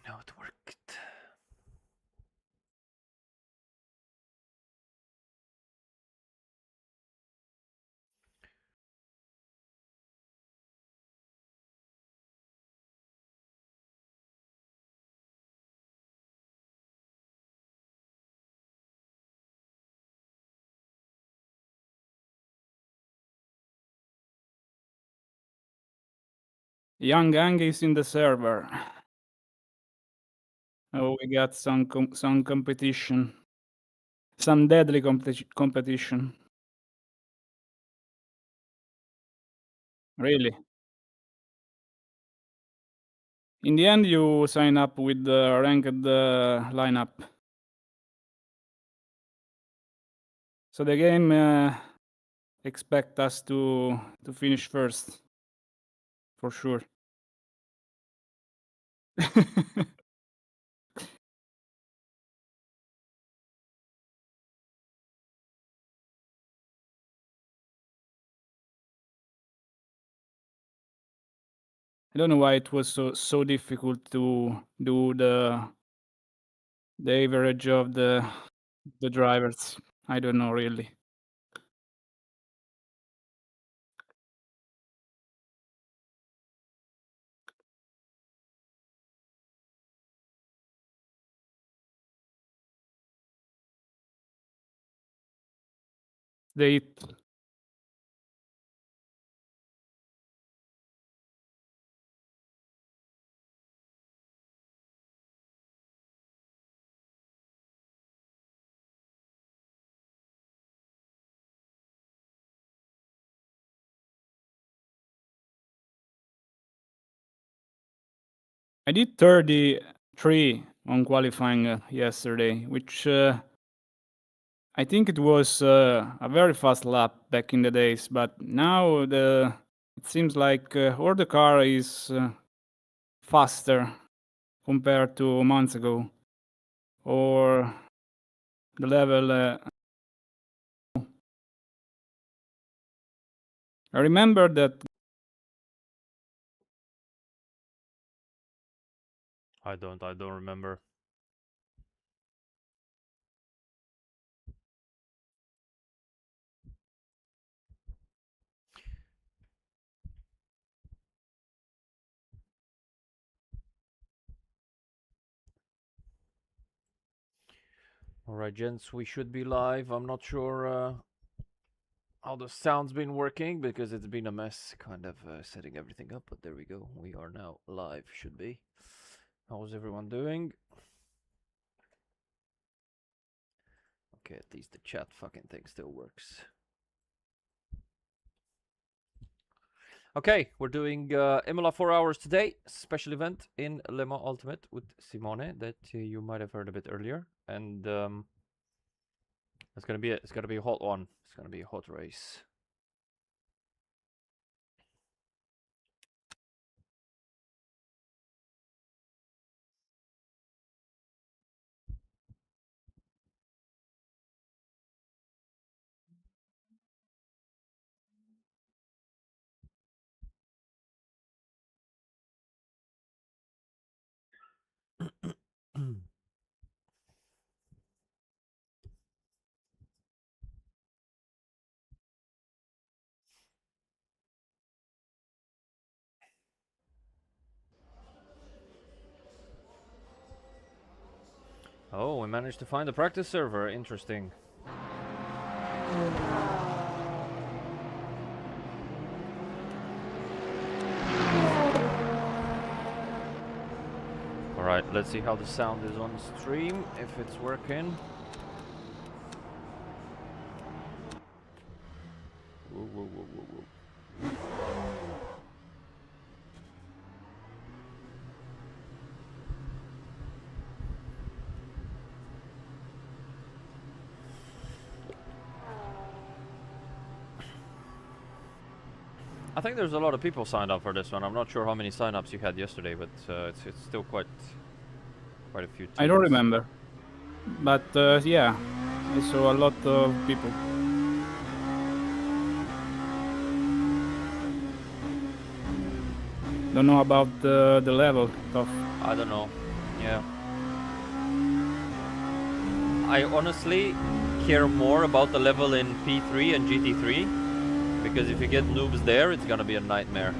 Now it worked. Young Gang is in the server. Oh, we got some competition. Some deadly competition. Really? In the end, you sign up with the ranked lineup. So the game expect us to finish first, for sure. I don't know why it was so difficult to do the average of the drivers. I don't know really. They I did 33 on qualifying yesterday, which I think it was a very fast lap back in the days, but now it seems like all the car is faster compared to months ago, or the level. I remember that. I don't remember. Alright, gents, we should be live. I'm not sure how the sound's been working because it's been a mess kind of setting everything up, but there we go. We are now live, should be. How's everyone doing? Okay, at least the chat fucking thing still works. Okay, we're doing Imola 4 hours today. Special event in Le Mans Ultimate with Simone that you might have heard a bit earlier, and it's gonna be a hot one. It's gonna be a hot race. Oh, we managed to find a practice server. Interesting. Alright, let's see how the sound is on stream, if it's working. Whoa, whoa, whoa, whoa, whoa. I think there's a lot of people signed up for this one. I'm not sure how many sign-ups you had yesterday, but it's still quite a few teams. I don't remember, but yeah, I saw a lot of people. Don't know about the level of. I don't know. Yeah. I honestly care more about the level in P3 and GT3, because if you get noobs there, it's gonna be a nightmare.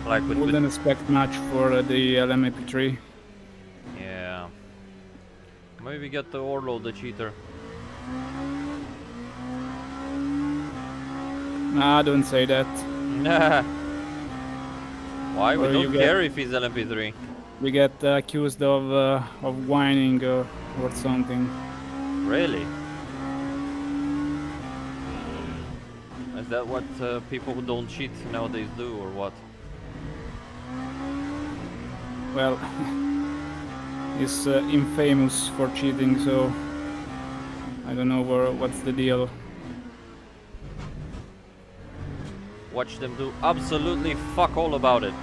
Like with Wouldn't expect much for the LMP2. yeah. Maybe get the Orlo, the cheater. Nah, don't say that. Nah. Why? We Or don't care if he's LMP3. We get accused of whining or something. Really? Is that what people who don't cheat nowadays do, or what? Well, he's infamous for cheating, so I don't know what's the deal. Watch them do absolutely fuck all about it.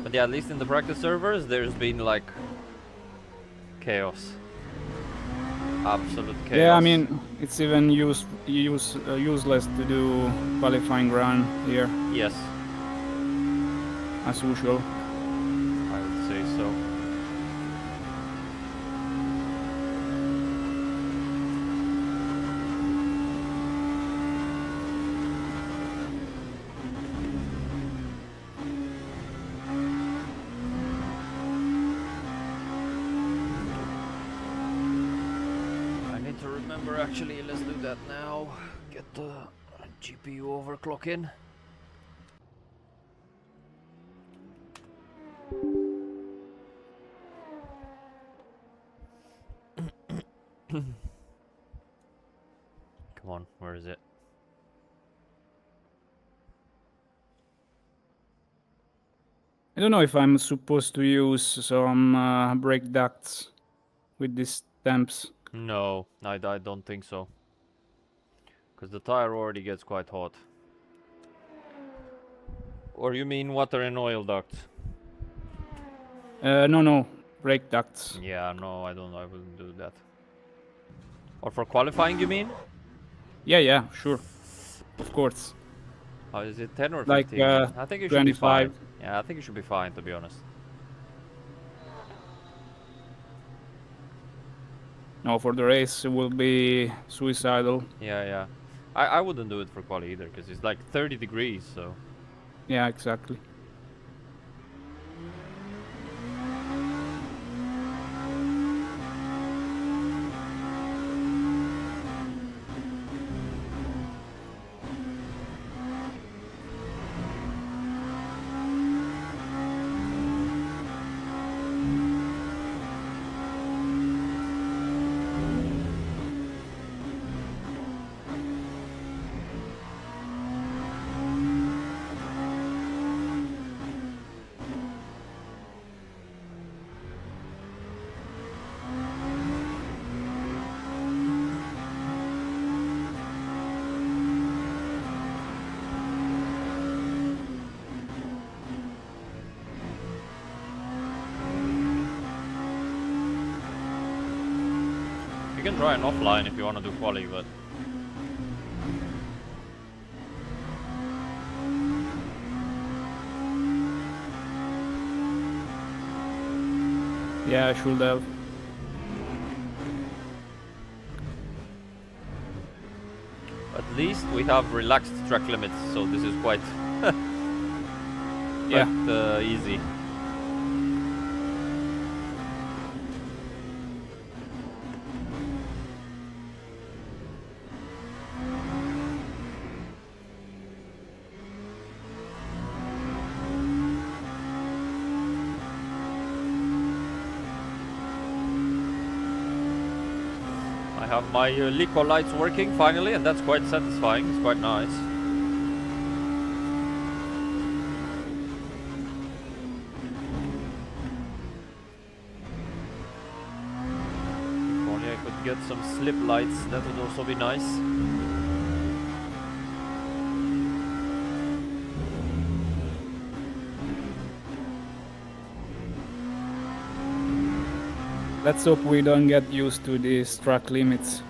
But yeah, at least in the practice servers, there's been like chaos. Absolute chaos. Yeah, I mean, it's even useless to do qualifying run here. Yes. As usual. I would say so. Actually, let's do that now. Get the GPU overclock in. Come on, where is it? I don't know if I'm supposed to use some brake ducts with these temps. No, I don't think so. Because the tire already gets quite hot. Or you mean water and oil ducts? No, brake ducts. Yeah, no, I wouldn't do that. Or for qualifying, you mean? Yeah, sure. Of course. How is it, 10 or 15? Like, I think it should 25. be fine. Yeah, I think it should be fine, to be honest. No, for the race it will be suicidal. Yeah. I wouldn't do it for quali either, because it's like 30 degrees, so... Yeah, exactly. You can try an offline if you want to do quali, but... Yeah, I should have. At least we have relaxed track limits, so this is quite... easy. I have my Lico lights working finally, and that's quite satisfying. It's quite nice. If only I could get some slip lights, that would also be nice. Let's hope we don't get used to these track limits.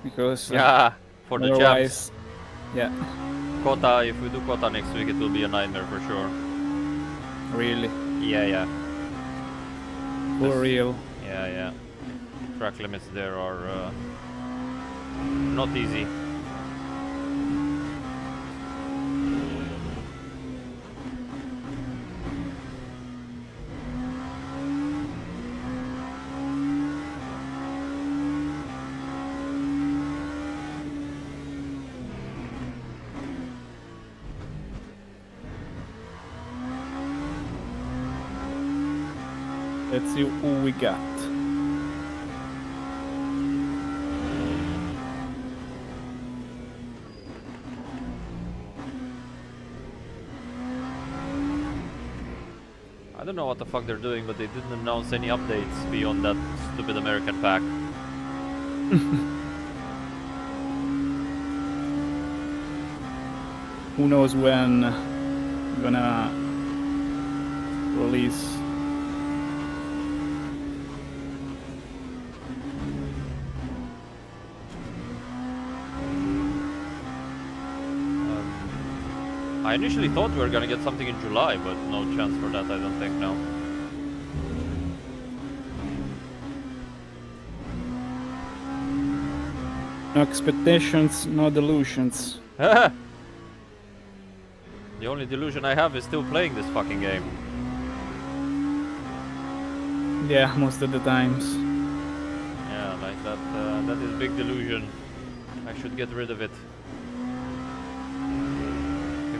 because Yeah, for the jams. otherwise, yeah, Quota, if we do quota next week, it will be a nightmare for sure. really, Yeah. for real. Yeah. Track limits there are not easy. Let's see who we got. I don't know what the fuck they're doing, but they didn't announce any updates beyond that stupid American pack. Who knows when gonna release. I initially thought we were gonna get something in July, but no chance for that, I don't think now. No expectations, no delusions. The only delusion I have is still playing this fucking game. Yeah, most of the times. Yeah, like that, that is big delusion. I should get rid of it.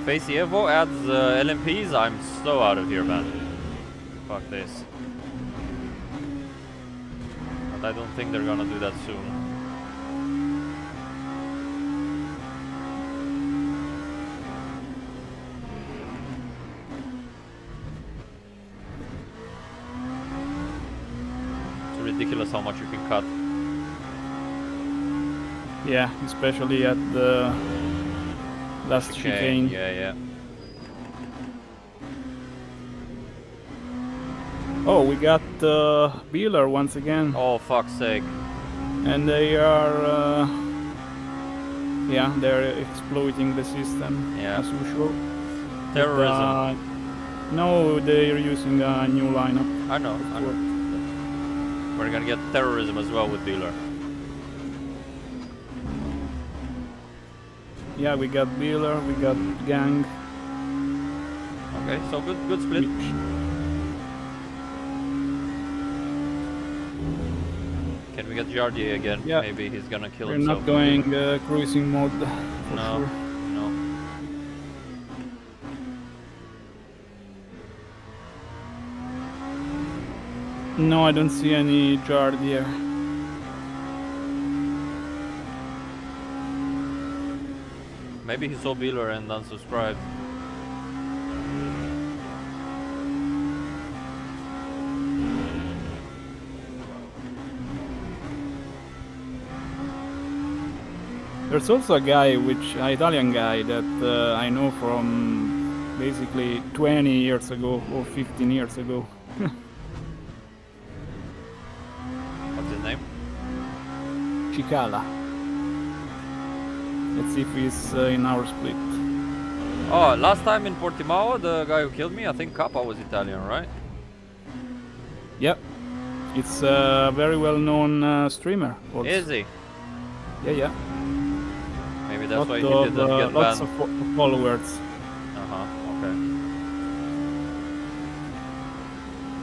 If AC Evo adds LMPs, I'm so out of here, man. Fuck this. But I don't think they're gonna do that soon. It's ridiculous how much you can cut. Yeah, especially at the last chicane. Yeah. Oh, we got Beeler once again. Oh, fuck's sake. And they are, yeah, they're exploiting the system Yeah. as usual. Terrorism. No, they're using a new lineup. I know. We're gonna get terrorism as well with Dealer. Yeah, we got Beeler, we got Gang. Okay, so good split. Can we get Jardier again? Yeah. Maybe he's gonna kill We're himself. not going cruising mode for No, sure. no. No, I don't see any Jardier. Maybe he saw Beeler and unsubscribed. There's also a guy, an Italian guy that I know from basically 20 years ago or 15 years ago. What's his name? Cicala. Let's see if he's in our split. Oh, last time in Portimao, the guy who killed me, I think Kappa was Italian, right? Yep. It's a very well-known streamer. Also. Is he? Yeah. Maybe that's why he didn't get lots banned. of followers. Okay.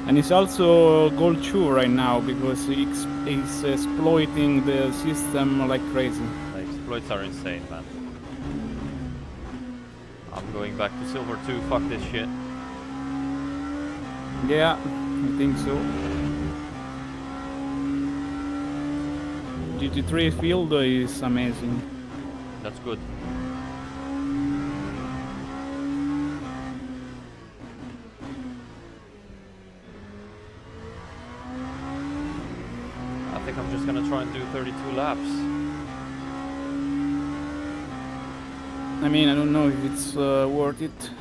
And he's also gold 2 right now because he's exploiting the system like crazy. The exploits are insane, man. I'm going back to silver 2, fuck this shit. Yeah, I think so. GT3 field is amazing. That's good. I think I'm just gonna try and do 32 laps. I mean, I don't know if it's worth it.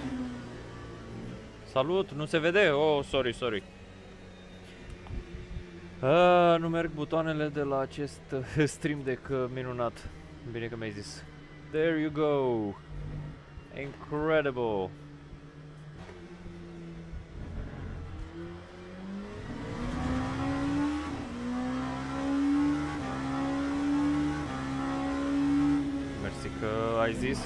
Salut, nu se vede? Oh, sorry. Nu merg butoanele de la acest Stream Deck minunat. Bine că mi-ai zis. There you go. Incredible. Mersi că ai zis.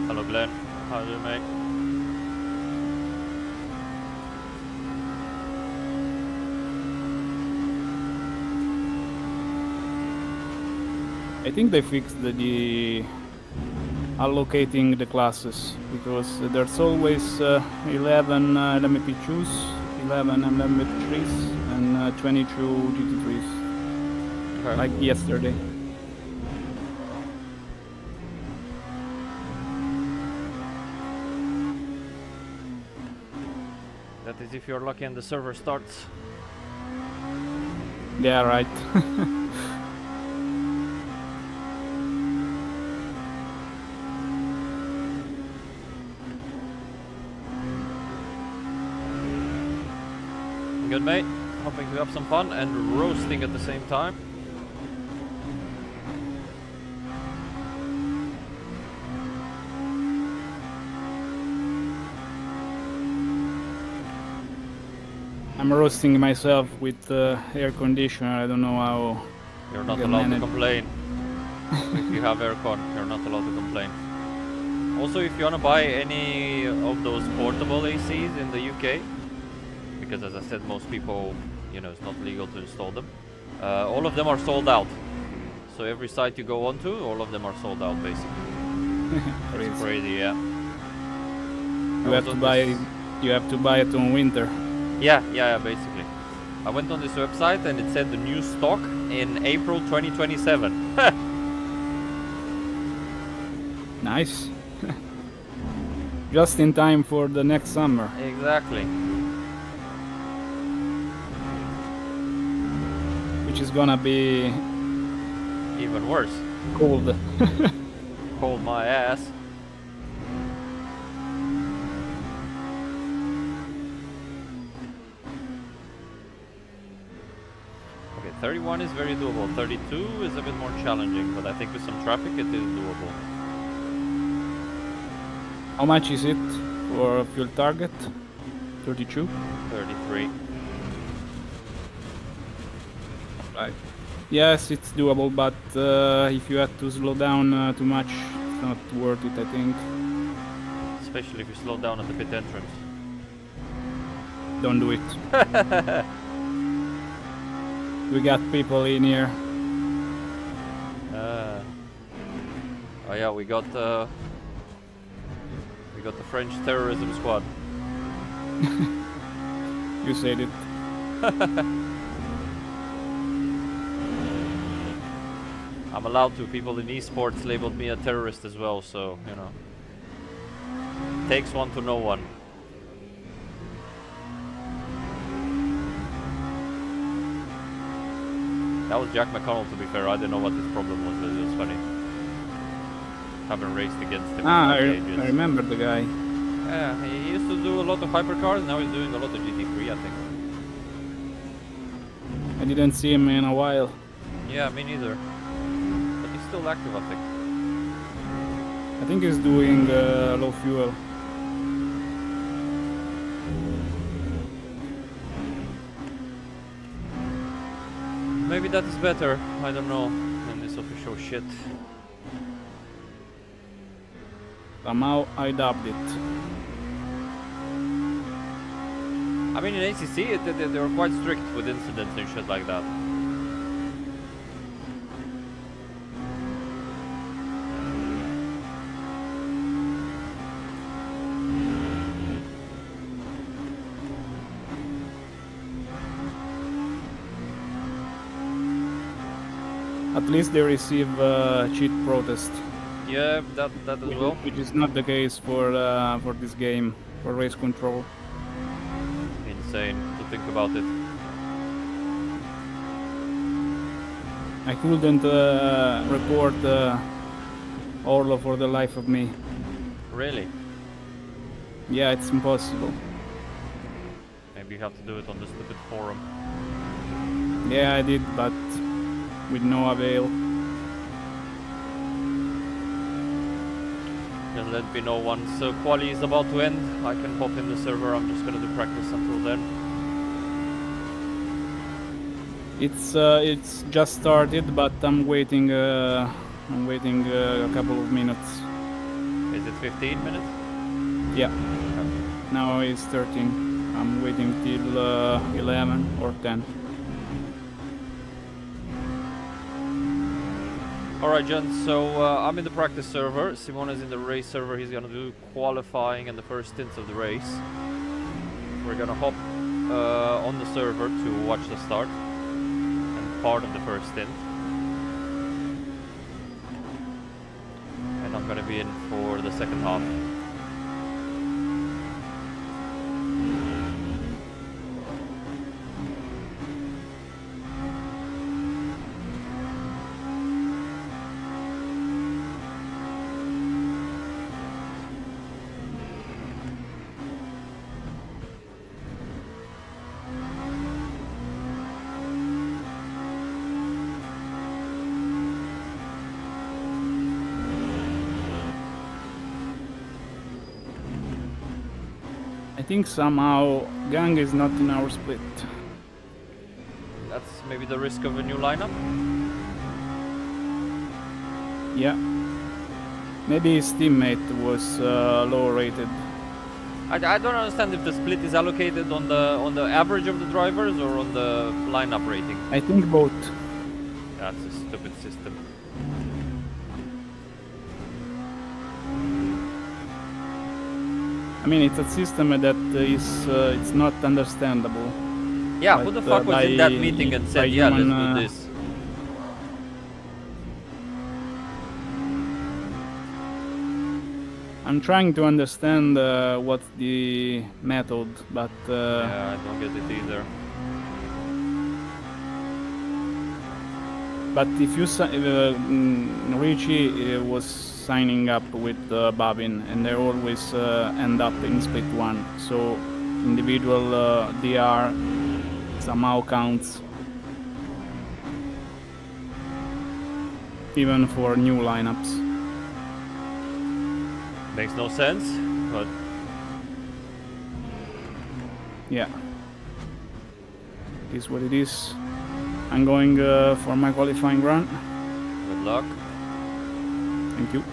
Hello Glenn, how are you mate? I think they fixed the allocating the classes, because there's always 11 LMP2s, 11 LMP3s, and 22 GT3s, Okay. like yesterday. That is if you're lucky and the server starts. Yeah, right. Good mate, hoping to have some fun and roasting at the same time. I'm roasting myself with air conditioner. I don't know how. You're not You can allowed to manage. complain. If you have aircon, you're not allowed to complain. Also, if you wanna buy any of those portable ACs in the UK, because as I said, most people, you know, it's not legal to install them. All of them are sold out. So every site you go onto, all of them are sold out basically. Crazy. It's crazy, yeah. You have to buy. You have to buy it on winter. Yeah, basically. I went on this website and it said the new stock in April 2027. Nice. Just in time for the next summer. Exactly. Which is gonna be Even worse. cold. Cold my ass. Okay, 31 is very doable. 32 is a bit more challenging, but I think with some traffic it is doable. How much is it for fuel target? 32? 33. Right. Yes, it's doable, but if you have to slow down too much, it's not worth it, I think. Especially if you slow down at the pit entrance. Don't do it. We got people in here. Oh yeah, we got the French terrorism squad. You said it. I'm allowed to. People in esports labeled me a terrorist as well, so, you know. Takes one to know one. That was Jack McConnell, to be fair. I didn't know what his problem was, but it was funny. Haven't raced against him Ah, in ages. I remember the guy. Yeah, he used to do a lot of hypercars, now he's doing a lot of GT3, I think. I didn't see him in a while. Yeah, me neither. But he's still active, I think. I think he's doing low fuel. Maybe that is better, I don't know, than this official shit. Somehow I dubbed it. I mean, in ACC, they were quite strict with incidents and shit like that. at least they receive cheat protest. Yeah, that as well. Which is not the case for this game, for race control. Insane to think about it. I couldn't report Orlo for the life of me. Really? Yeah, it's impossible. Maybe you have to do it on the stupid forum. Yeah, I did, but with no avail. Just let me know once quali is about to end. I can pop in the server. I'm just gonna do practice until then. It's just started, but I'm waiting. I'm waiting a couple of minutes. Is it 15 minutes? Yeah. Now it's 13. I'm waiting till 11 or 10. Alright, gents, so I'm in the practice server. Simone is in the race server. He's gonna do qualifying and the first stints of the race. We're gonna hop on the server to watch the start and part of the first stint. And I'm gonna be in for the second half. I think somehow Gang is not in our split. That's maybe the risk of a new lineup. Yeah. Maybe his teammate was low rated. I don't understand if the split is allocated on the average of the drivers or on the lineup rating. I think both. That's a stupid system. I mean, it's a system that is it's not understandable. Yeah, But, who the fuck was in that meeting and said, yeah, let's do this? I'm trying to understand what's the method, but Yeah, I don't get it either. but if you Richie was signing up with Babin, and they always end up in split one, so individual DR somehow counts, even for new lineups. Makes no sense, but Yeah, it is what it is. I'm going for my qualifying run. good luck. Thank you.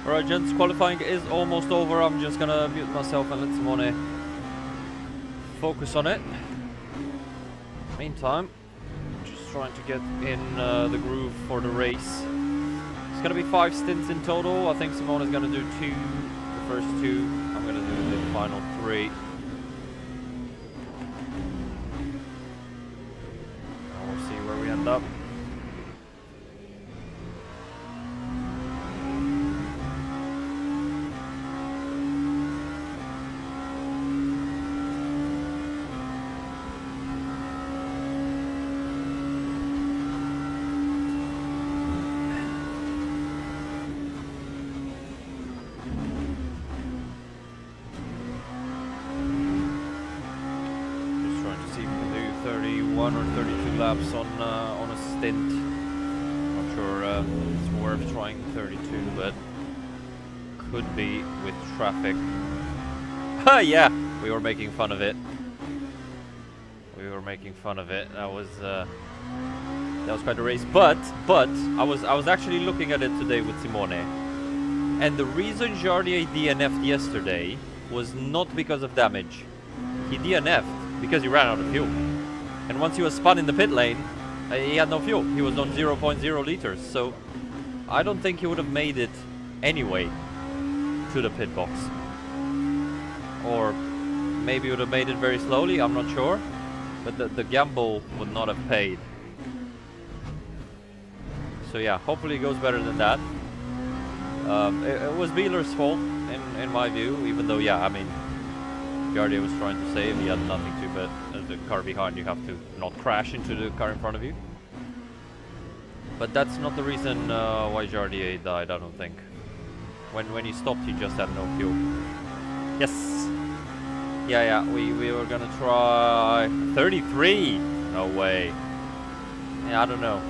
Alright, gents, qualifying is almost over. I'm just gonna mute myself and let Simone focus on it. Meantime, just trying to get in the groove for the race. It's gonna be 5 stints in total. I think Simone is gonna do 2, the first 2. I'm gonna do the final 3. And we'll see where we end up. Or 32 laps on a stint. Not sure it's worth trying 32, but could be with traffic. Yeah, we were making fun of it. We were making fun of it. That was quite a race. But I was actually looking at it today with Simone, and the reason Jardier DNF'd yesterday was not because of damage. He DNF'd because he ran out of fuel. And once he was spun in the pit lane, he had no fuel. He was on 0.0 liters. So I don't think he would have made it anyway to the pit box. Or maybe he would have made it very slowly, I'm not sure. But the gamble would not have paid. So yeah, hopefully it goes better than that. It was Wheeler's fault, in my view. Even though, yeah, I mean, Jardier was trying to save, he had nothing to, but as the car behind you have to not crash into the car in front of you. But that's not the reason why Jardier died, I don't think. When he stopped, he just had no fuel. Yes! Yeah, we were gonna try 33! No way. Yeah, I don't know.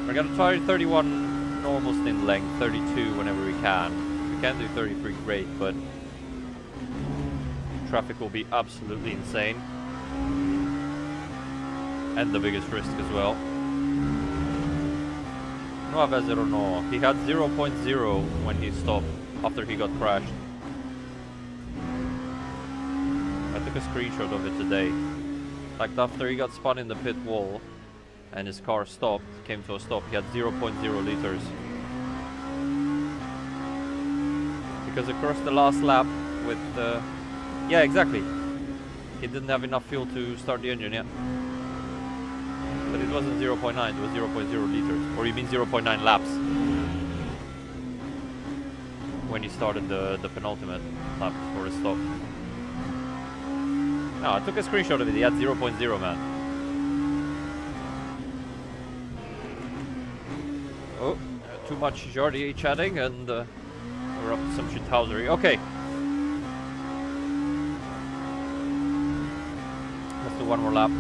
We're gonna try 31 normal stint length, 32 whenever we can. If we can do 33, great, but traffic will be absolutely insane. And the biggest risk as well. No aveva 0 no. He had 0.0 when he stopped after he got crashed. I took a screenshot of it today. Like after he got spun in the pit wall and his car stopped, came to a stop, he had 0.0 liters. Because across the last lap with yeah, exactly. He didn't have enough fuel to start the engine yet. But it wasn't 0.9, it was 0.0 liters. Or you mean 0.9 laps. When he started the penultimate lap for the stop. No, I took a screenshot of it, he had 0.0, man. Oh, too much Jardier chatting and we're up to some shithousery. Okay. Let's do one more lap.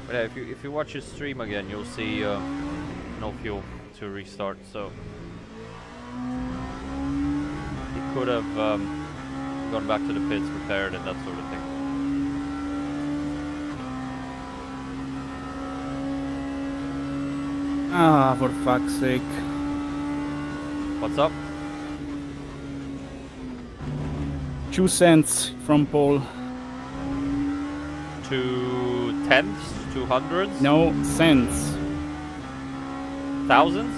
But yeah, if you watch his stream again, you'll see no fuel to restart, so he could have gone back to the pits, repaired and that sort of thing. Ah, for fuck's sake. What's up? 2 cents from Paul. 2 tenths? 200s? No, cents. Thousands?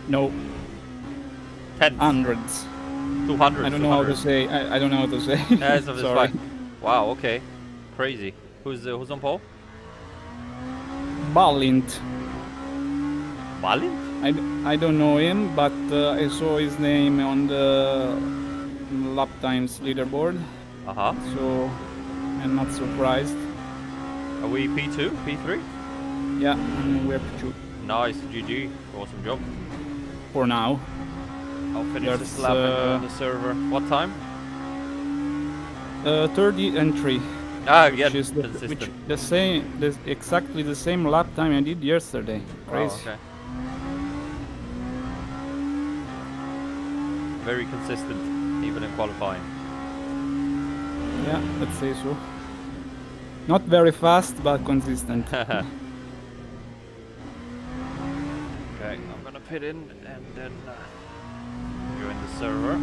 No, Tenths? hundreds. 200. I don't know how to say. I don't know how to say. Yeah, it's Sorry. fine. Wow, okay. Crazy. Who's on pole? Ballint. Balint? I don't know him, but I saw his name on the lap times leaderboard, Uh-huh. so I'm not surprised. Are we P2? P3? Yeah, we're P2 Nice, GG. Awesome job. for now. I'll finish this There's, lap and go on the server. What time? 30 and 3. Ah, yeah, Which is consistent. exactly the same lap time I did yesterday. Crazy. Oh, okay. Very consistent, even in qualifying. Yeah, let's say so. Not very fast, but consistent. Okay, I'm gonna pit in and then join the server.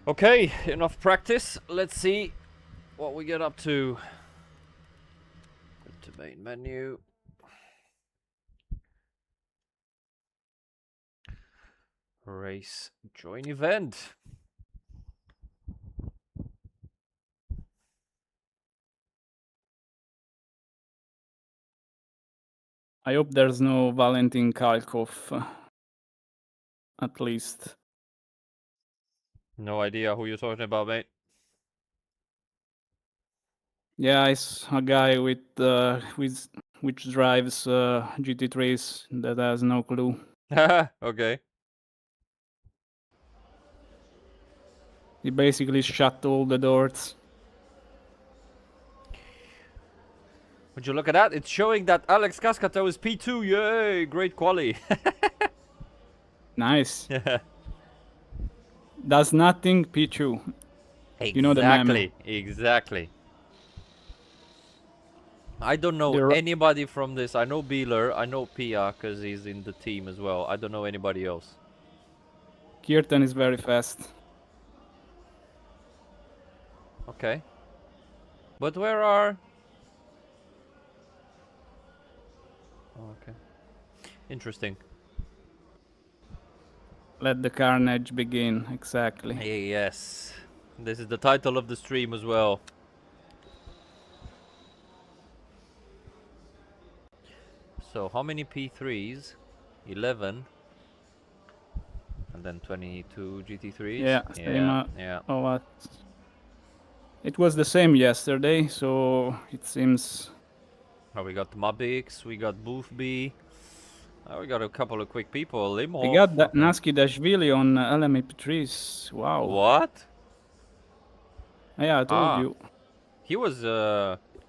Okay, enough practice. Let's see what we get up to. Go to main menu. Race, join event. I hope there's no Valentin Kalkov, at least. No idea who you're talking about, mate. Yeah, it's a guy which drives GT3s that has no clue. Okay. He basically shut all the doors. Would you look at that? It's showing that Alex Cascato is P2. Yay! Great quali. Nice. Yeah. Does nothing, P2. Exactly. You know the meme. Exactly. I don't know anybody from this. I know Beeler. I know Pia because he's in the team as well. I don't know anybody else. Kirtan is very fast. Okay. But where are... Oh, okay. Interesting. Let the carnage begin, exactly. Yes. This is the title of the stream as well. So, how many P3s? 11. And then 22 GT3s? Yeah, same. Yeah. Oh, what? It was the same yesterday, so it seems... Oh, we got Mabix, we got Booth B. We got a couple of quick people. Imola. I got that Naski Dashvili on LMP2s. Wow. What? Yeah, I told you. He was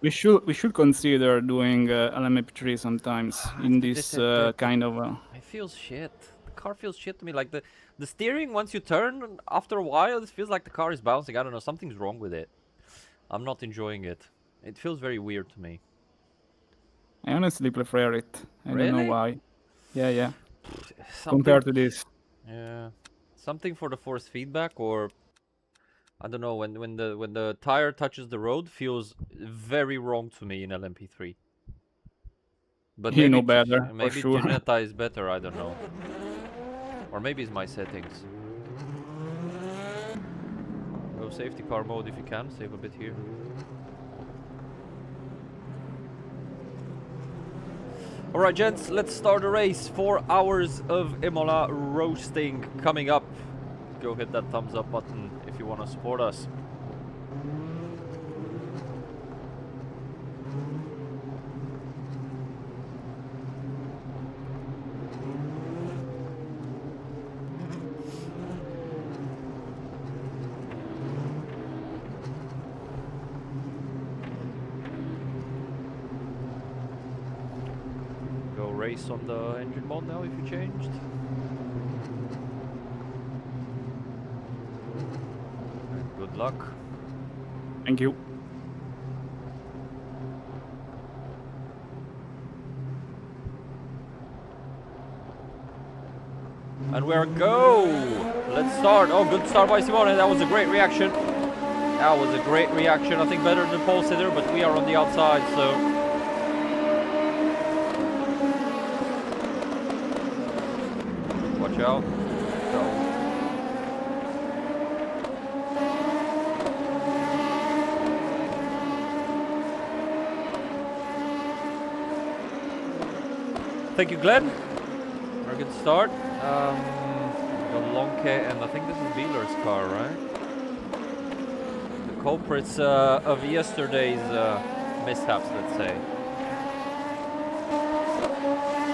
We should consider doing LMP3 sometimes in this kind of. It feels shit. The car feels shit to me. Like the steering, once you turn, after a while, it feels like the car is bouncing. I don't know. Something's wrong with it. I'm not enjoying it. It feels very weird to me. I honestly prefer it. I don't know why. Yeah. Compared to this. Yeah. Something for the force feedback, or I don't know, when the tire touches the road feels very wrong to me in LMP3. But you know better. Maybe for sure. Geneta is better, I don't know. Or maybe it's my settings. Go safety car mode if you can, save a bit here. Alright gents, let's start the race. 4 hours of Imola roasting coming up. Go hit that thumbs up button if you want to support us. Go race on the engine mode now if you changed. Good. Good luck. Thank you. And we're go! Let's start. Oh, good start by Simone. That was a great reaction. That was a great reaction. I think better than pole sitter, but we are on the outside, so... Watch out. Go. Thank you, Glenn. Very good start. Got Lonke, and I think this is Wheeler's car, right? The culprits of yesterday's mishaps, let's say.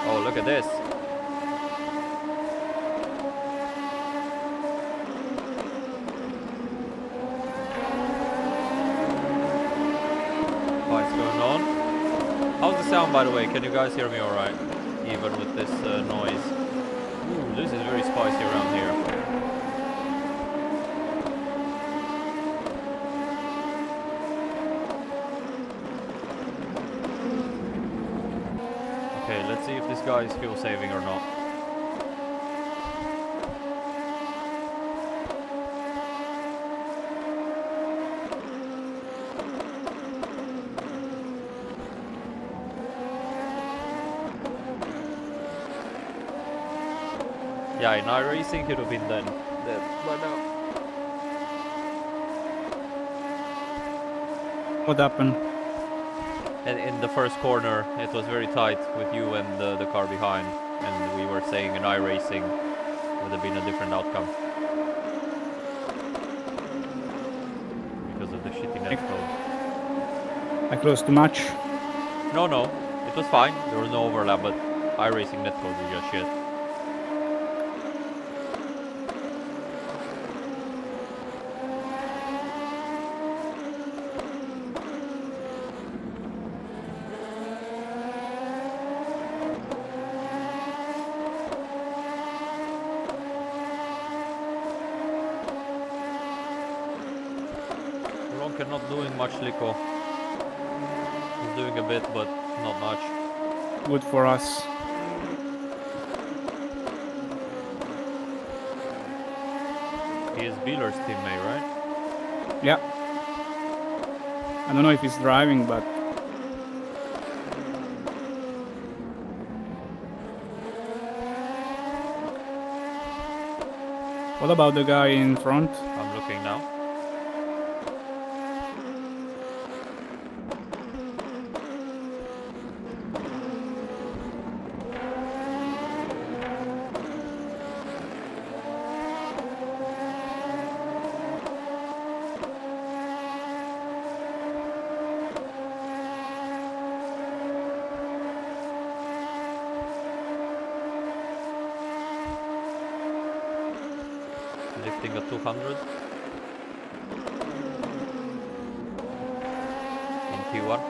Oh, look at this. What's going on? How's the sound, by the way? Can you guys hear me all right? Even with this noise. Ooh, this is very spicy around here. Okay, let's see if this guy is fuel saving or not. Yeah, in iRacing it would have been dead by now. What happened? And in the first corner, it was very tight with you and the car behind, and we were saying in iRacing would have been a different outcome because of the shitty net code. I closed too much. No, it was fine. There was no overlap, but iRacing net code was just shit. Not doing much, Lico. He's doing a bit, but not much. Good for us. He is Beeler's teammate, right? Yeah. I don't know if he's driving, but... What about the guy in front? I'm looking now. Lifting a 200 in P1.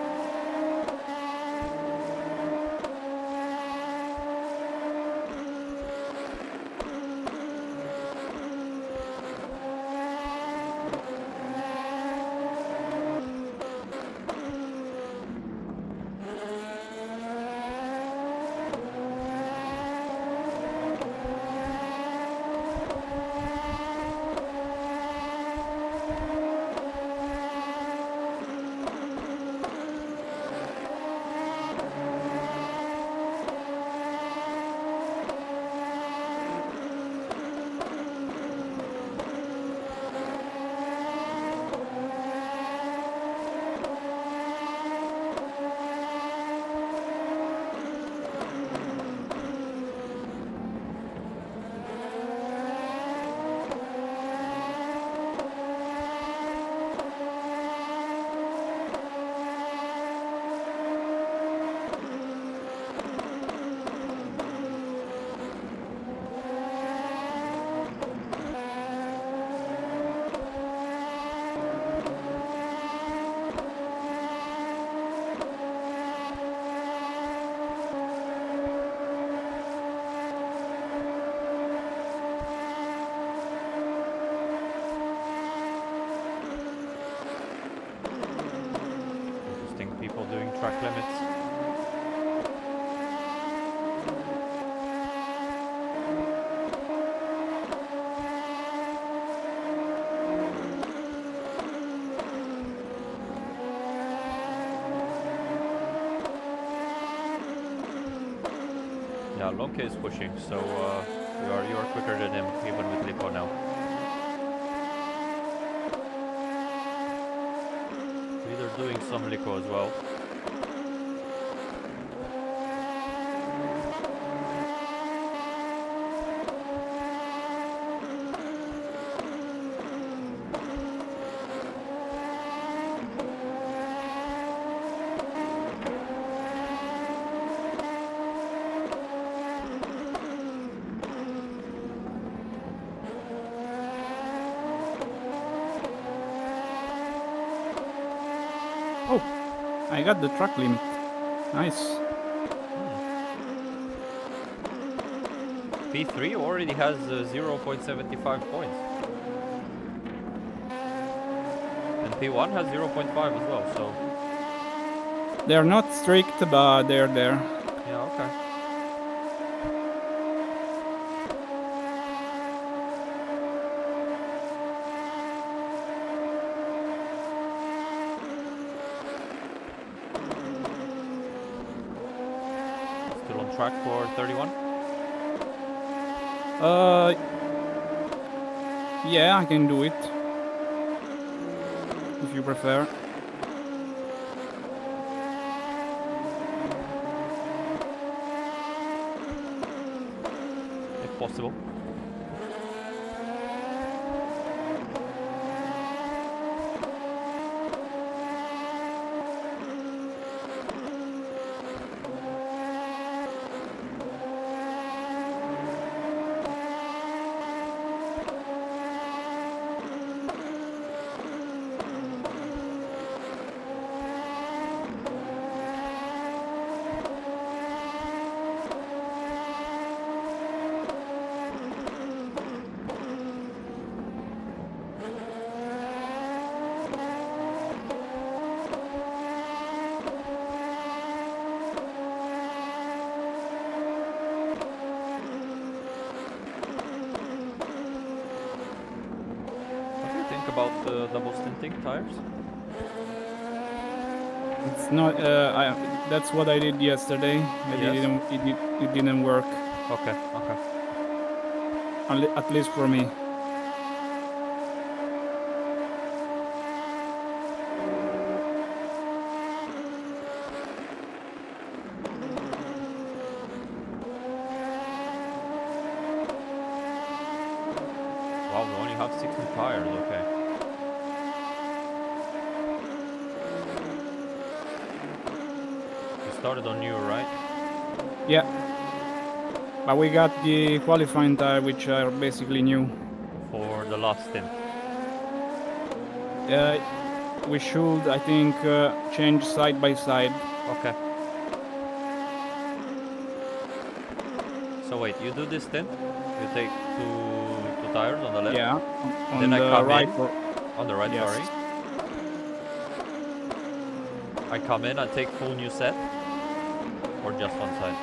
track limits. Yeah, Lonke is pushing, so you are quicker than him, even with Lipo now. Either doing some Lipo as well. Oh, I got the track limit. Nice. P3 already has 0.75 points. And P1 has 0.5 as well, so... They're not strict, but they're there. Yeah, okay. Still on track for 31? Yeah, I can do it. If you prefer. If possible. About the double stinting tires? It's not. That's what I did yesterday. Yes. It didn't work. Okay. Okay. At least for me. Wow, we only have 60 tires. Okay. Started on new, right? Yeah. But we got the qualifying tire, which are basically new. For the last stint. We should, I think, change side by side. Okay. So wait, you do this stint? You take two tires on the left? Yeah. On then the I come right. On the right, yes. sorry. I come in, I take full new set? Or just one side?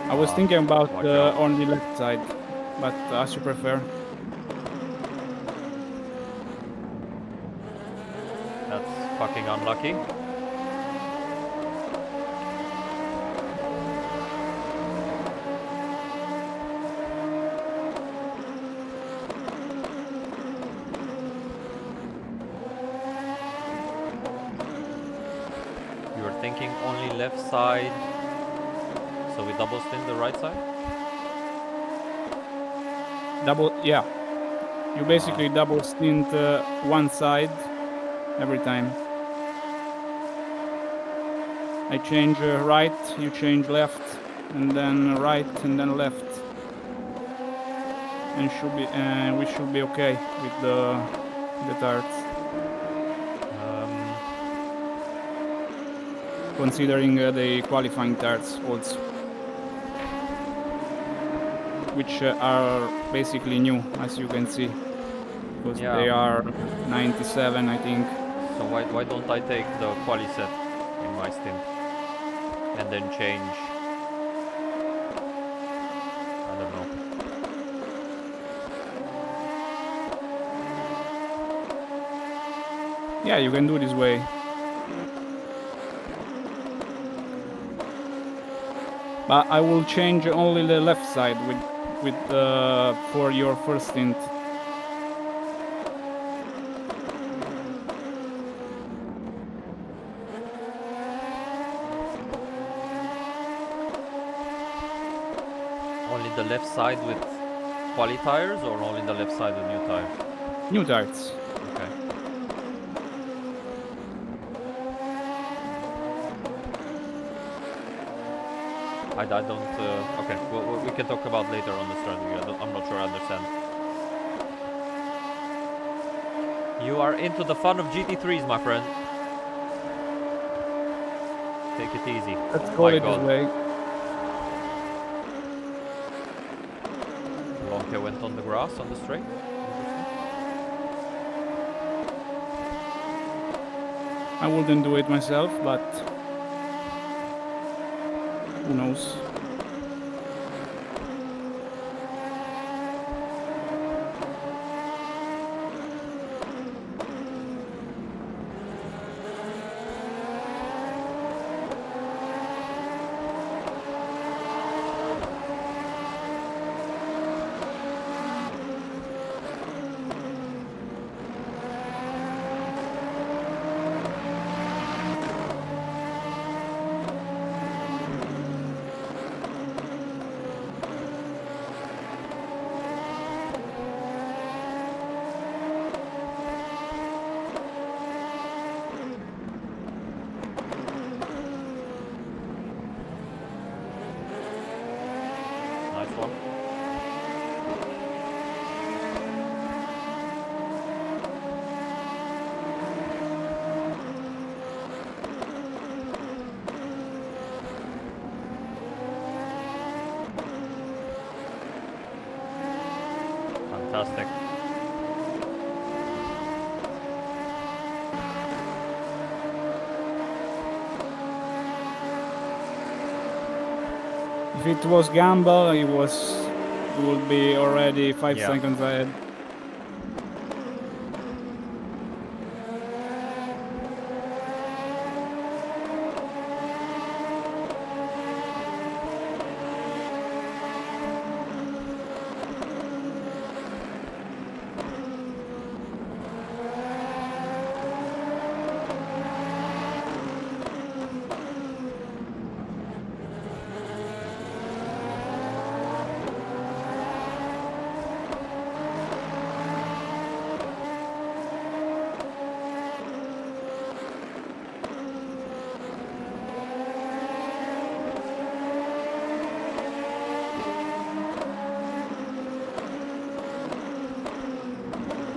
I was thinking about on the left side, but as you prefer. That's fucking unlucky. You were thinking only left side, so we double stint the right side? Yeah. You basically double stint one side every time. I change right, you change left, and then right, and then left. And we should be okay with the tires. Considering the qualifying tires also, which are basically new, as you can see, because they are 97, I think. So why don't I take the quali set in my stint and then change. I don't know. Yeah, you can do this way. But I will change only the left side with for your first stint. Only the left side with quali tires, or only the left side with new tires? New tires. Okay. I don't. Okay, well, we can talk about later on the strategy. I'm not sure I understand. You are into the fun of GT3s, my friend. Take it easy. Let's Oh call my it God. this way. Lonke went on the grass on the straight. I wouldn't do it myself, but who knows? Nice one. Fantastic. If it was gamble, it would be already 5 Yeah. seconds ahead.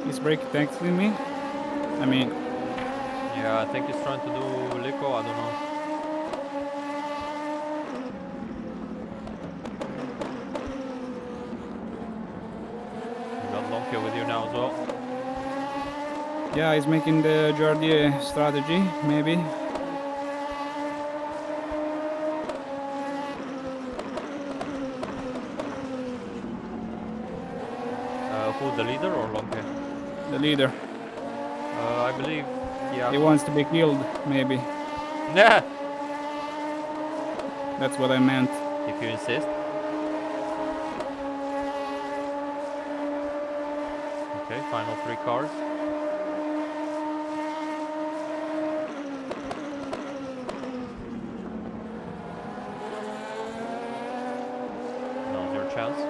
Is brake texting me? I mean, Yeah, I think he's trying to do Lico. I don't know. You got Lonke with you now as well. yeah, he's making the Jardier strategy, maybe. Who, the leader or Lonke? The leader. I believe, yeah. He wants to be killed, maybe. Yeah. That's what I meant. If you insist. Okay, final 3 cars. Now's your chance.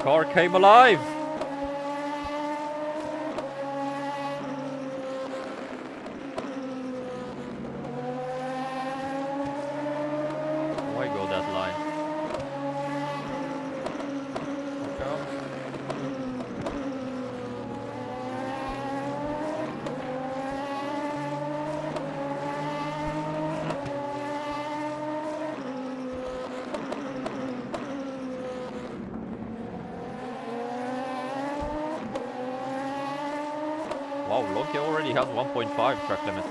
car came alive. Why go that line? Okay. Wow, Loki already has 1.5 track limits.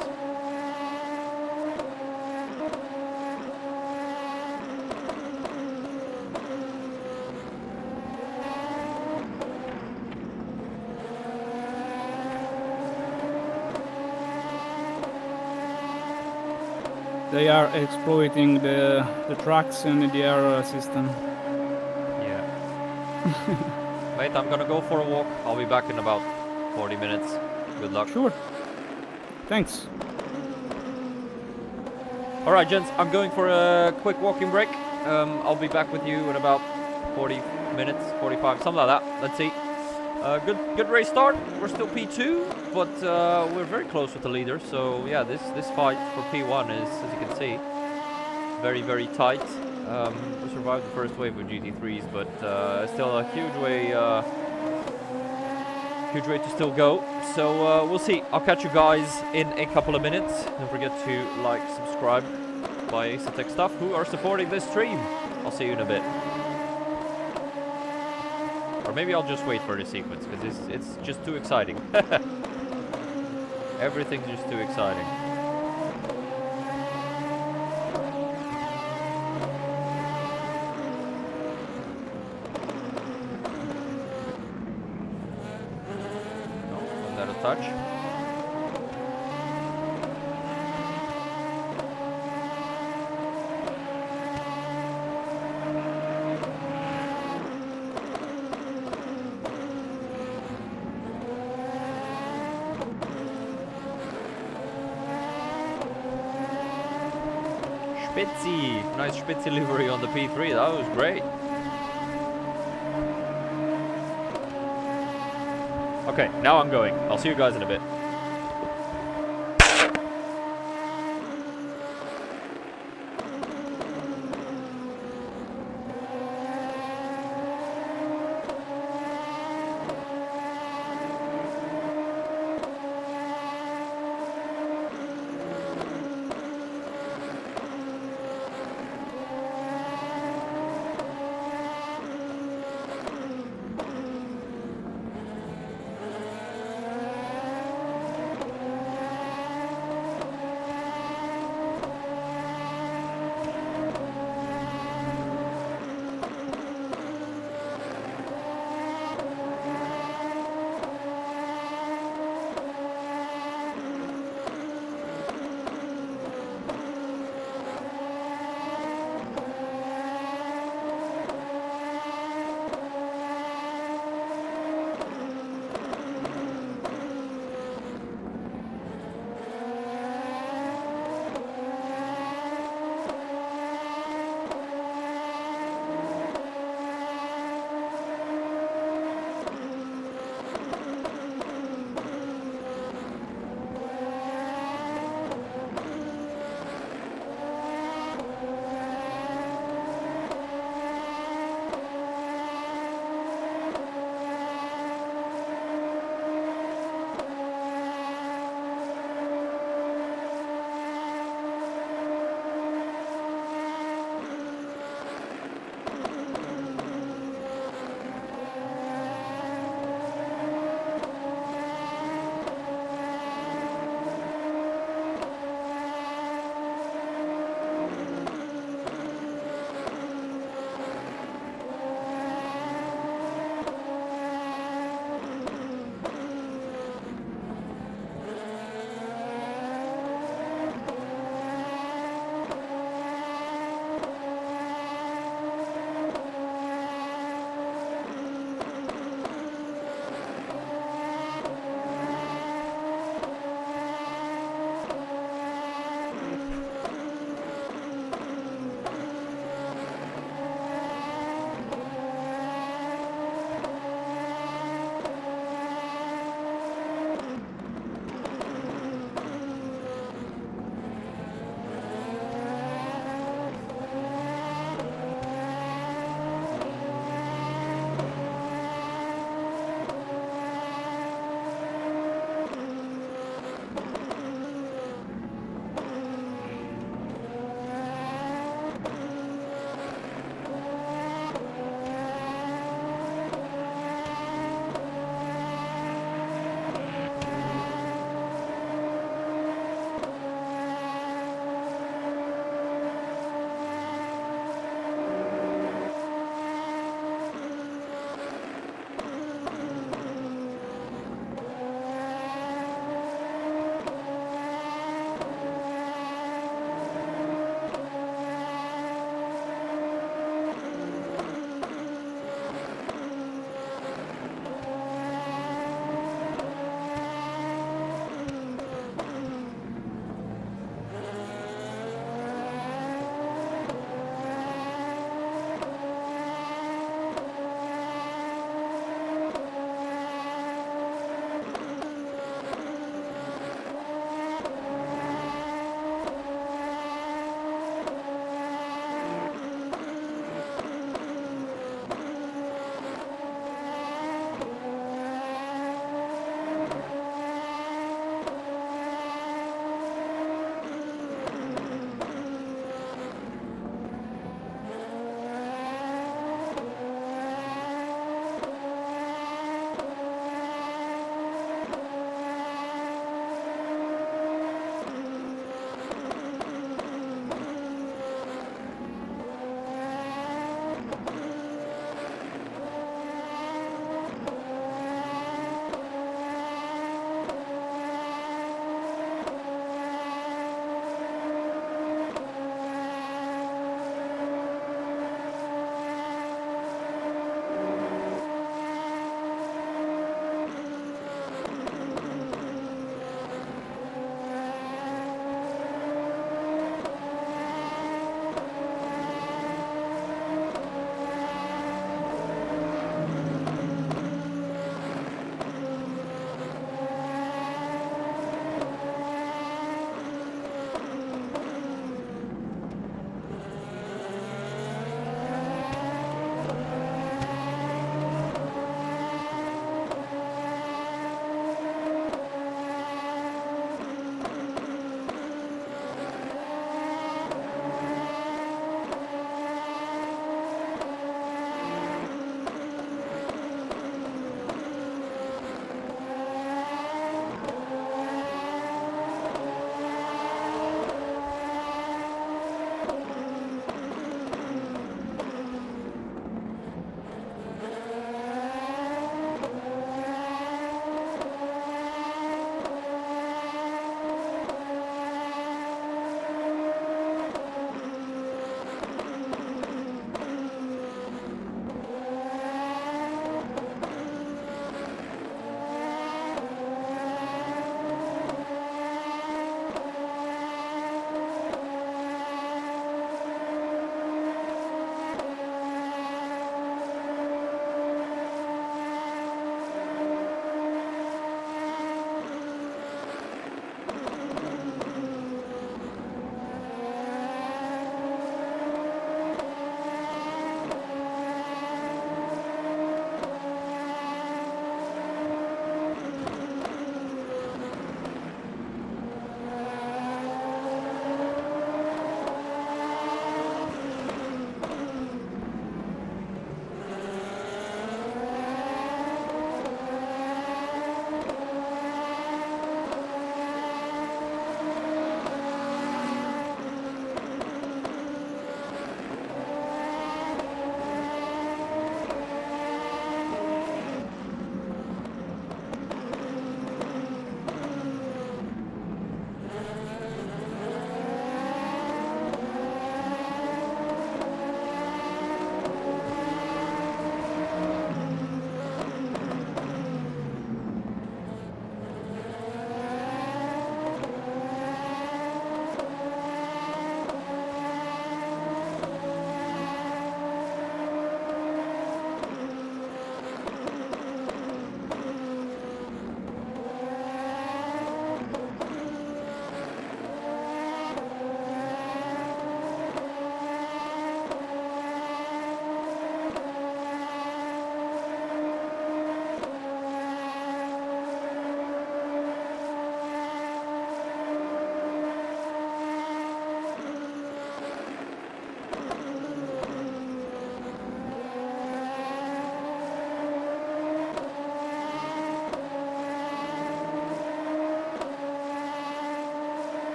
They are exploiting the tracks and the air system. Yeah. Mate, I'm gonna go for a walk. I'll be back in about 40 minutes. Good luck. Sure. Thanks. Alright, gents, I'm going for a quick walking break. I'll be back with you in about 40 minutes, 45, something like that. Let's see. Good race start. We're still P2, but we're very close with the leader. So yeah, this fight for P1 is, as you can see, very, very tight. We survived the first wave of GT3s, but still a huge way to still go. So we'll see. I'll catch you guys in a couple of minutes. Don't forget to like, subscribe, buy Asetek stuff who are supporting this stream. I'll see you in a bit. Or maybe I'll just wait for the sequence, because it's just too exciting. Everything's just too exciting. No, not a touch. Spitzy, nice Spitzy livery on the P3, that was great. Okay, now I'm going. I'll see you guys in a bit.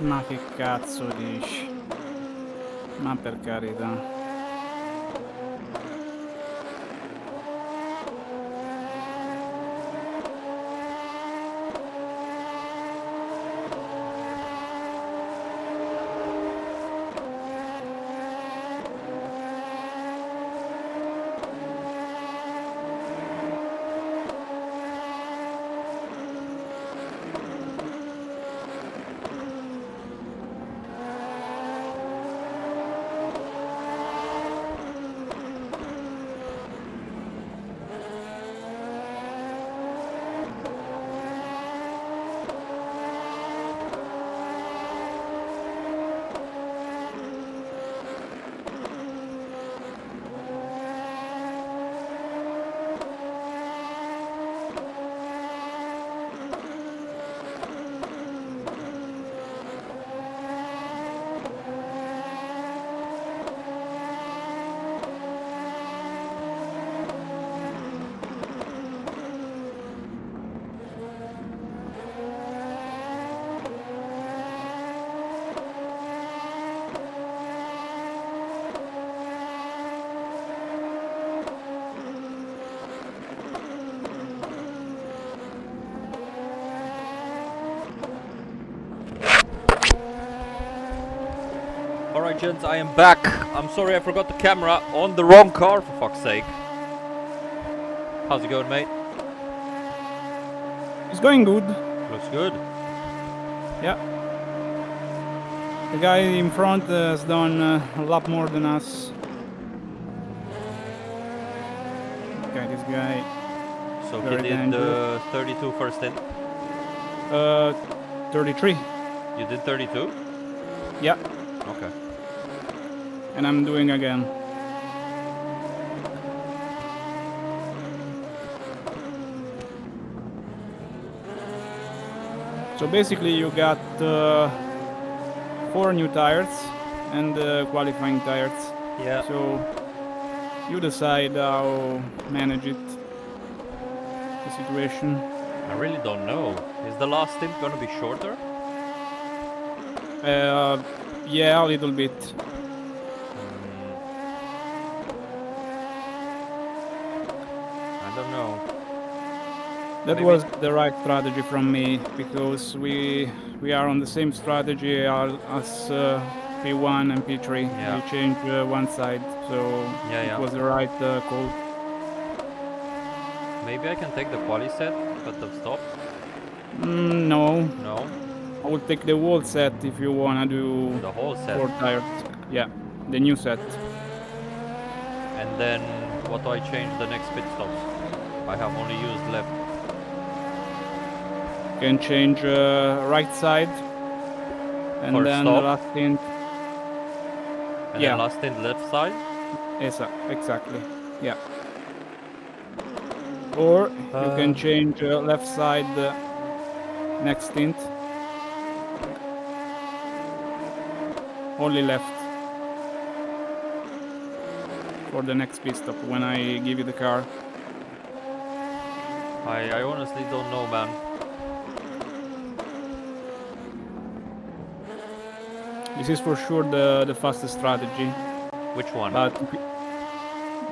Ma che cazzo dici? Ma per carità. Alright, gents, I am back. I'm sorry I forgot the camera on the wrong car, for fuck's sake. How's it going, mate? It's going good. Looks good. Yeah. The guy in front has done a lot more than us. Okay, this guy. So he Very did dangerous. 32 first in. 33. You did 32? Yeah, Okay. and I'm doing again. So basically you got 4 new tires and qualifying tires. Yeah. So you decide how manage it, the situation. I really don't know. Is the last stint gonna be shorter? Yeah, a little bit. I don't know. That Maybe- was the right strategy from me, because we are on the same strategy as P1 and P3. Yeah. We changed one side, so Yeah. it was the right call. Maybe I can take the quali set at the stop? No, No? I will take the whole set if you wanna do The whole set. 4 tires. Yeah, the new set. And then what do I change the next pit stops? I have only used left. Can change right side, and For then stop? the last stint. And Yeah. then last stint left side? Exactly. Yeah. Or you can change left side next stint. Only left for the next pit stop when I give you the car. I honestly don't know, man. This is for sure the fastest strategy. Which one? But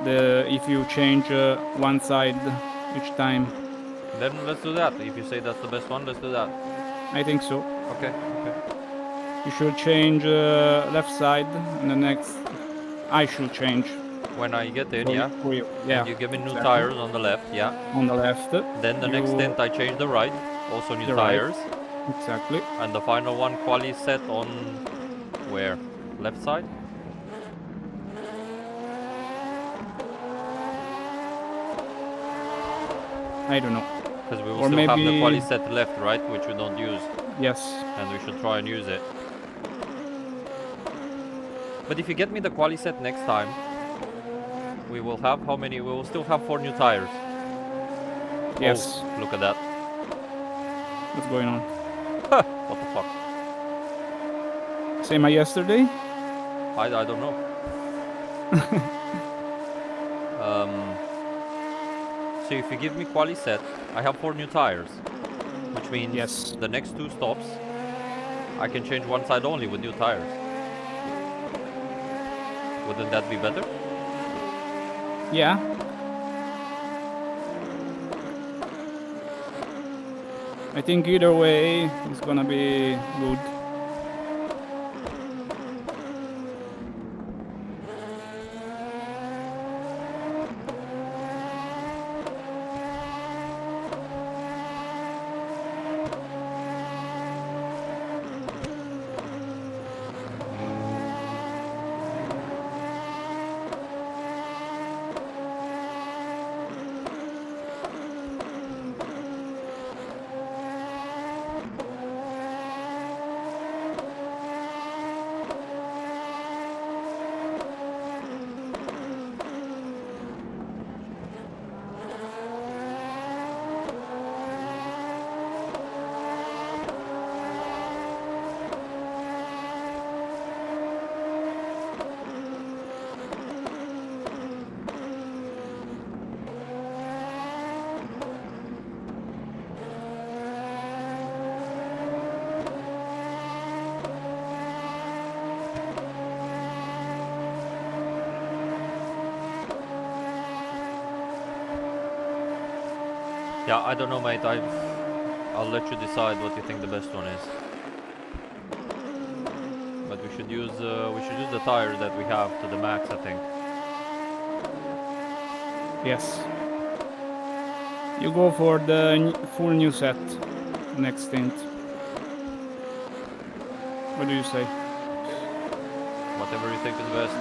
if you change one side each time, Then let's do that. If you say that's the best one, let's do that. I think so. Okay. You should change left side, and the next I should change. When I get in, for- yeah? For you. Yeah. You give me new exactly. tires on the left, yeah? On the left. Then the next you- stint I change the right, also new The right. tires. Exactly. And the final one quali set on where? Left side? I don't know. Because we will Or still have the maybe- quali set left, right? Which we don't use. Yes. And we should try and use it. But if you get me the quali set next time, we will have how many? We will still have 4 new tires. Yes. Oh, look at that. What's going on? What the fuck? Same as yesterday? I don't know. So if you give me quali set, I have 4 new tires. Which means Yes. the next 2 stops I can change one side only with new tires. Wouldn't that be better? Yeah. I think either way it's gonna be good. Yeah, I don't know, mate. I'll let you decide what you think the best one is. But we should use the tires that we have to the max, I think. Yes. You go for the full new set next stint. What do you say? Whatever you think is best.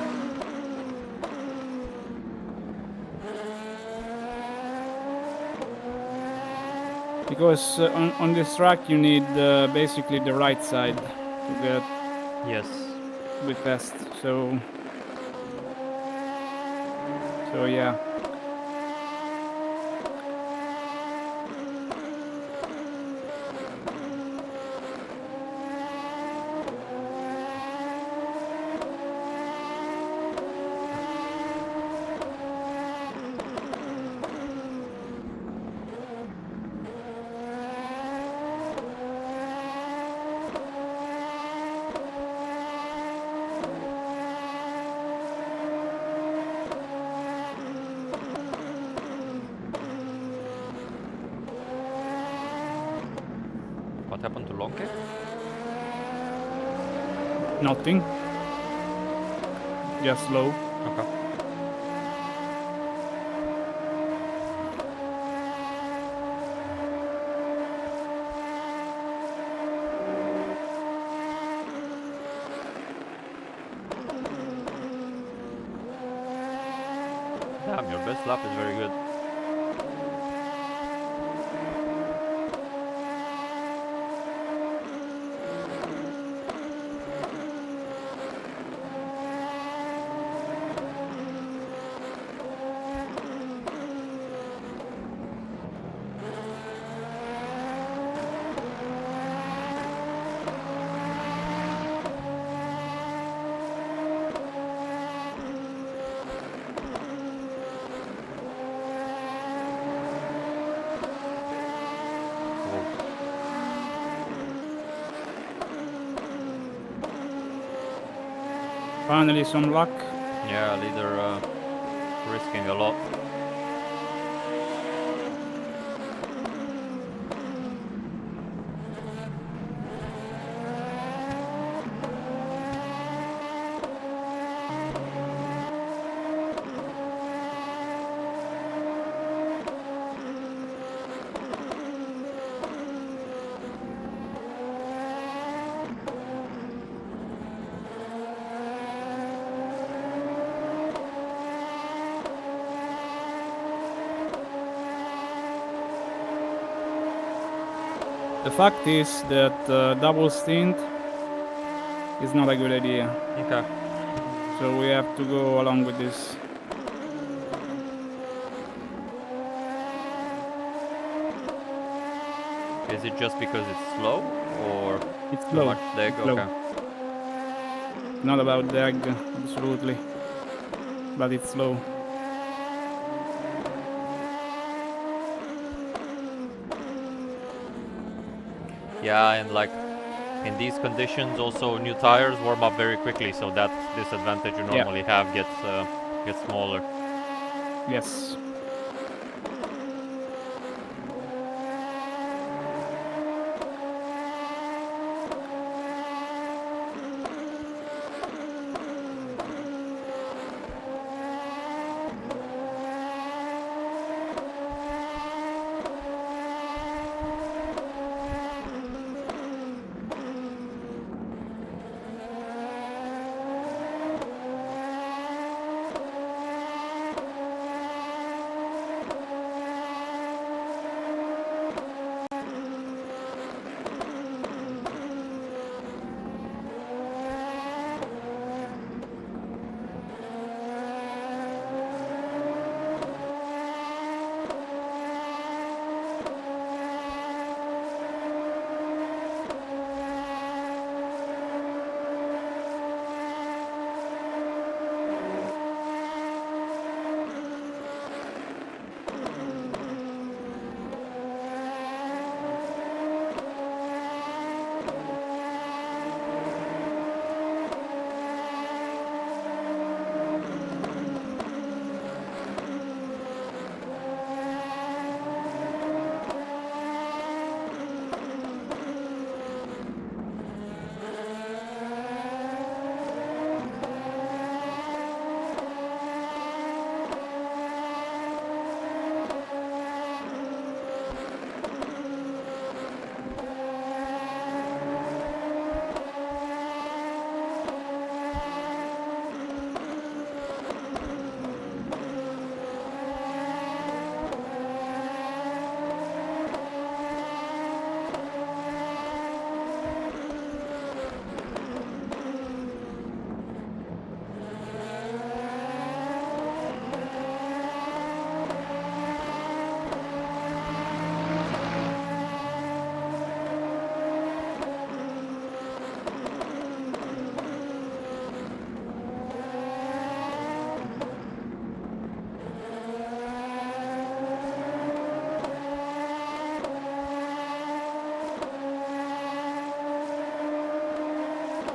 Because on this track you need basically the right side to get Yes. with fast. So yeah. What happened to Lonke? Nothing. Just slow. Okay. Damn, your best lap is very good. Finally some luck. Yeah, leader risking a lot. The fact is that double stint is not a good idea. Okay. So we have to go along with this. Is it just because it's slow, or It's too slow. much leg? It's slow. Okay. Not about drag, absolutely. But it's slow. Yeah, and like in these conditions, also new tires warm up very quickly, so that disadvantage you Yeah. normally have gets smaller. Yes.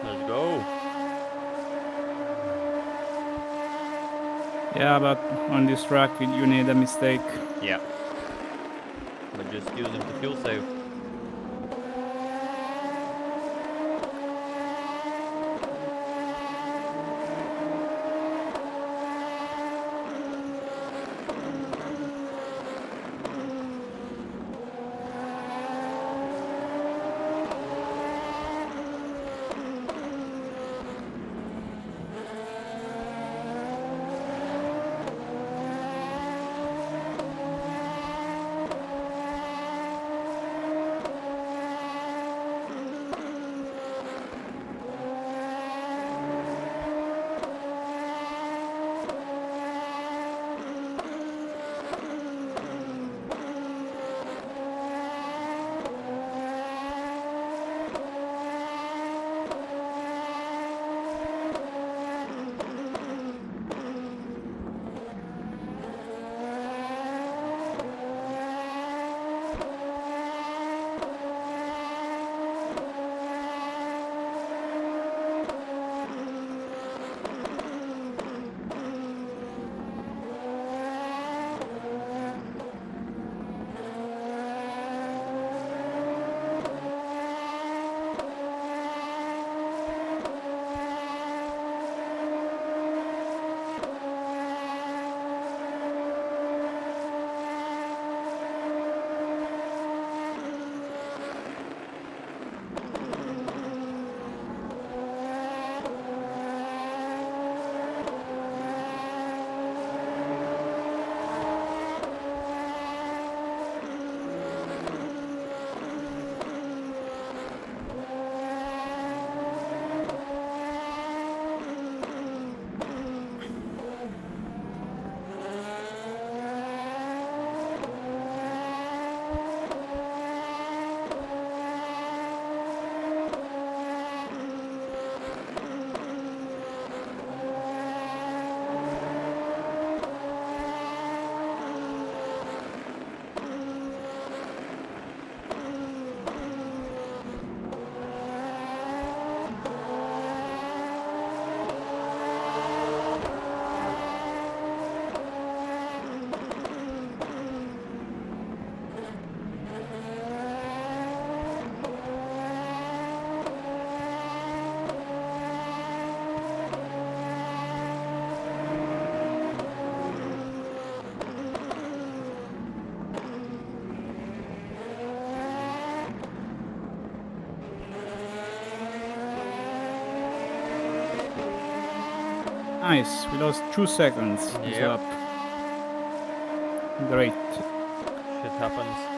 Let's go. Yeah, but on this track you need a mistake. Yeah. But just use him to fuel save. Nice. We lost 2 seconds this Yep. lap. Great. Shit happens.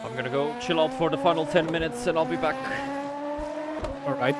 I'm gonna go chill out for the final 10 minutes and I'll be back. All right.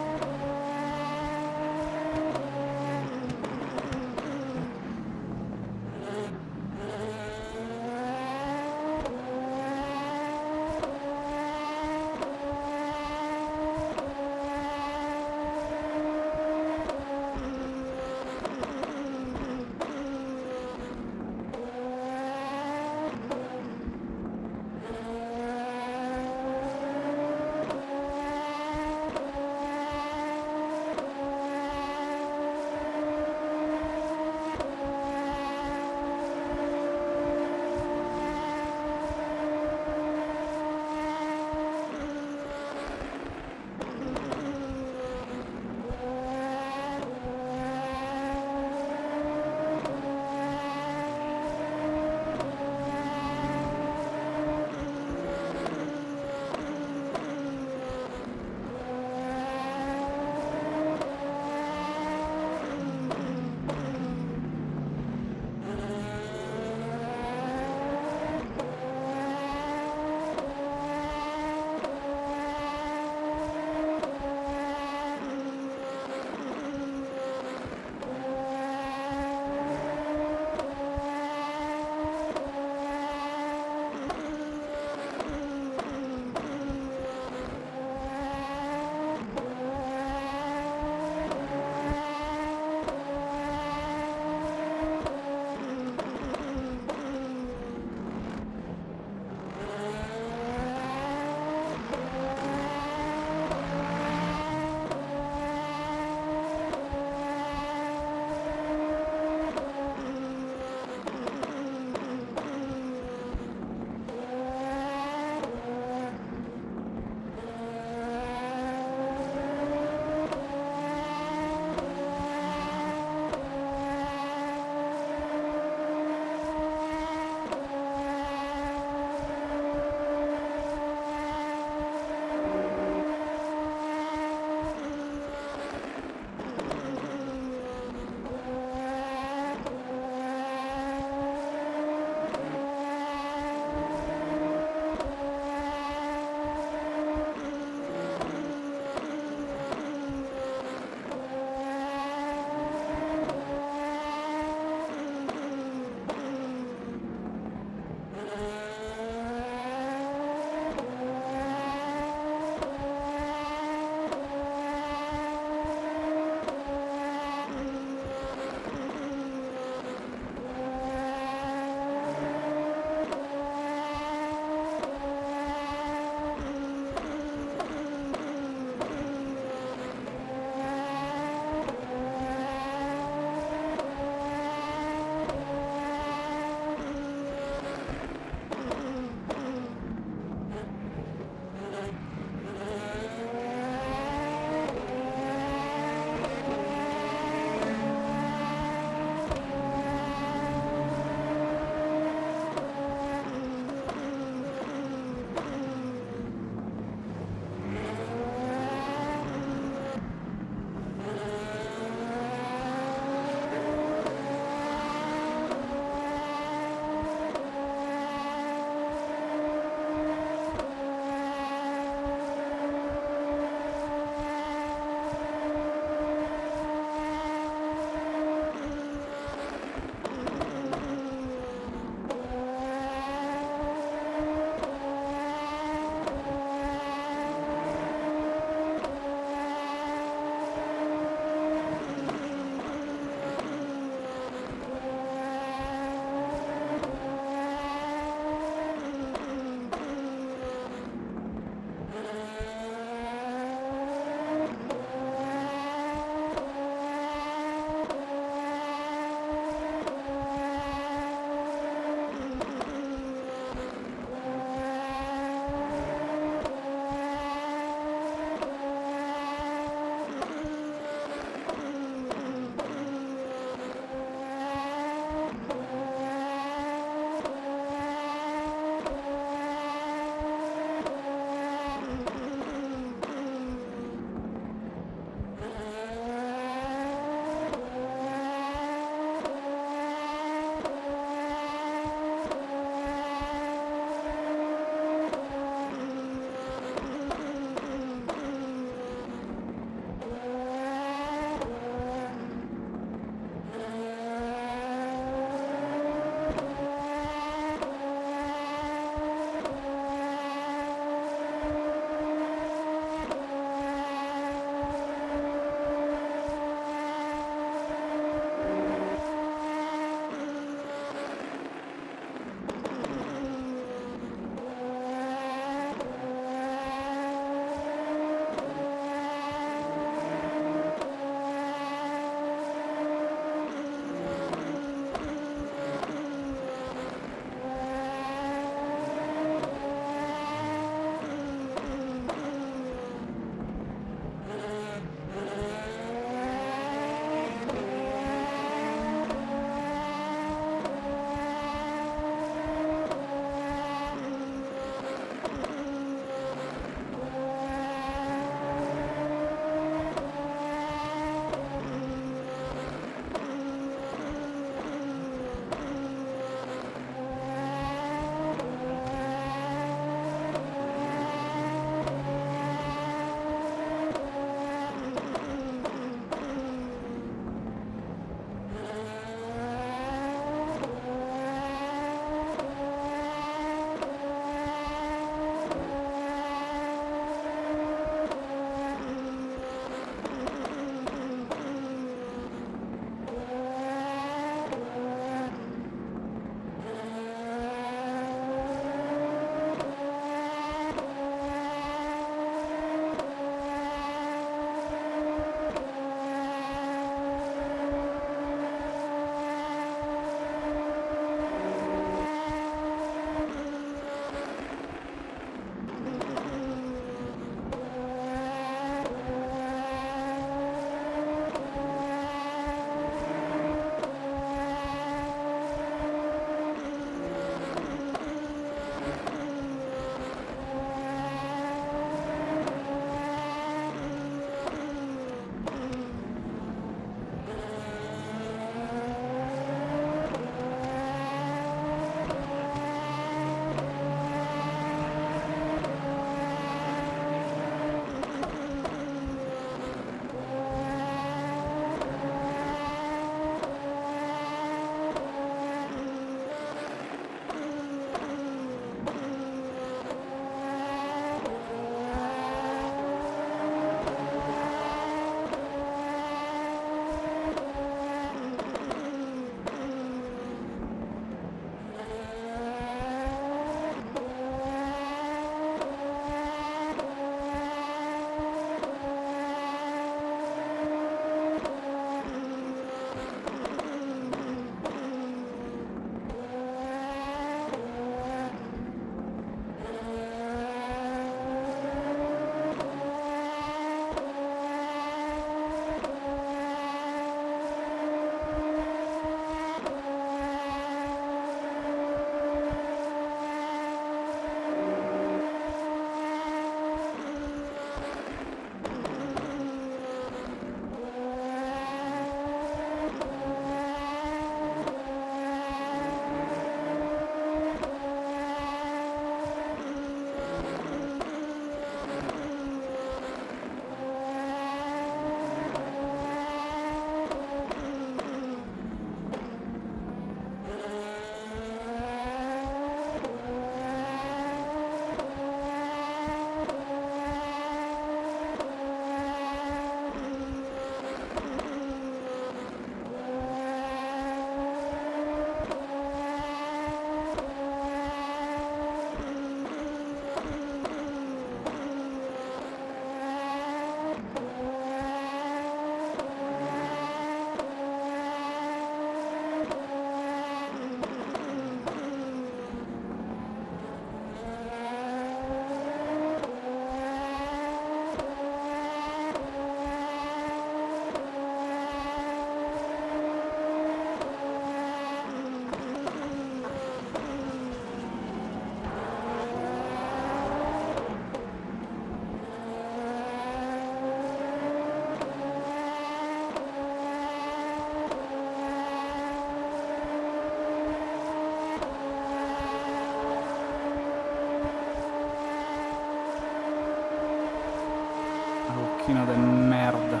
Macchina de merda.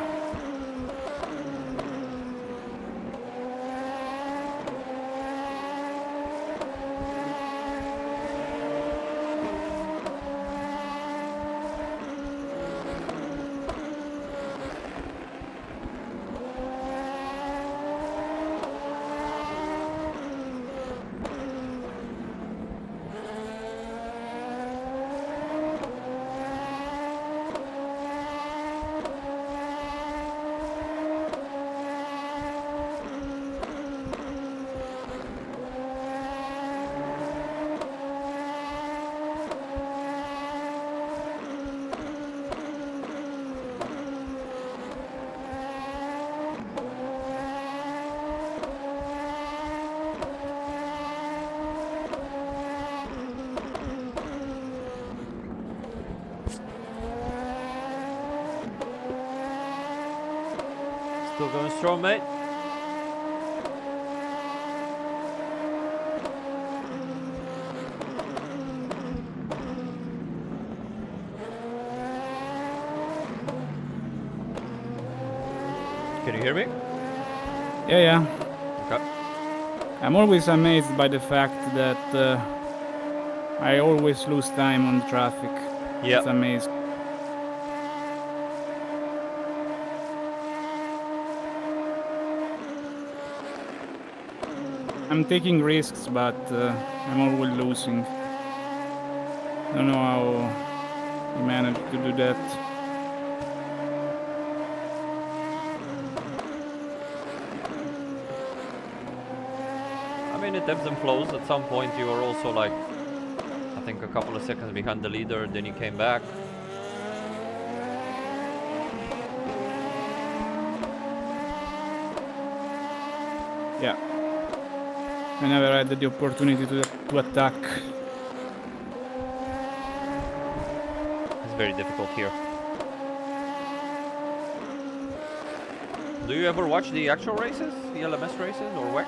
Still going strong, mate. Can you hear me? Yeah, yeah. Okay. I'm always amazed by the fact that I always lose time on traffic. Yeah. It's amazing. I'm taking risks, but I'm always losing. Don't know how I managed to do that. I mean, it ebbs and flows. At some point, you were also like, I think, a couple of seconds behind the leader. Then you came back. Yeah. I never had the opportunity to attack. It's very difficult here. Do you ever watch the actual races, the LMS races, or where?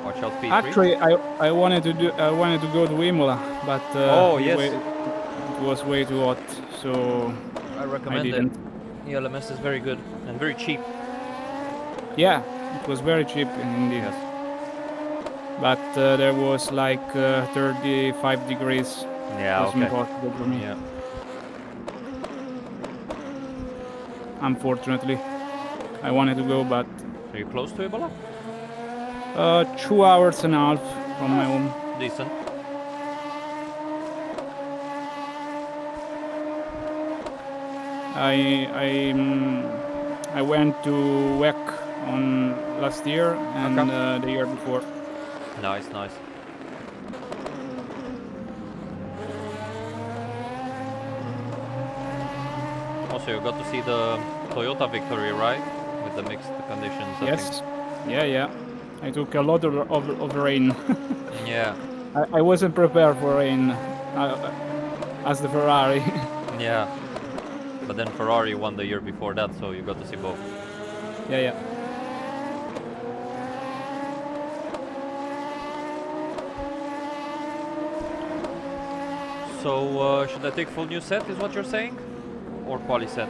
Watch out P3? Actually, I wanted to go to Imola, but oh yes, it was way too hot, so I recommend I didn't. it. The LMS is very good and very cheap. Yeah, it was very cheap indeed. Yes. But there was like 35 degrees. Yeah, it was okay. impossible for me. Yeah. Unfortunately, I wanted to go, but Are you close to Imola? 2 hours and a half from my home. Decent. I went to WEC on last year and the year before. Nice, nice. Also, you got to see the Toyota victory, right? With the mixed conditions. Yes. Yeah, yeah. I took a lot of rain. Yeah. I wasn't prepared for rain as the Ferrari. Yeah. But then Ferrari won the year before that, so you got to see both. Yeah, yeah. So, should I take full new set, is what you're saying? Or quali set?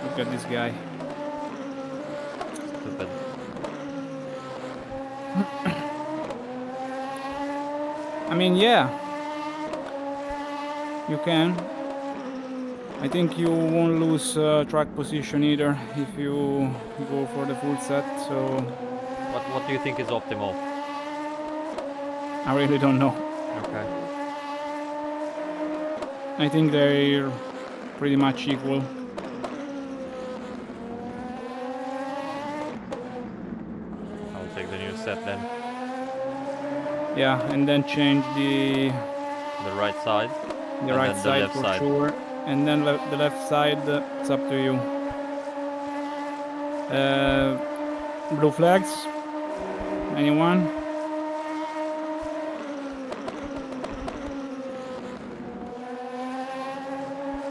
Look at this guy. Stupid. I mean, yeah. You can. I think you won't lose track position either if you go for the full set, so... What do you think is optimal? I really don't know. Okay. I think they're pretty much equal. I'll take the new set then. Yeah, and then change the right side. The right side for sure. And then the left side, it's up to you. Blue flags? Anyone?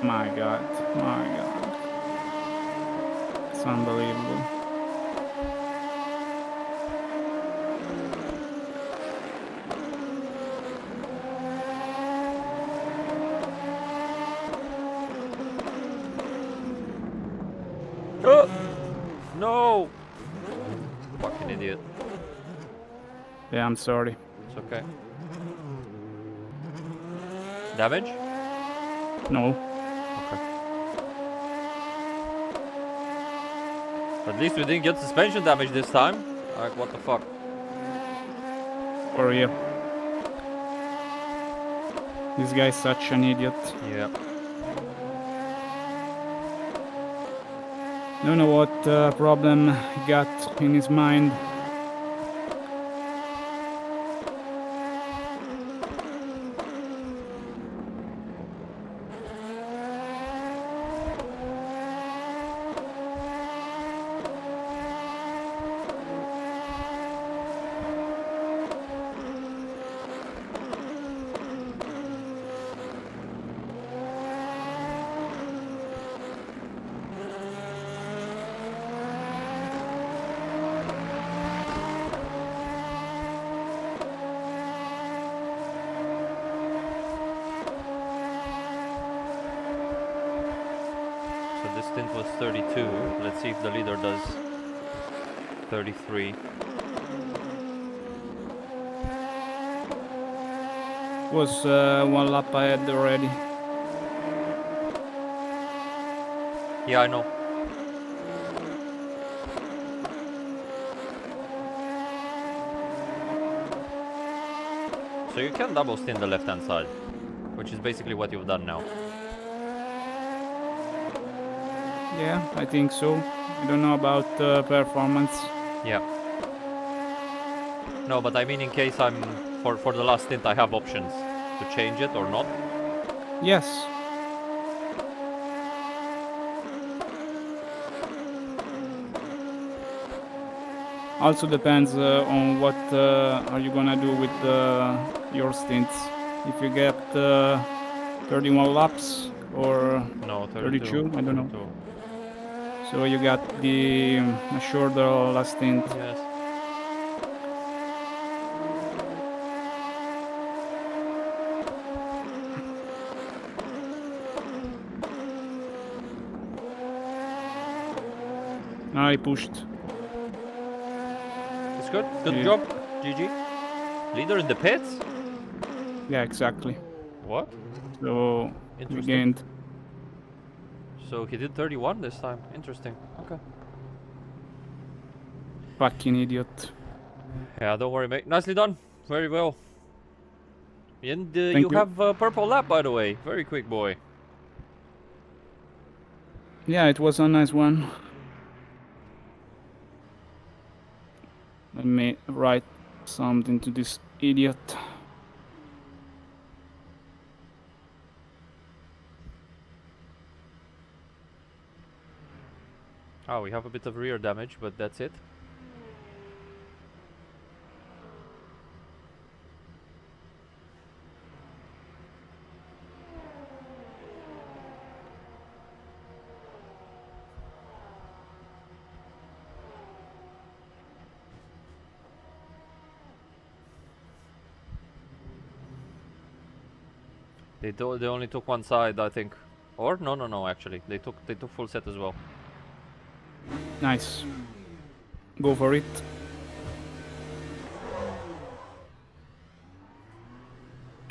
My god, my god. It's unbelievable. Fucking idiot. Yeah, I'm sorry. It's okay. Damage? No. Okay. At least we didn't get suspension damage this time. Like, what the fuck? For real. This guy's such an idiot. Yeah. Don't know what problem he got in his mind. So this stint was 32. Let's see if the leader does 33. Was one lap ahead already. Yeah, I know. So you can double stint the left hand side, which is basically what you've done now. Yeah, I think so. I don't know about performance. Yeah. No, but I mean in case I'm for the last stint I have options to change it or not. Yes. Also depends on what are you gonna do with your stints. If you get 31 laps or No, 32, I don't know. 32. So you got the shorter last stint. Yes. I pushed. It's good. Good Yeah. job. GG. Leader in the pits? Yeah, exactly. What? So we Interesting. gained. So he did 31 this time. Interesting. Okay. Fucking idiot. Yeah, don't worry, mate. Nicely done. Very well. And Thank you you. have a purple lap, by the way. Very quick, boy. Yeah, it was a nice one. Let me write something to this idiot. Oh, we have a bit of rear damage, but that's it. They only took one side, I think. Or no, actually. They took full set as well. Nice. Go for it.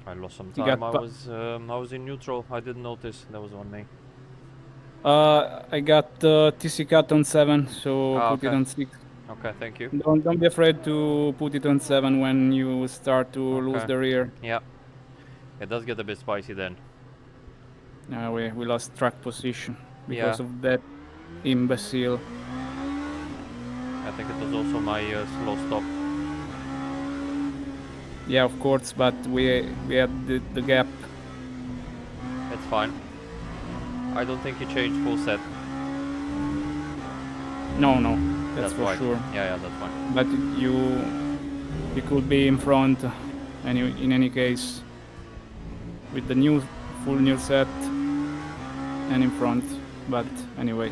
I lost some You time. got I was in neutral. I didn't notice that was on me. I got TC cut on 7, so Ah, put it okay. on 6. Okay, thank you. Don't be afraid to put it on 7 when you start to lose Okay. the rear. Yeah. It does get a bit spicy then. We lost track position because Yeah. of that imbecile. I think it was also my slow stop. Yeah, of course, but we had the gap. It's fine. I don't think he changed full set. No, that's for why. sure. Yeah, that's fine. But you could be in front in any case with the full new set and in front. But anyway.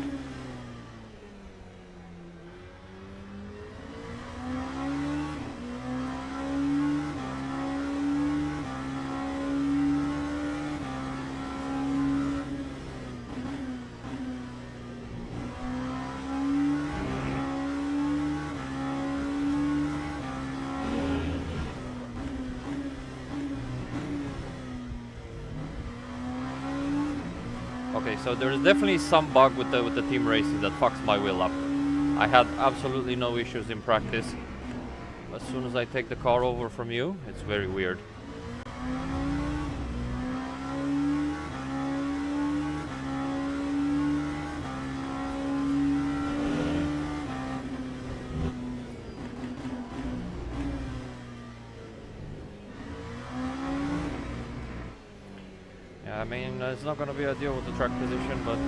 Okay, so there's definitely some bug with the team races that fucks my wheel up. I had absolutely no issues in practice. As soon as I take the car over from you, it's very weird. Yeah, I mean, it's not gonna be ideal with the track position, but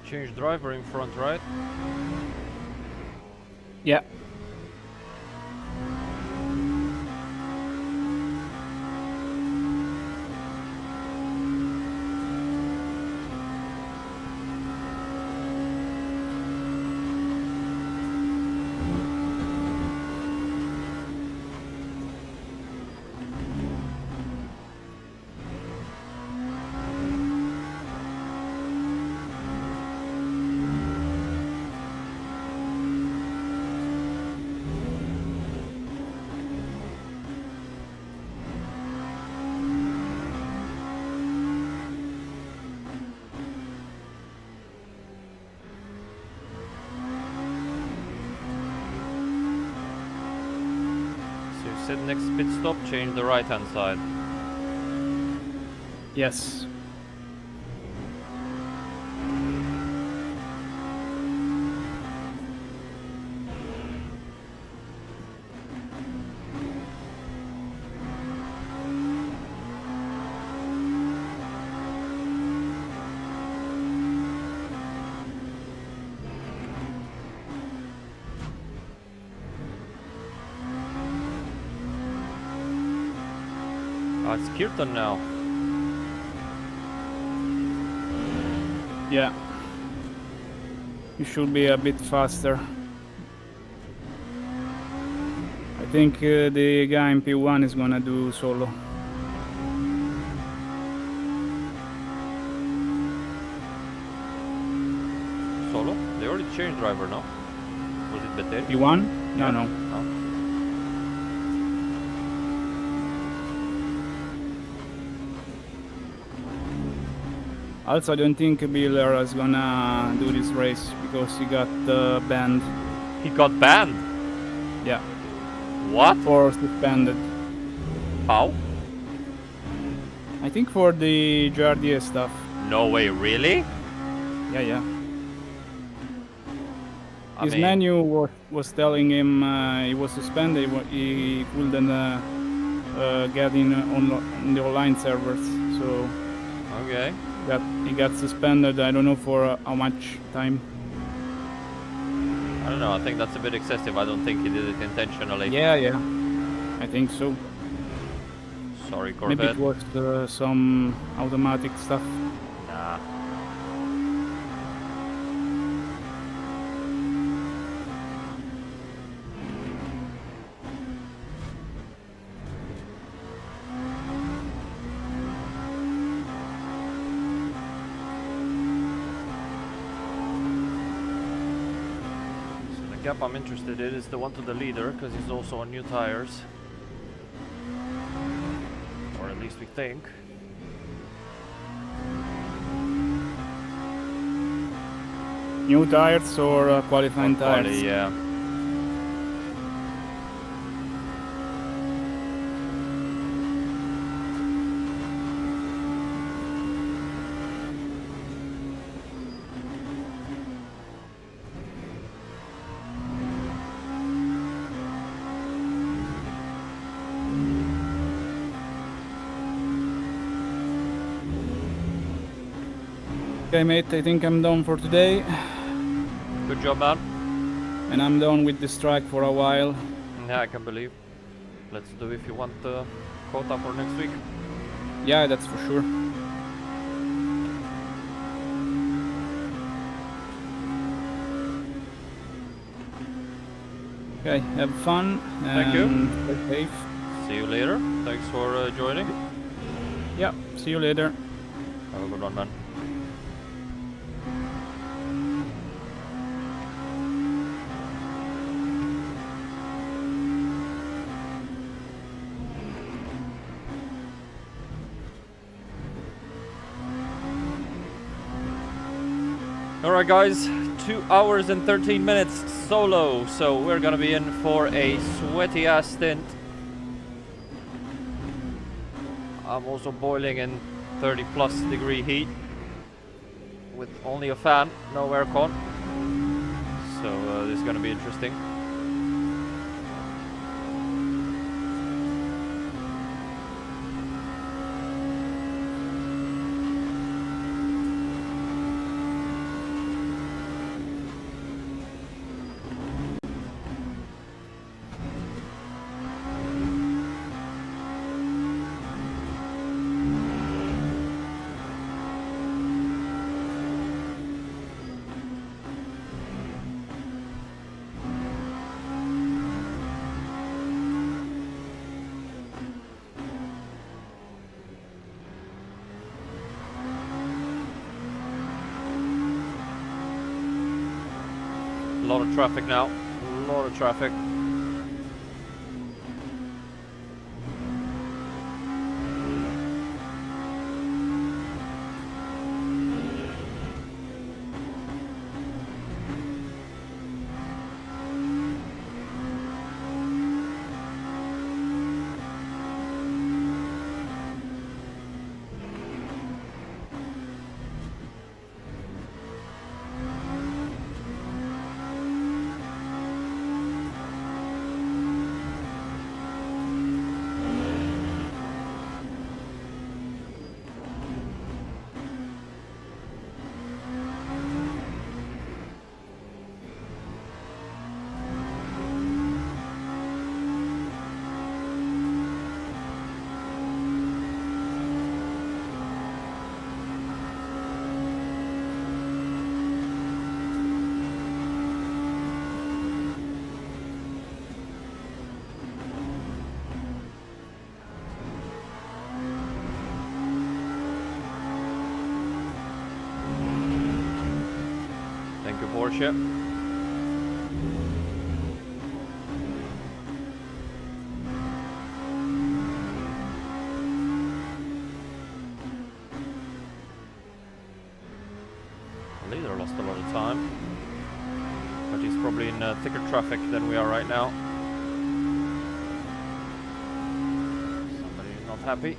change driver in front, right? Yeah. Said next pit stop, change the right hand side. Yes. It's Kirtan now. Yeah. You should be a bit faster. I think the guy in P1 is gonna do solo. Solo? They already changed driver, no? Was it better? P1? No, Yeah. no. Oh. Also, I don't think Biller is gonna do this race because he got banned. He got banned? Yeah. What? Or suspended. How? I think for the JRDS stuff. No way, really? Yeah, yeah. I His mean, menu was telling him he was suspended. He couldn't get in on the online servers. So okay. he got suspended. I don't know for how much time. I don't know, I think that's a bit excessive. I don't think he did it intentionally. Yeah, yeah. I think so. Sorry, Corvette. Maybe it was some automatic stuff. Nah. gap I'm interested in is the one to the leader, because he's also on new tires. Or at least we think. New tires or qualifying tires? Quali, yeah. Okay, mate, I think I'm done for today. Good job, man. And I'm done with the strike for a while. Yeah, I can believe. Let's do if you want the quota for next week. Yeah, that's for sure. Okay, have fun. Thank you. Stay safe. See you later. Thanks for joining. Yeah, see you later. Have a good one, man. Alright guys, 2 hours and 13 minutes solo, so we're gonna be in for a sweaty ass stint. I'm also boiling in 30+ degree heat with only a fan, no aircon, so this is gonna be interesting. A lot of traffic now, a lot of traffic. Thank you, Forte. The leader lost a lot of time, but he's probably in thicker traffic than we are right now. Somebody is not happy.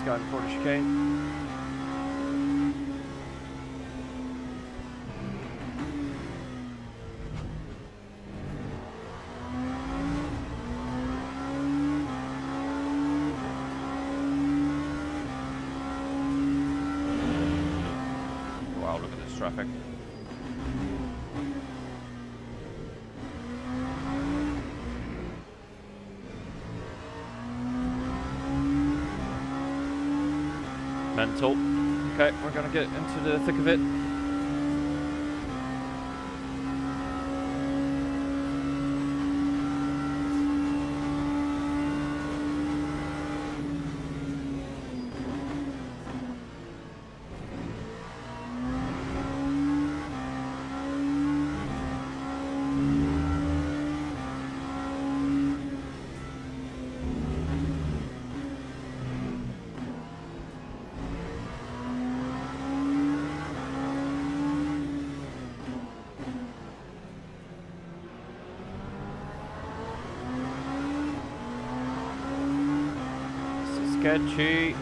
Guy before the chicane. Wow, look at this traffic. Mental. Okay, we're gonna get into the thick of it. sketchy.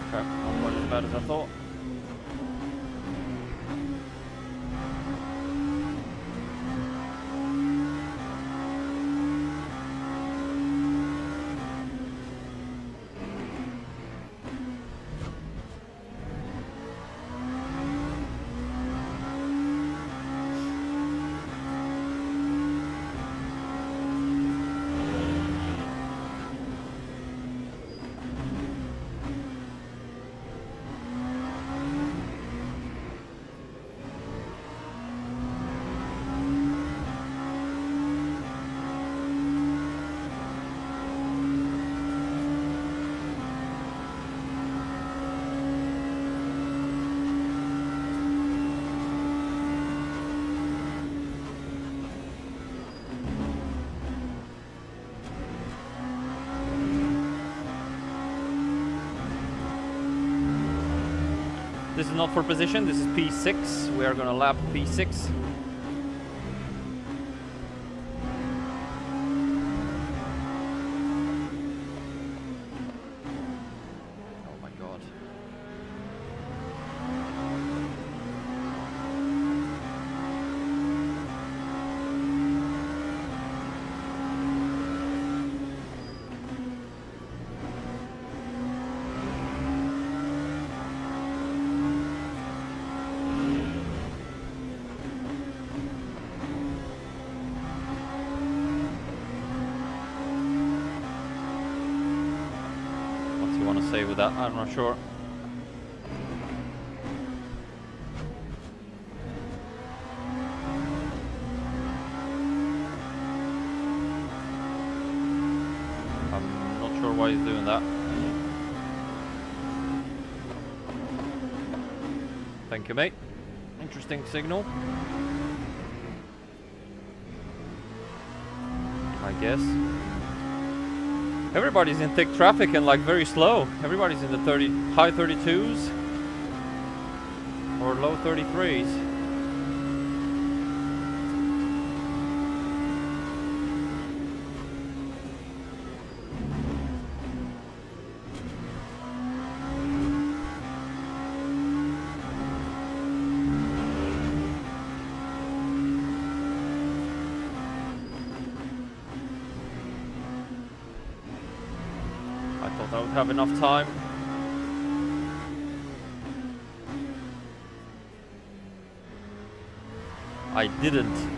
Okay, not quite as bad as I thought. This is not for position, this is P6. We are gonna lap P6. Oh my god. Say with that, I'm not sure. I'm not sure why he's doing that. Thank you, mate. Interesting signal. I guess. Everybody's in thick traffic and like very slow. Everybody's in the high 32s or low 33s. I would have enough time. I didn't.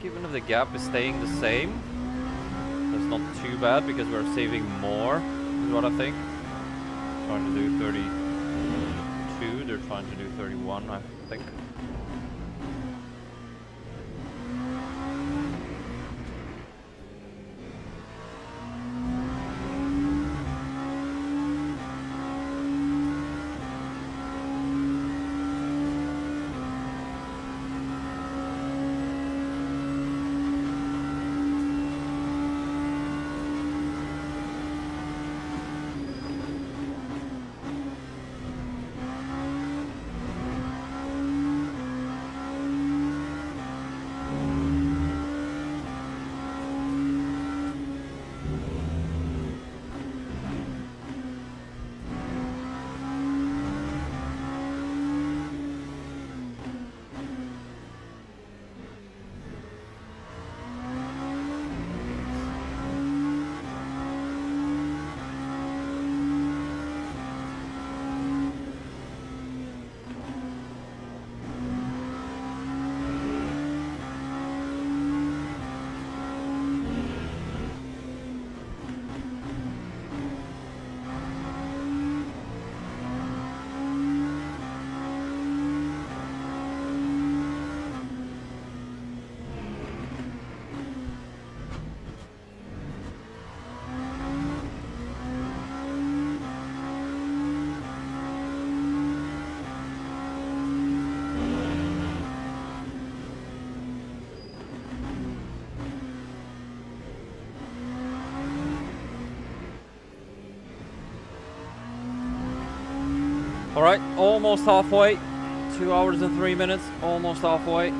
Even if the gap is staying the same, that's not too bad because we're saving more, is what I think. Trying to do 32, they're trying to do 31, I think. All right, almost halfway. 2 hours and 3 minutes, almost halfway.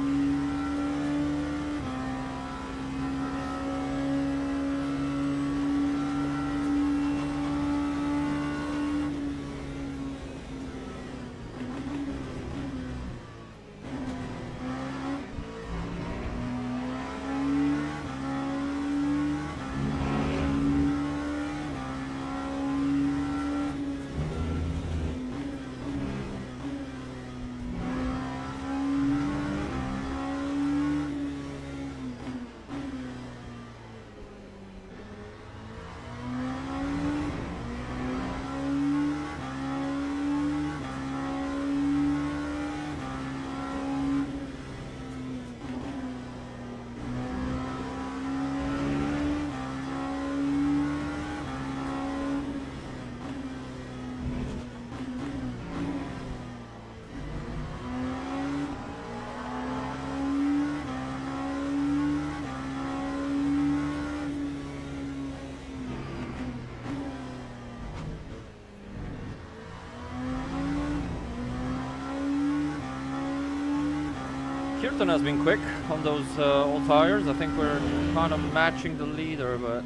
Kirtan has been quick on those old tires. I think we're kind of matching the leader, but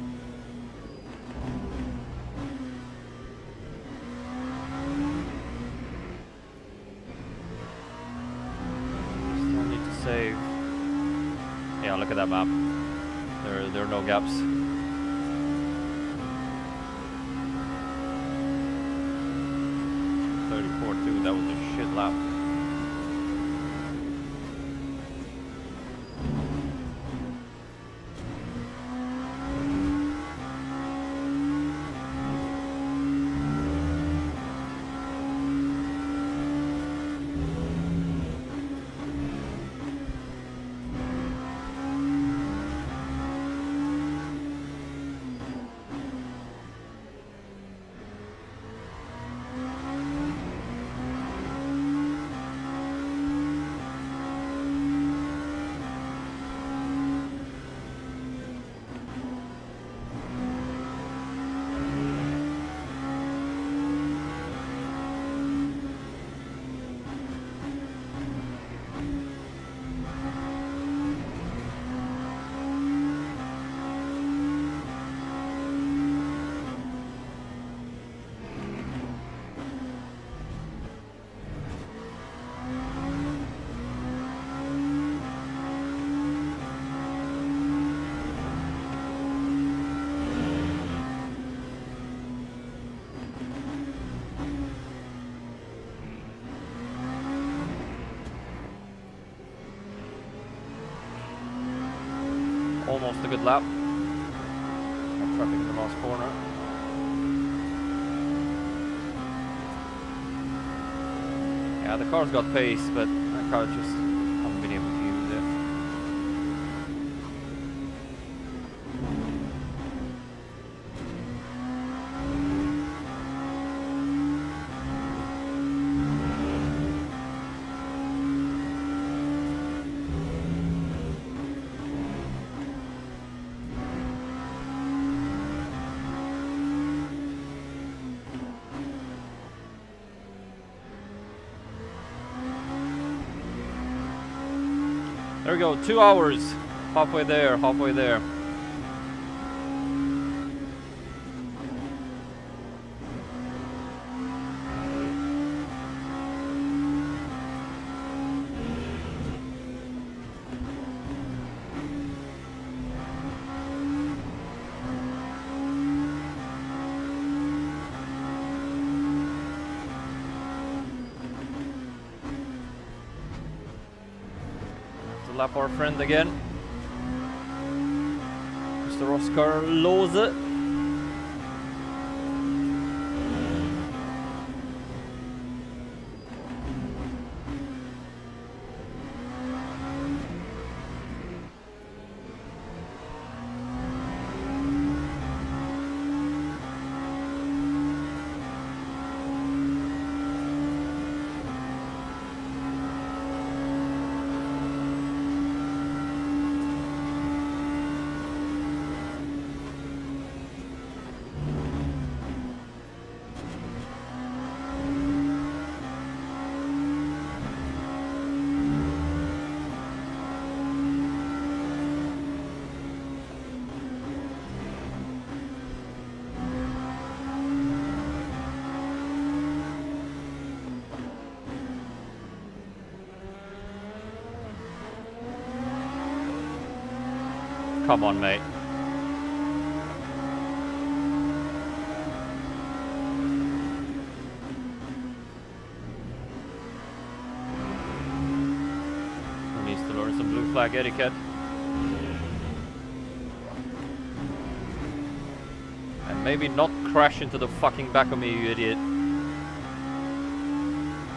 still need to save. Yeah, look at that map. There are no gaps. .34.2. That was a shit lap. Almost a good lap. Got traffic in the last corner. Yeah, the car's got pace, but that car just haven't been able to use it. There we go, 2 hours. Halfway there, halfway there. Lap our friend again, Mr. Oscar Lose. come on, mate. Who needs to learn some blue flag etiquette? And maybe not crash into the fucking back of me, you idiot.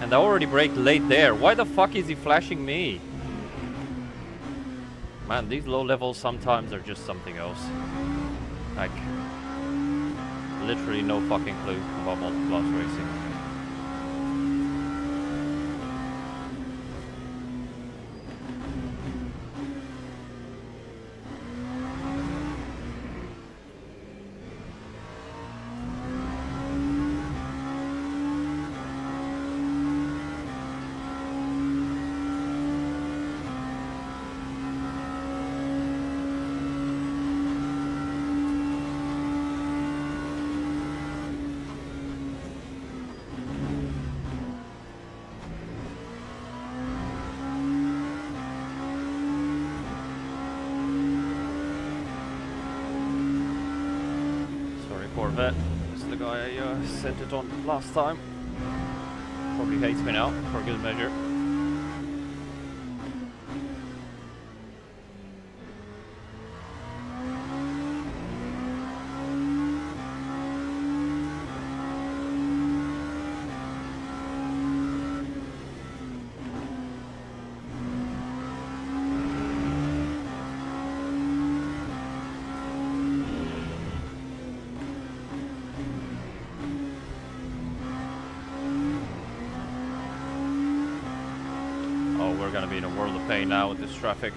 And I already braked late there. Why the fuck is he flashing me? Man, these low levels sometimes are just something else. Like, literally no fucking clue about multi-class racing. Corvette. This is the guy I sent it on last time. Probably hates me now, for good measure. We're gonna be in a world of pain now with this traffic.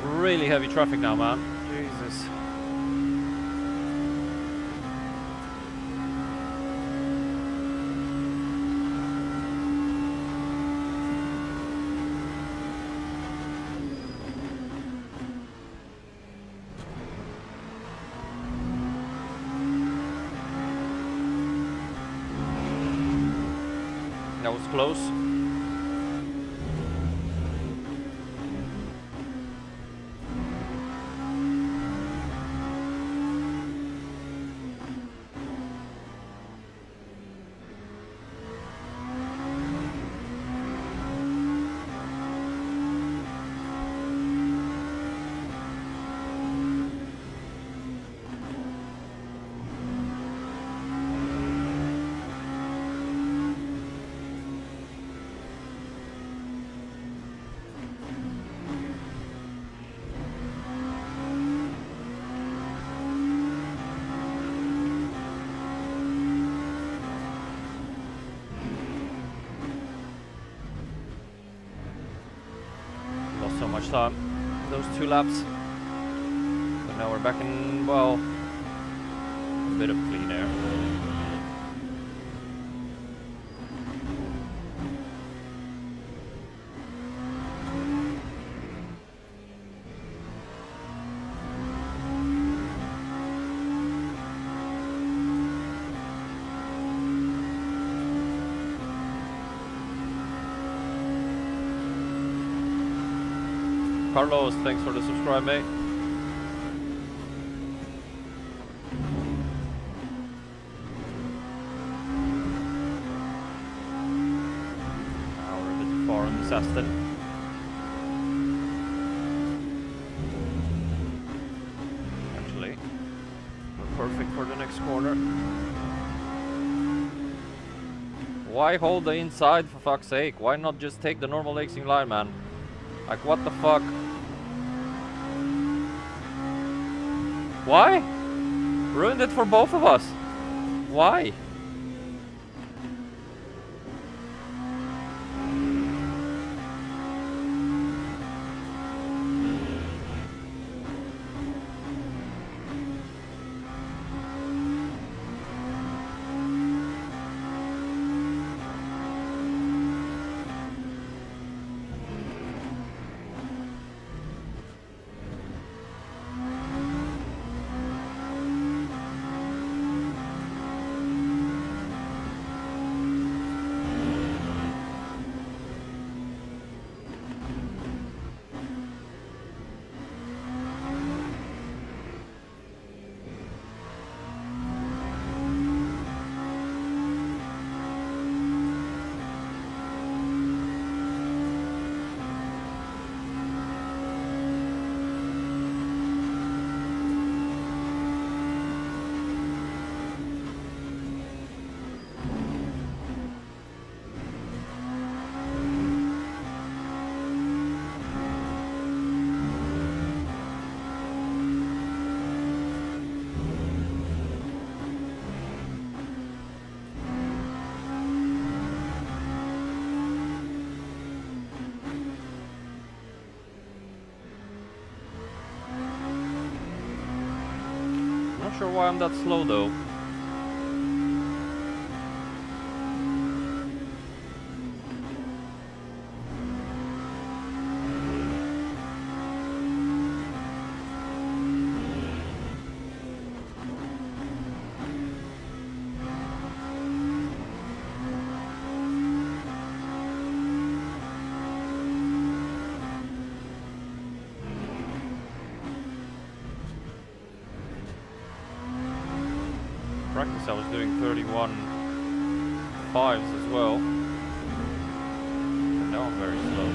Really heavy traffic now, man. Jesus. That was close. much time. Those 2 laps. But now we're back in, well, a bit of clean air. Carlos, thanks for the subscribe, mate. Now we're a bit far on this Aston. Actually, we're perfect for the next corner. Why hold the inside, for fuck's sake? Why not just take the normal racing line, man? Like, what the fuck? Why? Ruined it for both of us. Why? Not sure why I'm that slow though. Practice I was doing 31 fives as well, but now I'm very slow.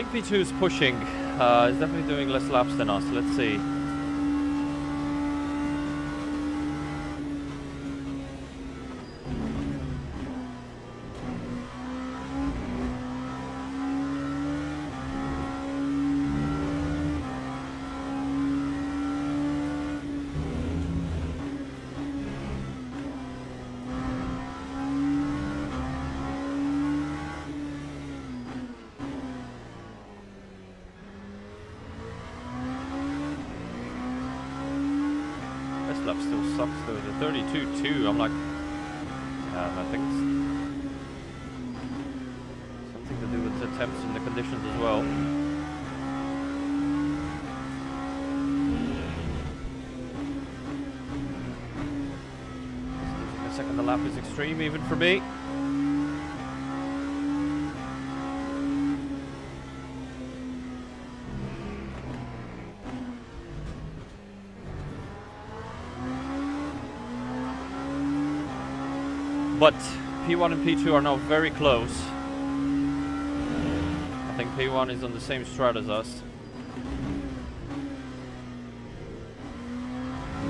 think P2 is pushing. He's definitely doing less laps than us. Let's see. Lap still sucks though. The 32.2, I'm like, I think it's something to do with the temps and the conditions as well. The second lap is extreme even for me. But P1 and P2 are now very close. I think P1 is on the same strat as us.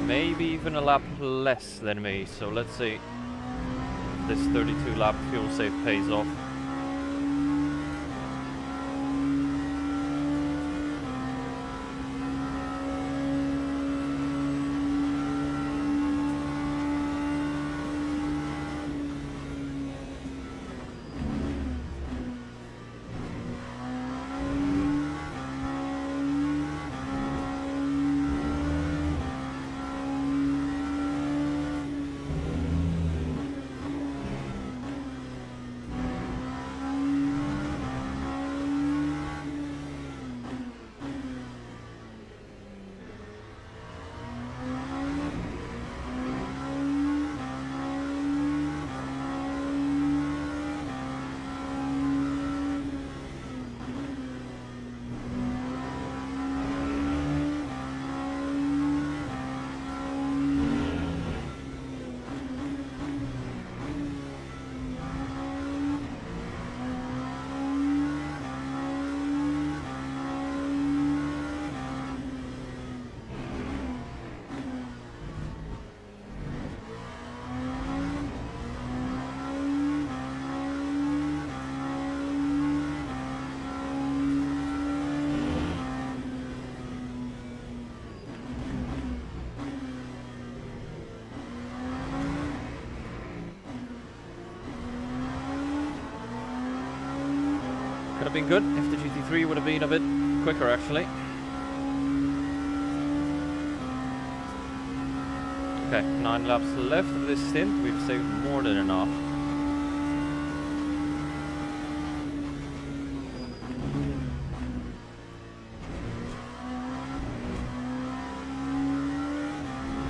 Maybe even a lap less than me, so let's see if this 32 lap fuel save pays off. Could have been good if the GT3 would have been a bit quicker actually. Okay, 9 laps left of this stint. We've saved more than enough.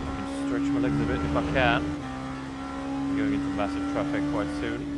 I can stretch my legs a bit if I can. I'm going into massive traffic quite soon.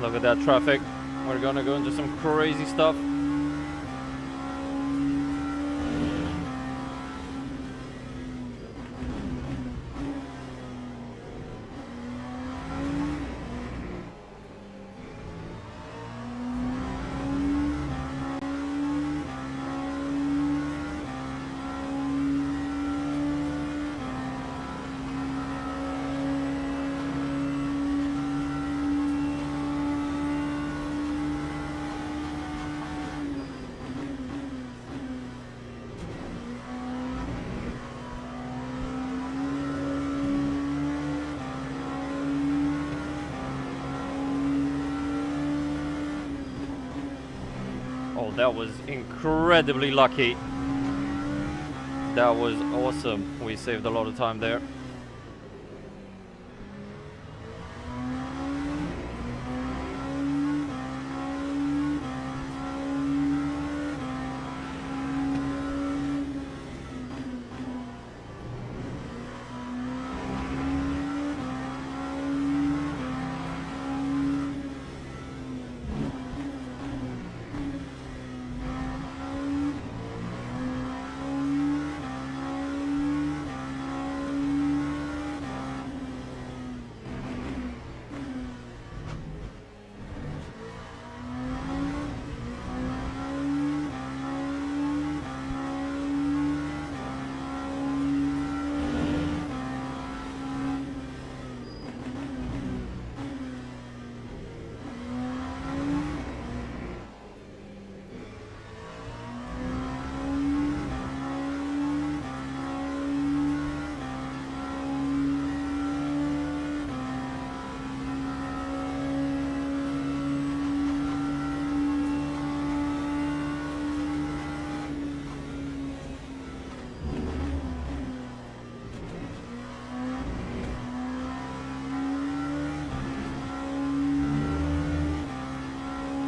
Look at that traffic. We're gonna go into some crazy stuff. Oh, that was incredibly lucky. That was awesome. We saved a lot of time there.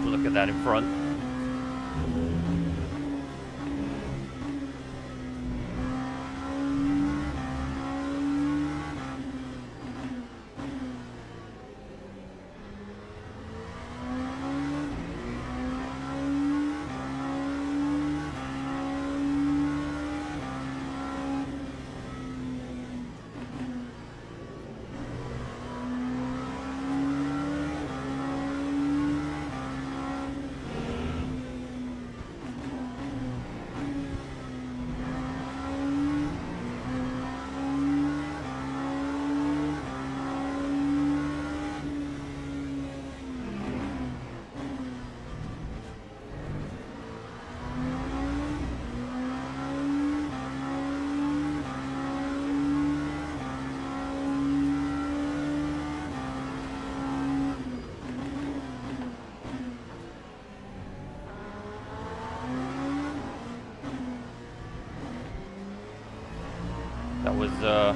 Look at that in front. That was a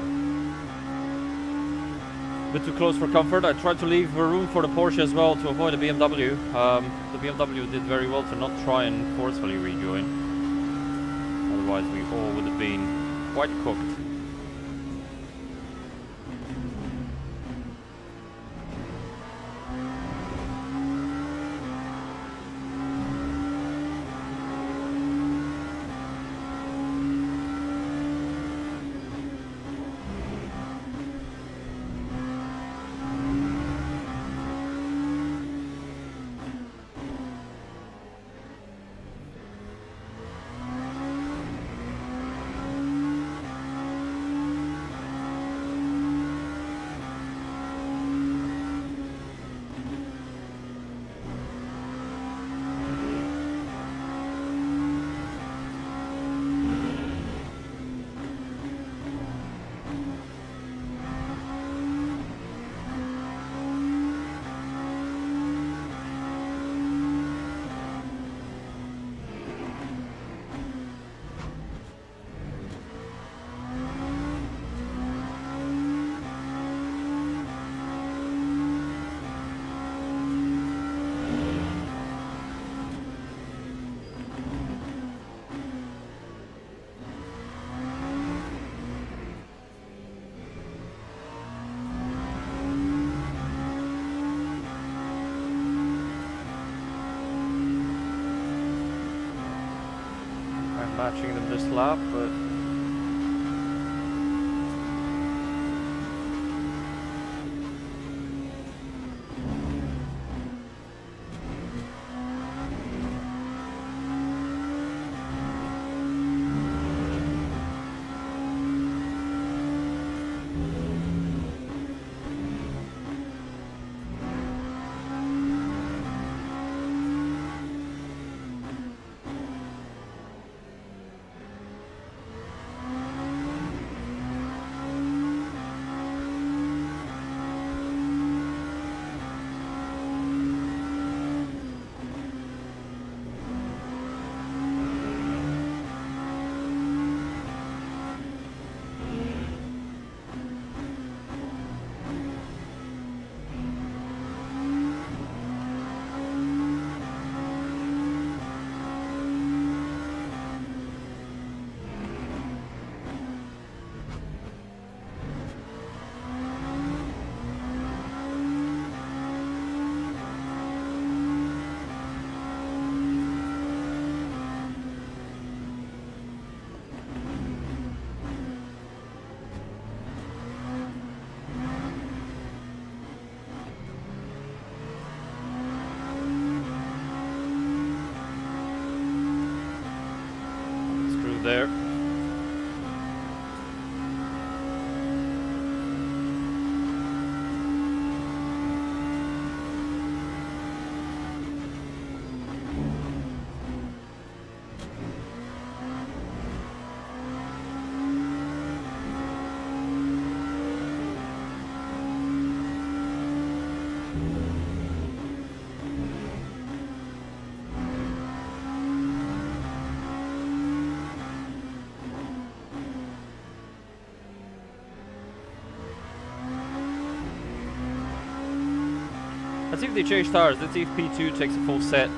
bit too close for comfort. I tried to leave room for the Porsche as well to avoid the BMW. The BMW did very well to not try and forcefully rejoin. Otherwise we all would have been quite cooked. Matching them this lap, but Let's see if they change tires. Let's see if P2 takes a full set.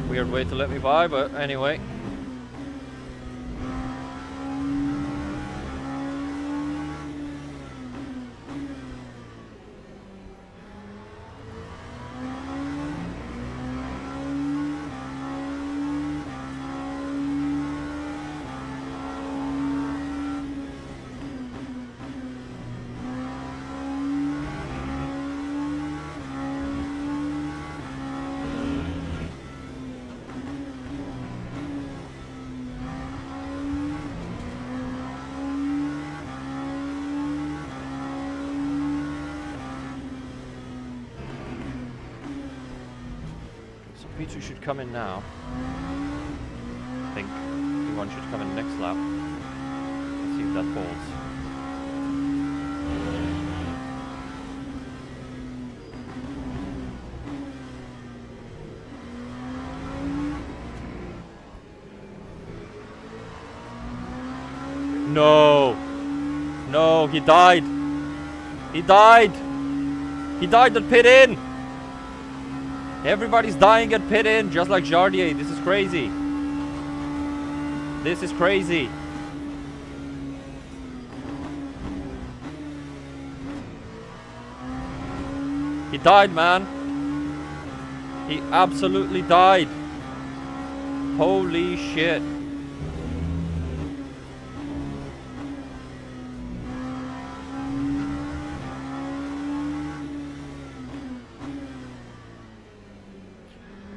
Weird way to let me by, but anyway. P2 should come in now. I think P1 should come in next lap. Let's see if that holds. No! No, he died! He died! He died at pit in! Everybody's dying at pit in, just like Jardier. This is crazy. This is crazy. He died, man. He absolutely died. Holy shit.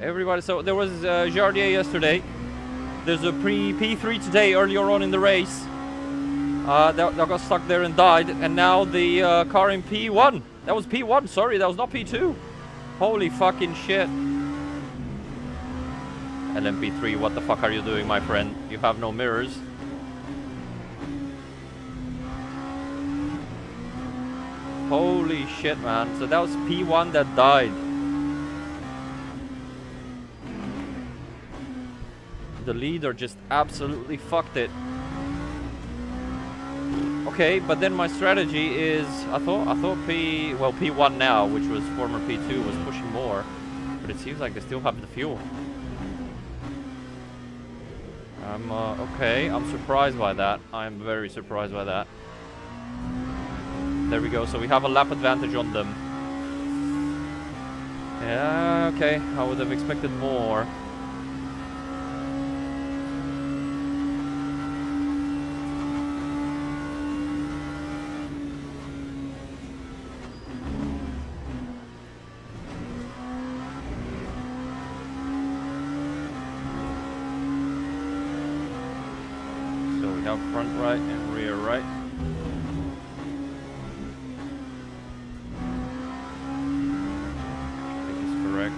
Everybody, so there was Jardier yesterday. There's a P3 today, earlier on in the race. That got stuck there and died. And now the car in P1. That was P1, sorry, that was not P2. Holy fucking shit. LMP3, what the fuck are you doing, my friend? You have no mirrors. Holy shit, man. So that was P1 that died. The leader just absolutely fucked it. Okay, but then my strategy is I thought P1 now, which was former P2, was pushing more, but it seems like they still have the fuel. Okay, I'm surprised by that. I'm very surprised by that. There we go, so we have a lap advantage on them. Yeah, okay, I would have expected more. Front right and rear right. I think it's correct.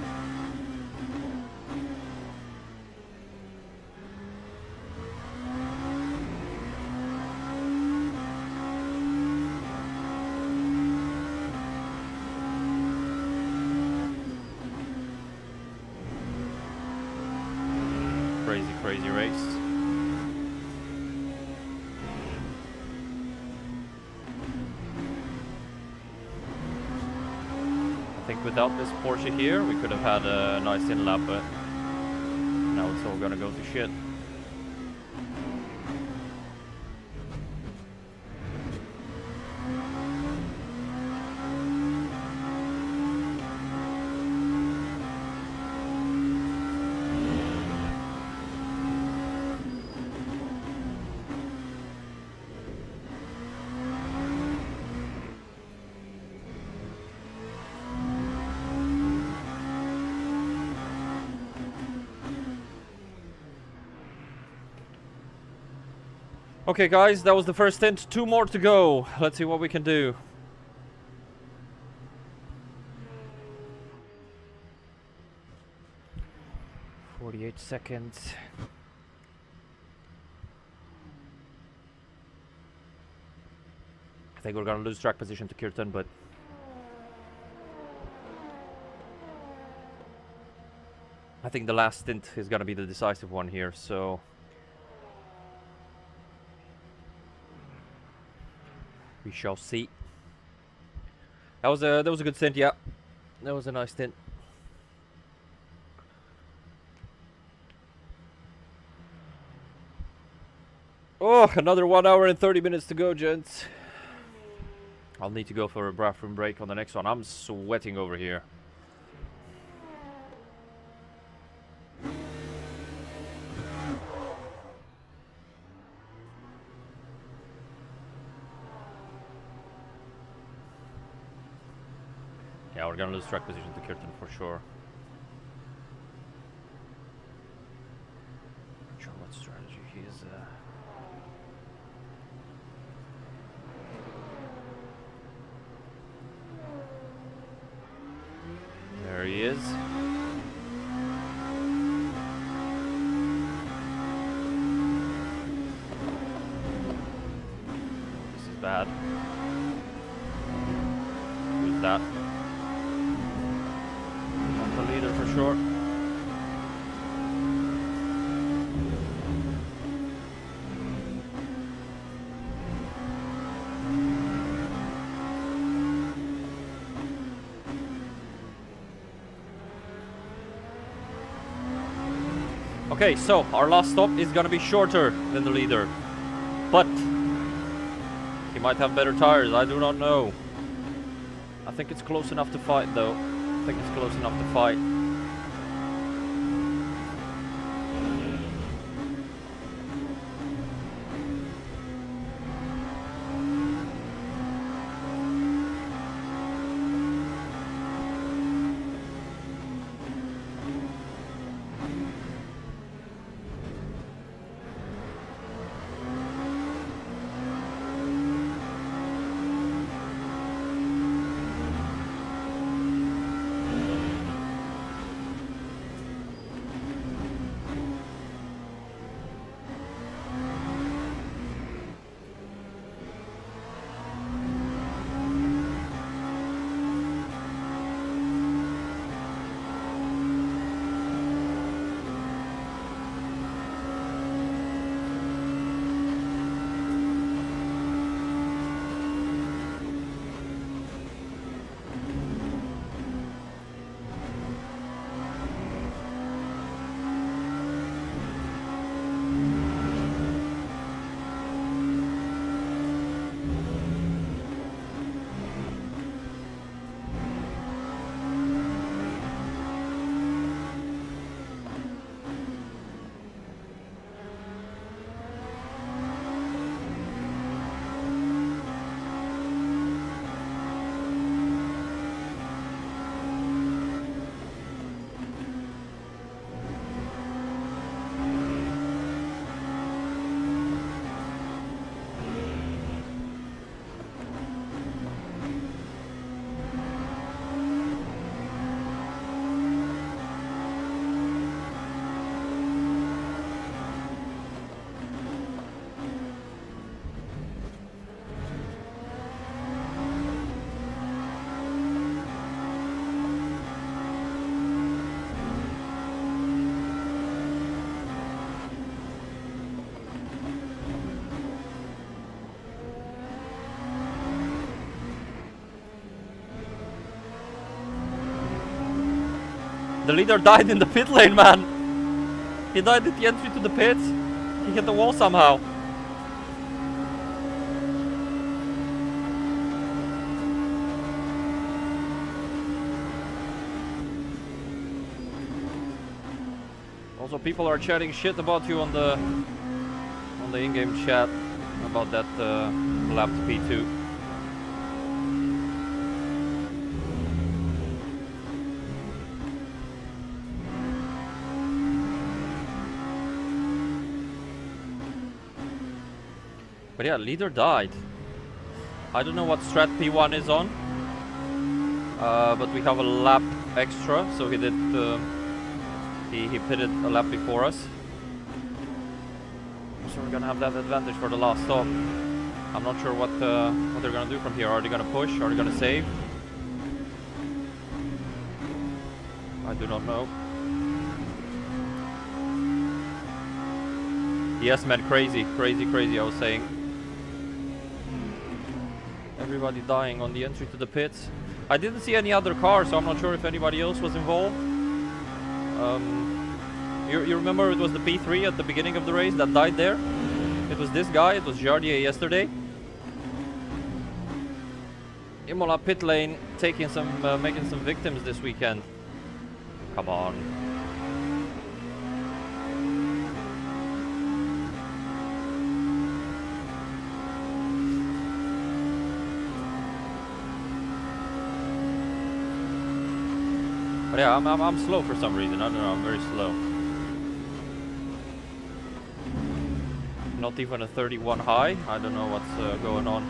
Crazy race. I think without this Porsche here, we could have had a nice in lap, but now it's all gonna go to shit. Okay guys, that was the first stint. 2 more to go. Let's see what we can do. "48 seconds. I think we're gonna lose track position to Kirtan, but I think the last stint is gonna be the decisive one here, so we shall see. That was a good stint, yeah. That was a nice stint. Oh, another 1 hour and 30 minutes to go, gents. I'll need to go for a bathroom break on the next one. I'm sweating over here. Yeah, we're gonna lose track position to Kirtan for sure. Not sure what strategy he is. There he is. This is bad. Who's that? Not the leader for sure. Okay, so our last stop is gonna be shorter than the leader, but he might have better tires, I do not know. I think it's close enough to fight though. I think it's close enough to fight. The leader died in the pit lane, man. He died at the entry to the pit. He hit the wall somehow. Also, people are chatting shit about you on the in-game chat about that Lab GT2. But yeah, leader died. I don't know what strat P1 is on, but we have a lap extra, so he did. He pitted a lap before us, so we're gonna have that advantage for the last stop. I'm not sure what they're gonna do from here. Are they gonna push? Are they gonna save? I do not know. Yes, man, crazy, crazy, crazy. I was saying. Everybody dying on the entry to the pits. I didn't see any other cars, so I'm not sure if anybody else was involved. You remember it was the P3 at the beginning of the race that died there? It was this guy, it was Jardier yesterday. Imola pit lane taking some, making some victims this weekend. Come on. But yeah, I'm slow for some reason. I don't know, I'm very slow. Not even a 31 high. I don't know what's going on.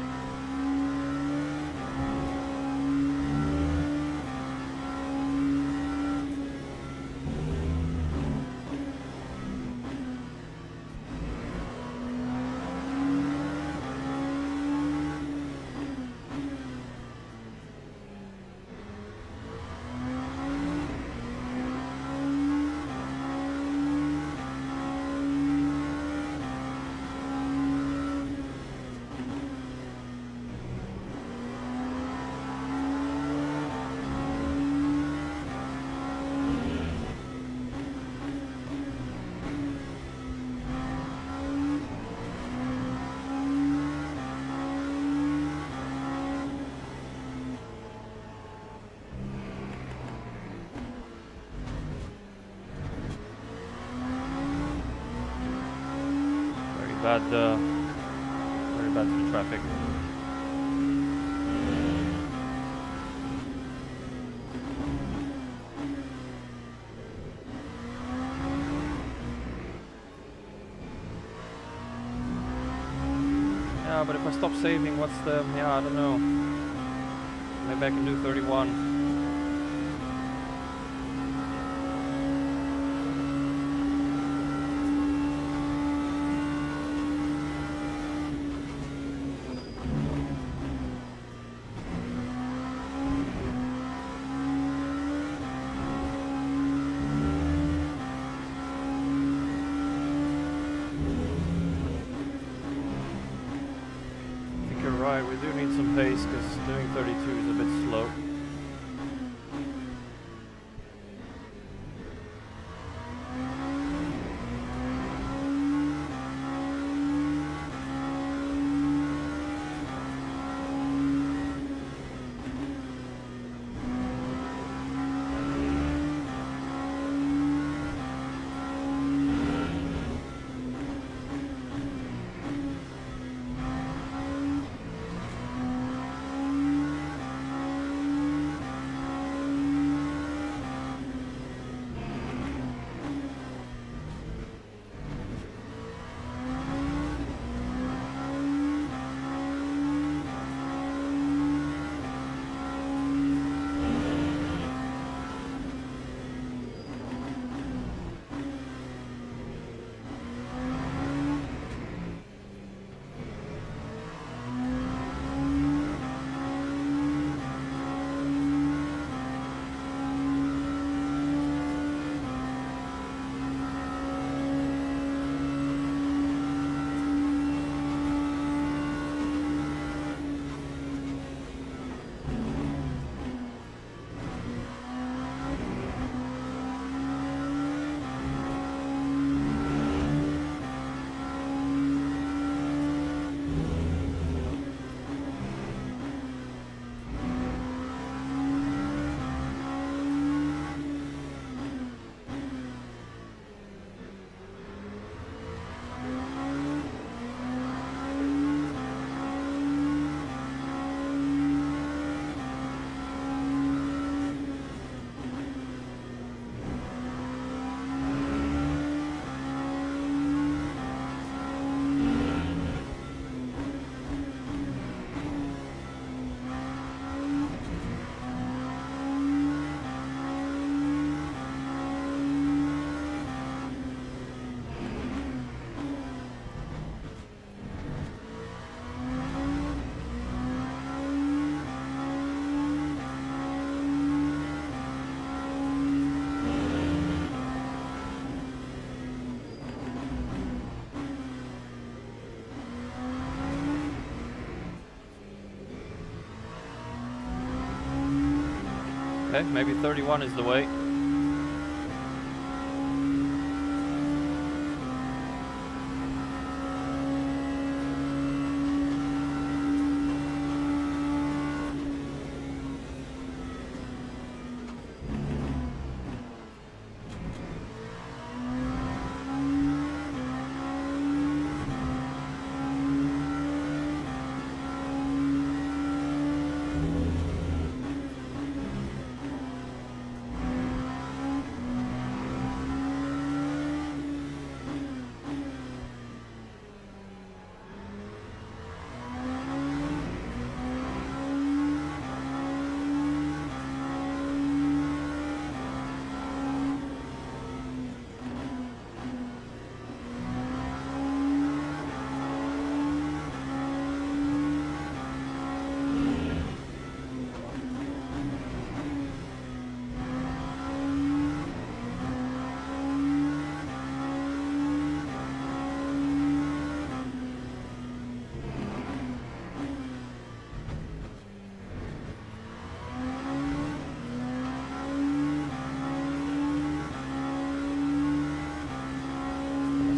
Very bad for traffic. Yeah, but if I stop saving, what's the... yeah, I don't know. Maybe I can do 31. Right, we do need some pace because doing 32 is a bit slow. Okay, maybe 31 is the way.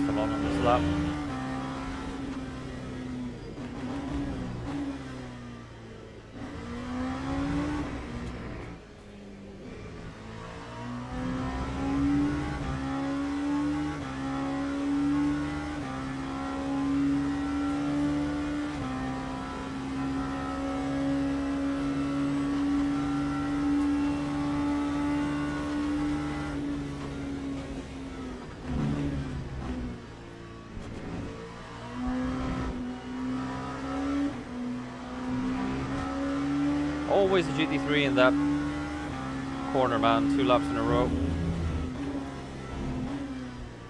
Still on this lap. Always a GT3 in that corner, man. 2 laps in a row.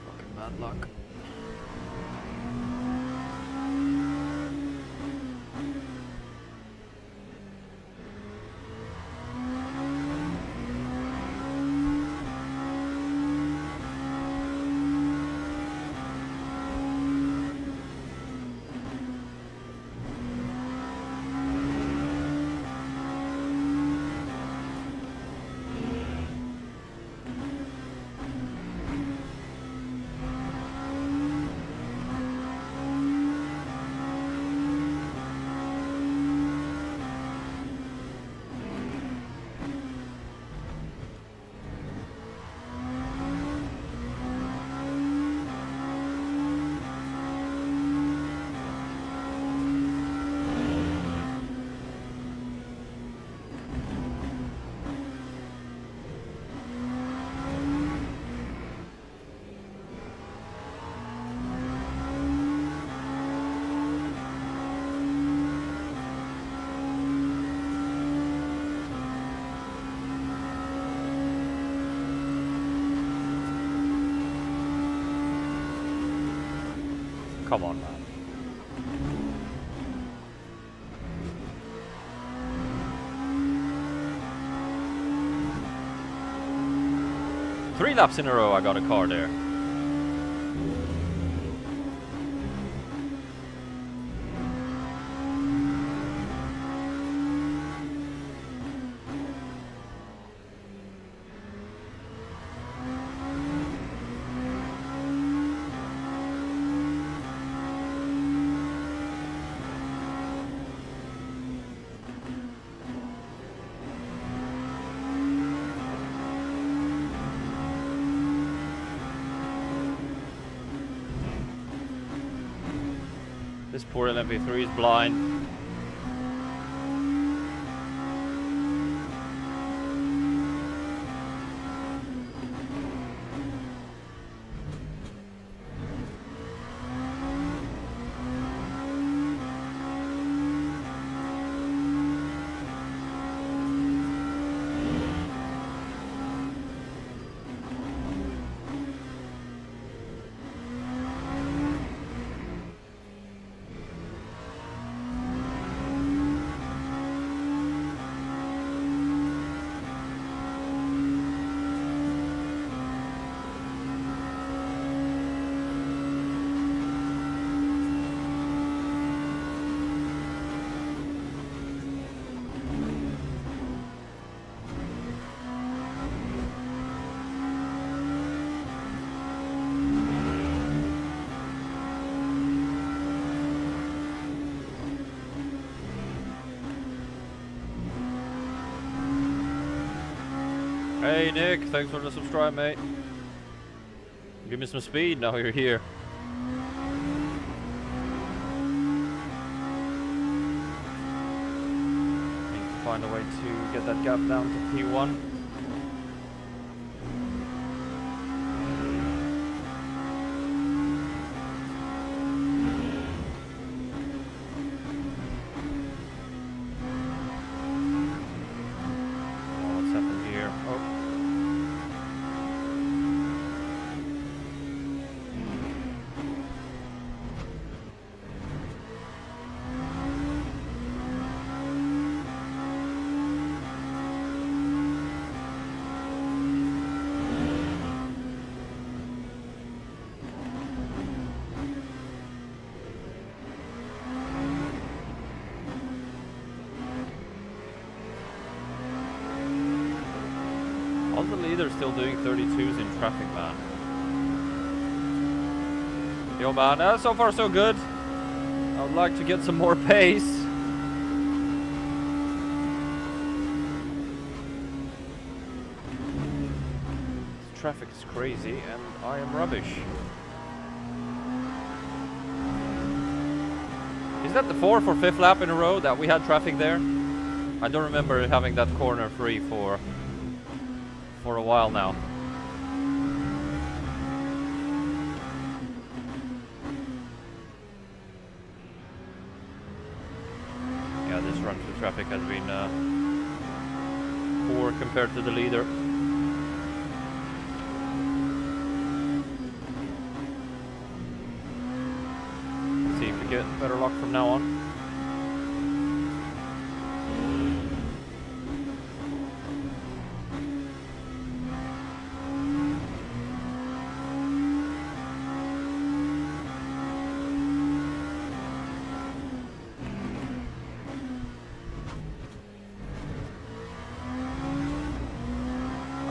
Fucking bad luck. Come on, man. Three laps in a row I got a car there. This poor LMP3 is blind. Hey Nick, thanks for the subscribe, mate. Give me some speed now you're here. Need to find a way to get that gap down to P1. How's the leader still doing 32s in traffic, man? Yo, man, so far so good. I would like to get some more pace. This traffic is crazy, and I am rubbish. Is that the 4th or 5th lap in a row that we had traffic there? I don't remember having that corner free for a while now. Yeah, this run through traffic has been poor compared to the leader. Let's see if we get better luck from now on.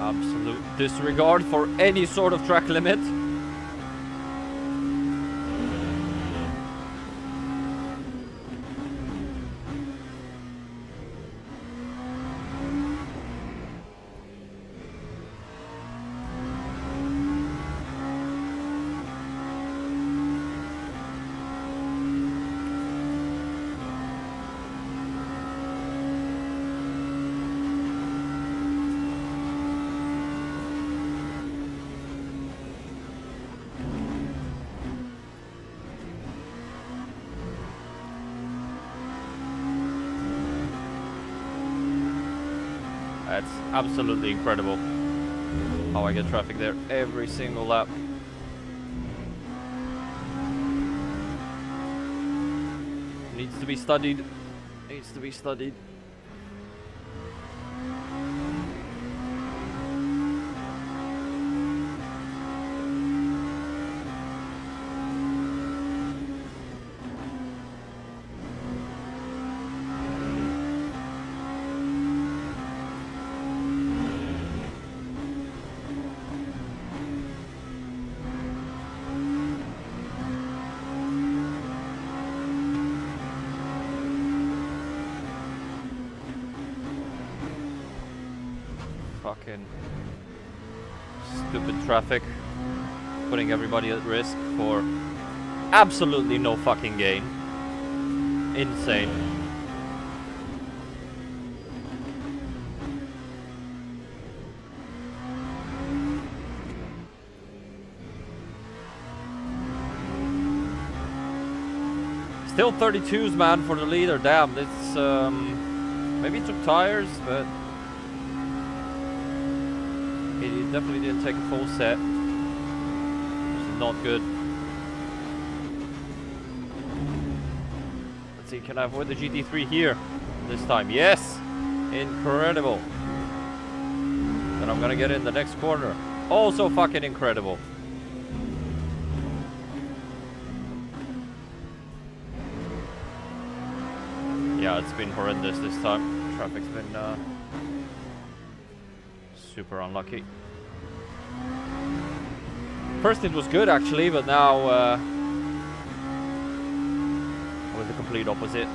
Absolute disregard for any sort of track limit. That's absolutely incredible how I get traffic there every single lap. Needs to be studied. Needs to be studied. Fucking stupid traffic, putting everybody at risk for absolutely no fucking gain. Insane. Still 32s, man, for the leader. Damn, it's maybe it took tires, but he definitely didn't take a full set. Which is not good. Let's see, can I avoid the GT3 here this time? Yes! Incredible. Then I'm gonna get in the next corner. Also fucking incredible. Yeah, it's been horrendous this time. Traffic's been super unlucky. First it was good actually, but now was the complete opposite.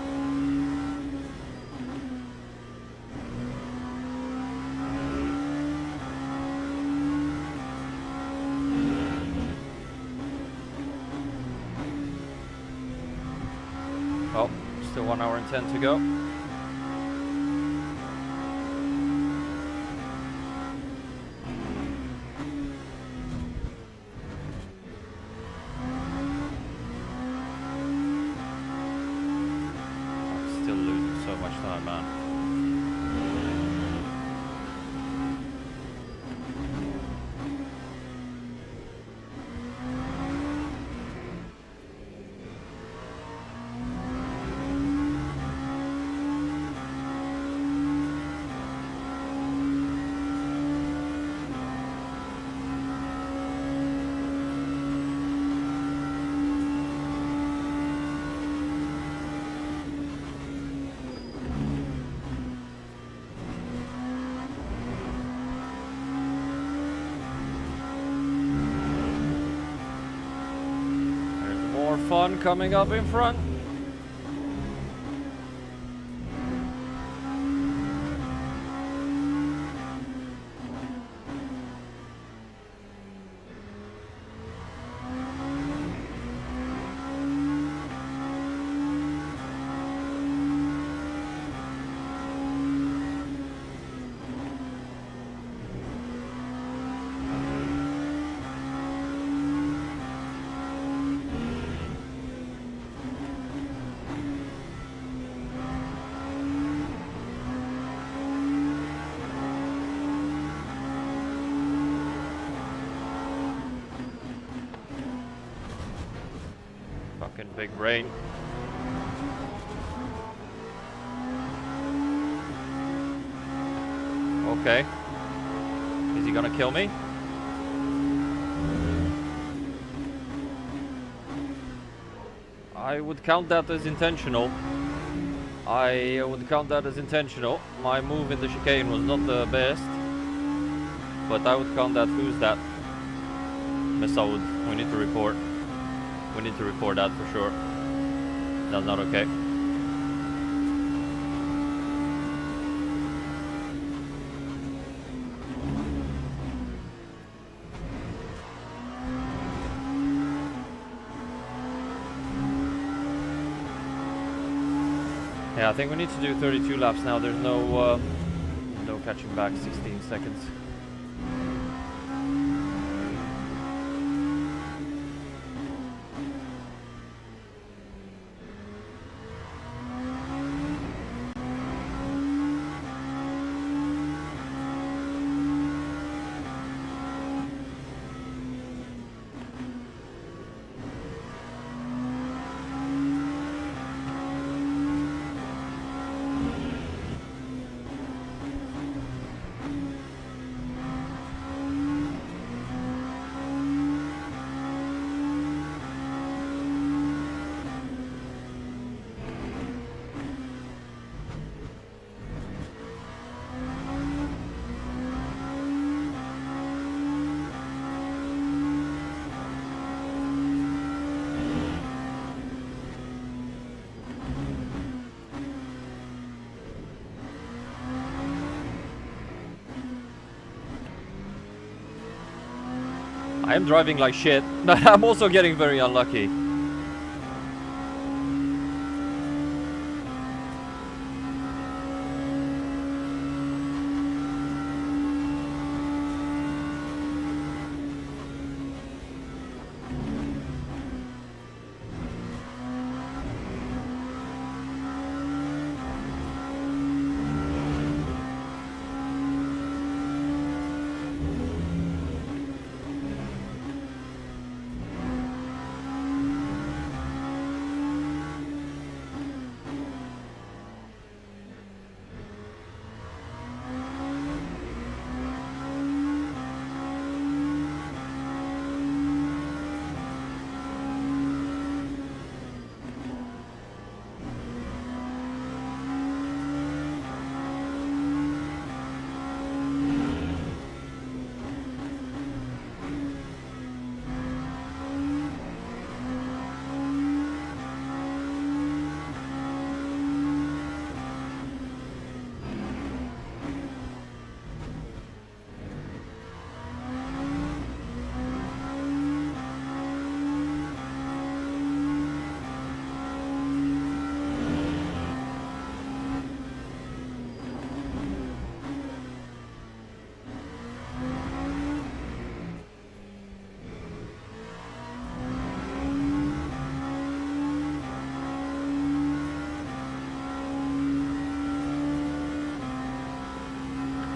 1 hour and 10 to go. I'm still losing so much time, man. Fun coming up in front. Fucking big brain. Okay. Is he gonna kill me? I would count that as intentional. I would count that as intentional. My move in the chicane was not the best. But I would count that. Who's that? Miss Saud. We need to report. We need to report that for sure. That's not okay. Yeah, I think we need to do 32 laps now. There's no catching back 16 seconds. I am driving like shit, but I'm also getting very unlucky.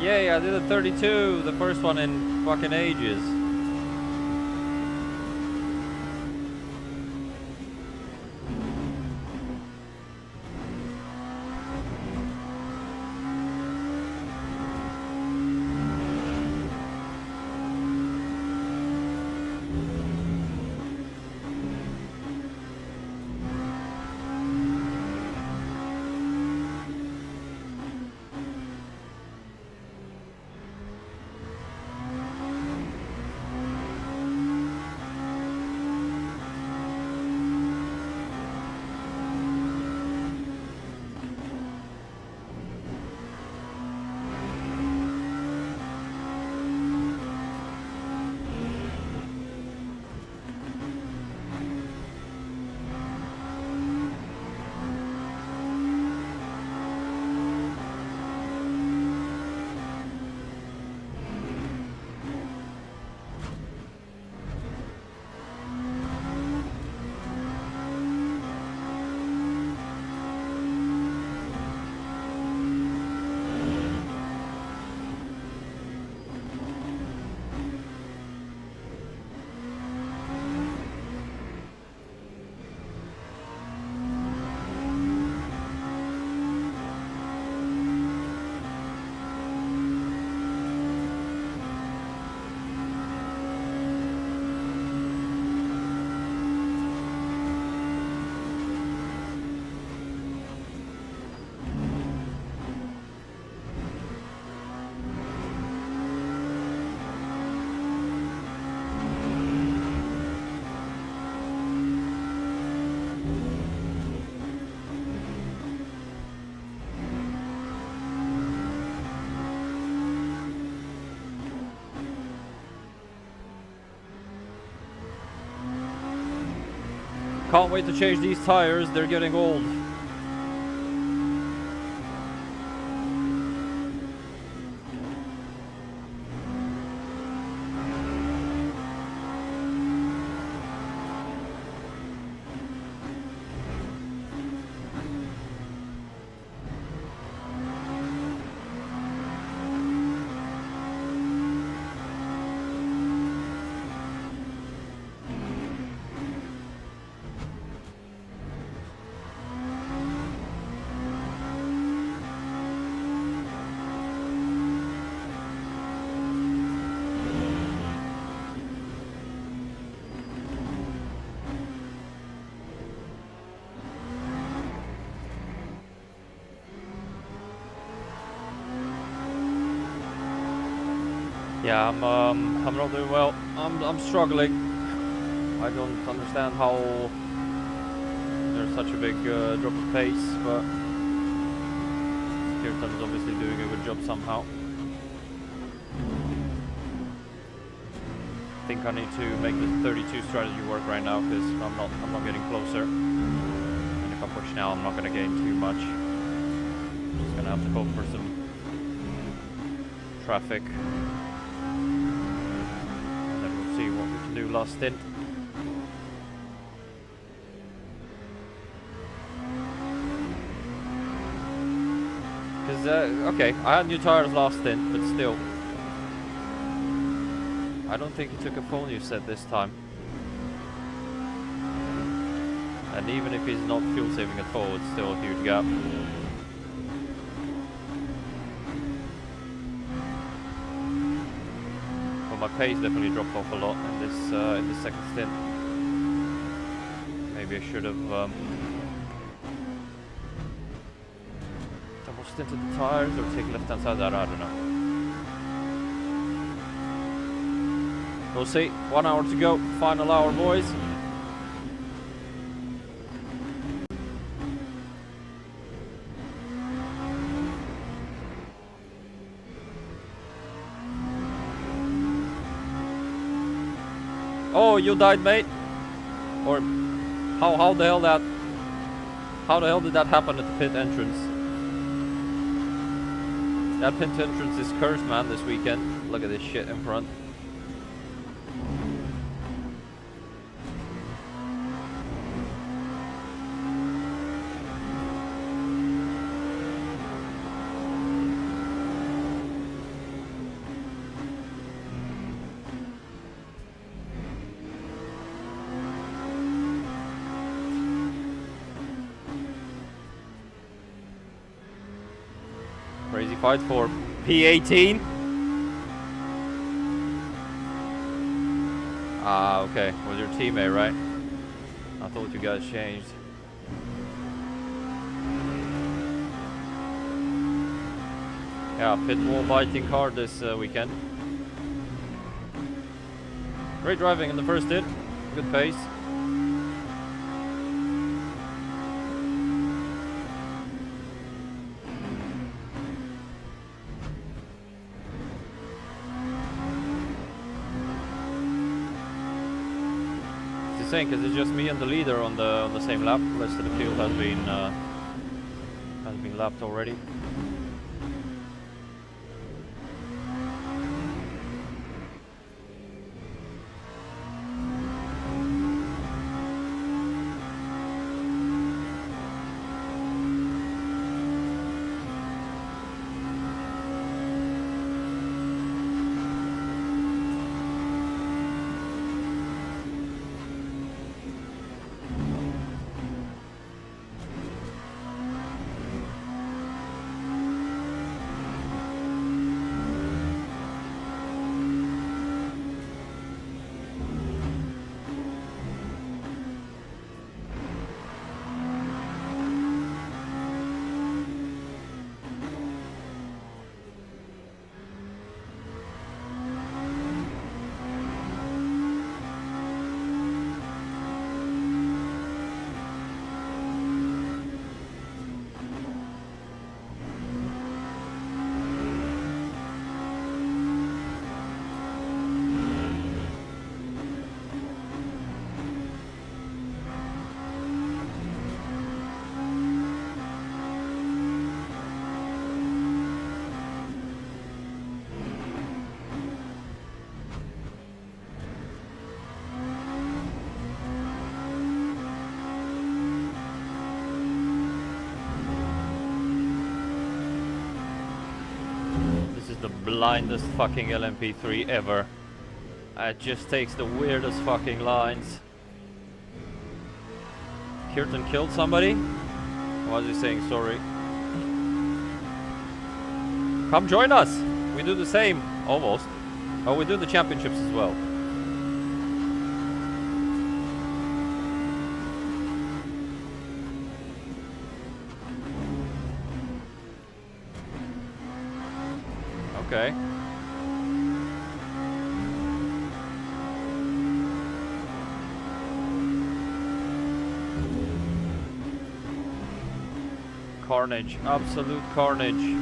Yay, I did a 32, the first one in fucking ages. Can't wait to change these tires, they're getting old. Yeah, I'm not doing well. I'm struggling. I don't understand how there's such a big drop of pace, but Kirtan is obviously doing a good job somehow. I think I need to make the 32 strategy work right now because I'm not getting closer. And if I push now, I'm not gonna gain too much. I'm just gonna have to hope for some traffic. See what we can do last stint. Because, okay, I had new tires last stint, but still. I don't think he took a full new set this time. And even if he's not fuel saving at all, it's still a huge gap. My pace definitely dropped off a lot in this second stint. Maybe I should have double stinted the tires or take left hand side there, I don't know. We'll see. 1 hour to go. Final hour, boys. Oh, you died, mate. Or how the hell did that happen at the pit entrance? That pit entrance is cursed, man, this weekend. Look at this shit in front. Crazy fight for P18. Ah, okay. Was your teammate, right? I thought you guys changed. Yeah, pit wall biting hard this weekend. Great driving in the first hit. Good pace. It's insane because it's just me and the leader on the same lap. The rest of the field has been lapped already. The blindest fucking LMP3 ever. It just takes the weirdest fucking lines. Kirtan killed somebody? Why is he saying sorry? Come join us! We do the same, almost. Oh, we do the championships as well. Okay. Carnage, absolute carnage.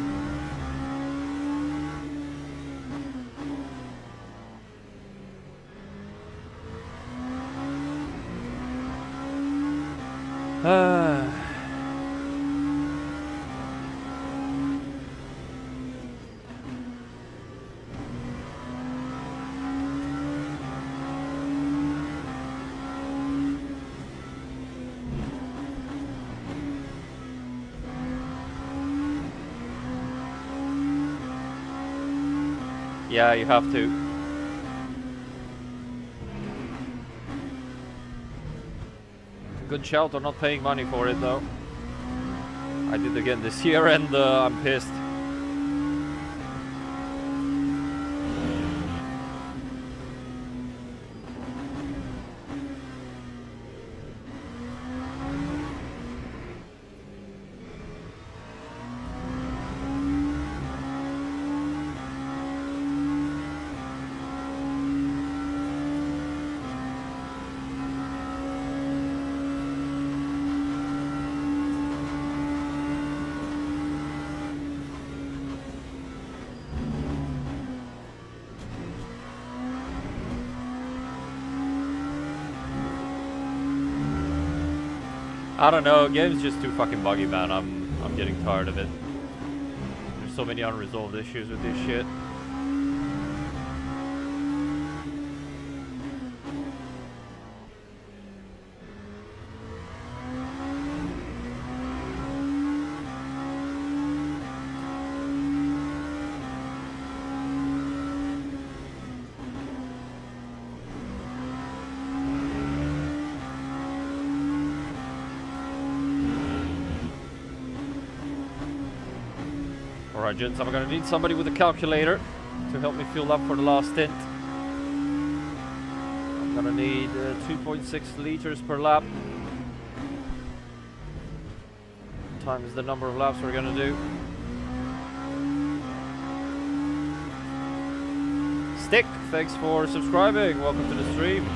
Yeah, you have to. Good shout on not paying money for it though. I did again this year and I'm pissed. I don't know, game's just too fucking buggy, man. I'm getting tired of it. There's so many unresolved issues with this shit. Alright, gents, I'm gonna need somebody with a calculator to help me fuel up for the last stint. I'm gonna need 2.6 liters per lap. Times the number of laps we're gonna do. Stick, thanks for subscribing. Welcome to the stream.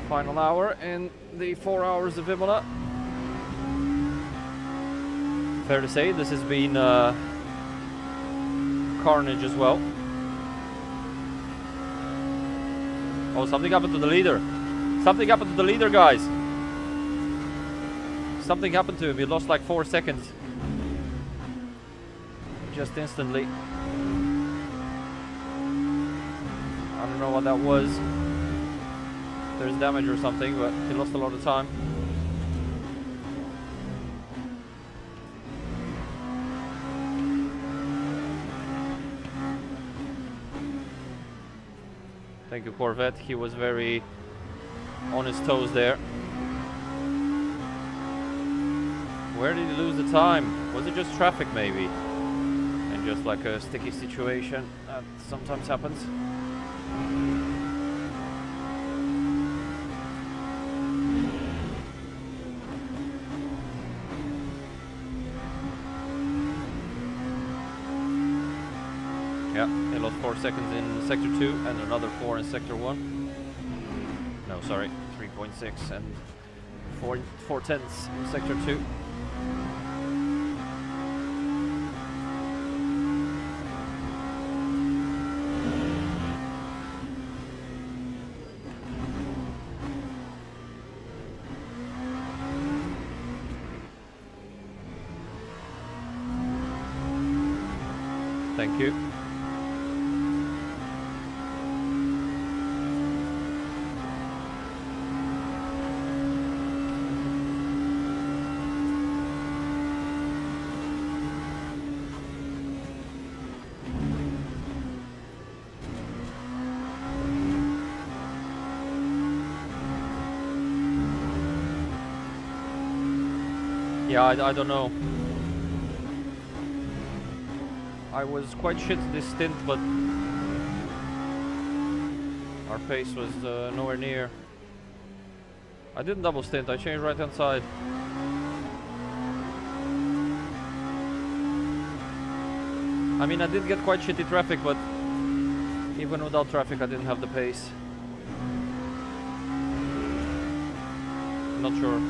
Final hour in the 4 hours of Imola. Fair to say, this has been carnage as well. Oh, something happened to the leader. Something happened to the leader, guys. Something happened to him. He lost like 4 seconds. Just instantly. I don't know what that was. There's damage or something, but he lost a lot of time. Thank you, Corvette. He was very on his toes there. Where did he lose the time? Was it just traffic maybe? And just like a sticky situation that sometimes happens. Yeah, he lost 4 seconds in Sector 2 and another 4 in Sector 1. No, sorry, 3.6 and 4 tenths in Sector 2. Thank you. Yeah, I don't know. I was quite shit this stint, but our pace was nowhere near. I didn't double stint, I changed right hand side. I mean, I did get quite shitty traffic, but even without traffic I didn't have the pace. Not sure.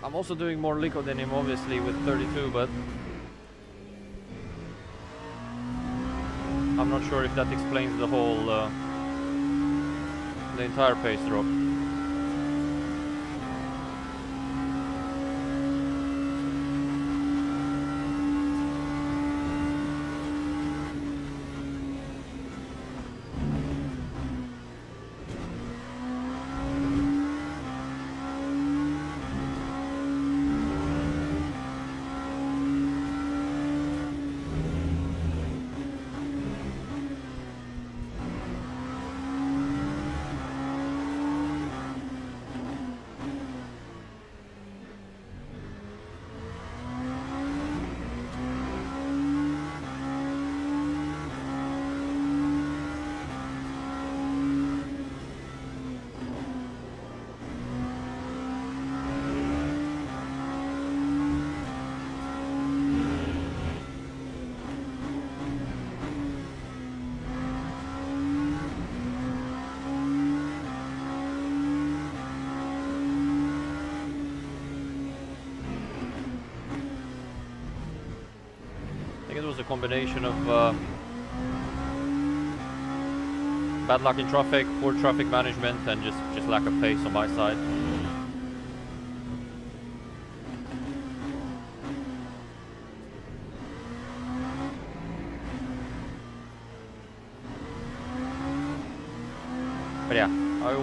I'm also doing more liquid than him, obviously, with 32, but I'm not sure if that explains the whole, the entire pace drop. A combination of bad luck in traffic, poor traffic management, and just lack of pace on my side.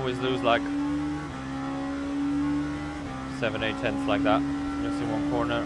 always lose like 7/8 like that, just in one corner.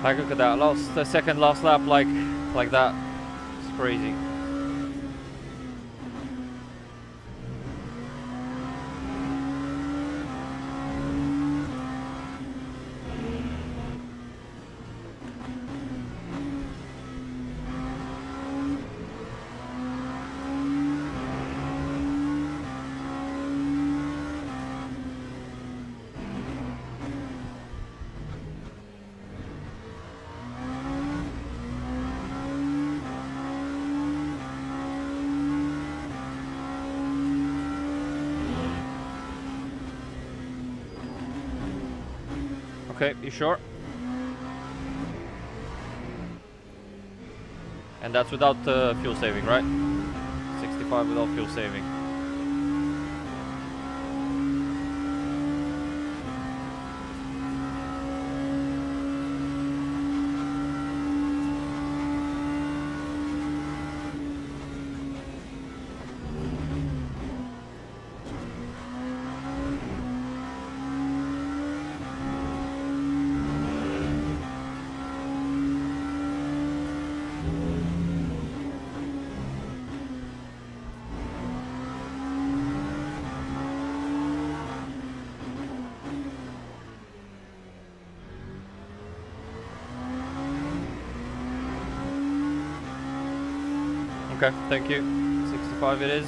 Like, look at that, the second last lap like that. It's crazy. Okay, you sure? And that's without fuel saving, right? 65 without fuel saving. Okay, thank you. 65 it is.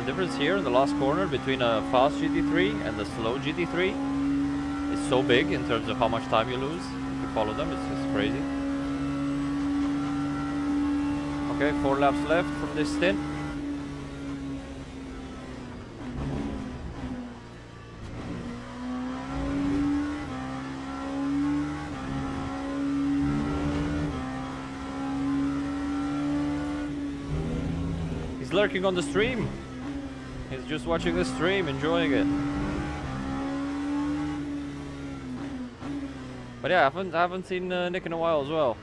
Difference here in the last corner between a fast GT3 and the slow GT3 is so big in terms of how much time you lose if you follow them. It's just crazy. Okay, 4 laps left from this stint. He's lurking on the stream. He's just watching the stream, enjoying it. But yeah, I haven't seen Nick in a while as well.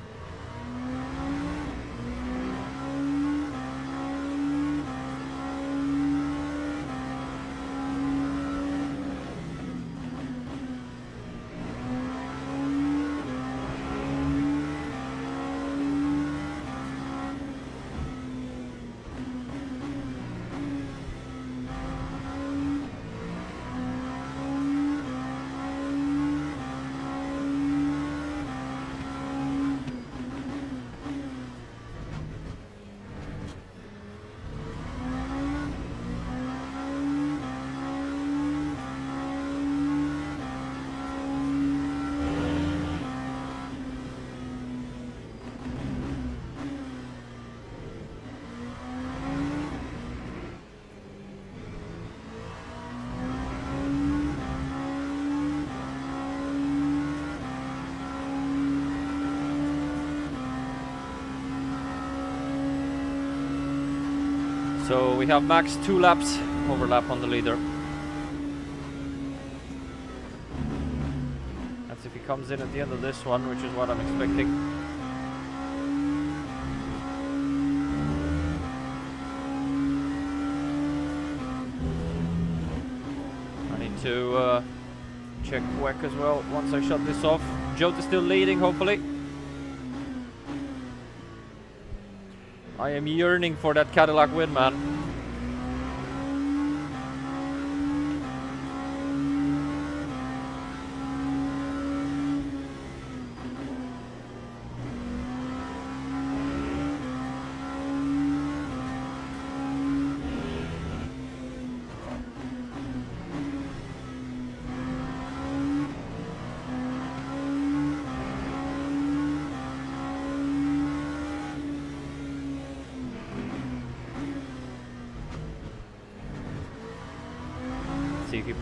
So we have max 2 laps overlap on the leader. That's if he comes in at the end of this one, which is what I'm expecting. I need to check WEC as well once I shut this off. Jota is still leading, hopefully. I am yearning for that Cadillac win, man.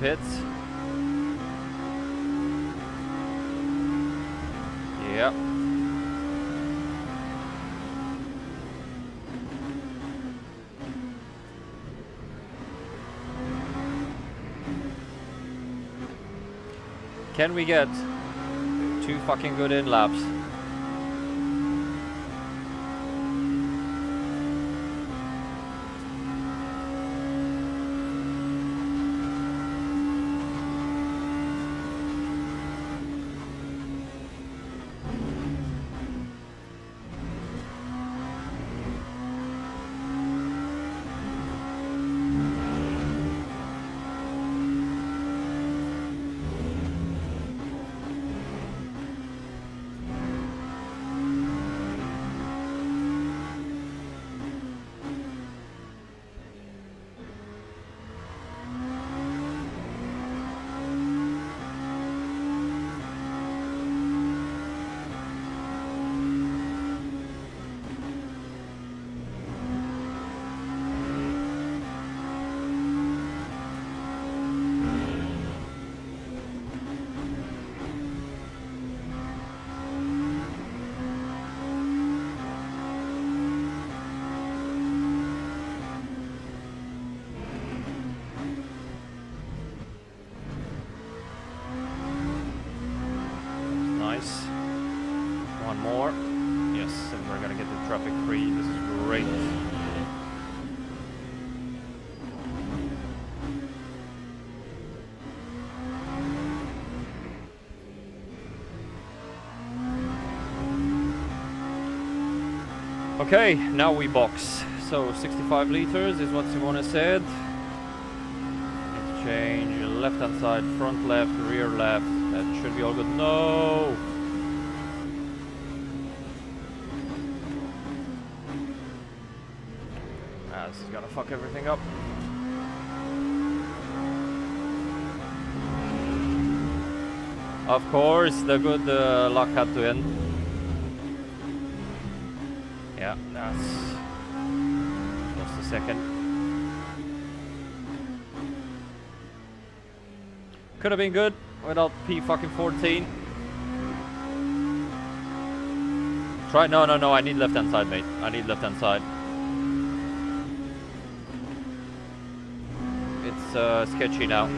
Pits. Yep. Can we get 2 fucking good in laps? Okay, now we box. So 65 liters is what Simone said. Let's change left hand side, front left, rear left. That should be all good. No! Ah, this is gonna fuck everything up. Of course, the good luck had to end. Yeah, that's just a second. Could have been good without P14. Try. No. I need left hand side, mate. I need left hand side. It's sketchy now.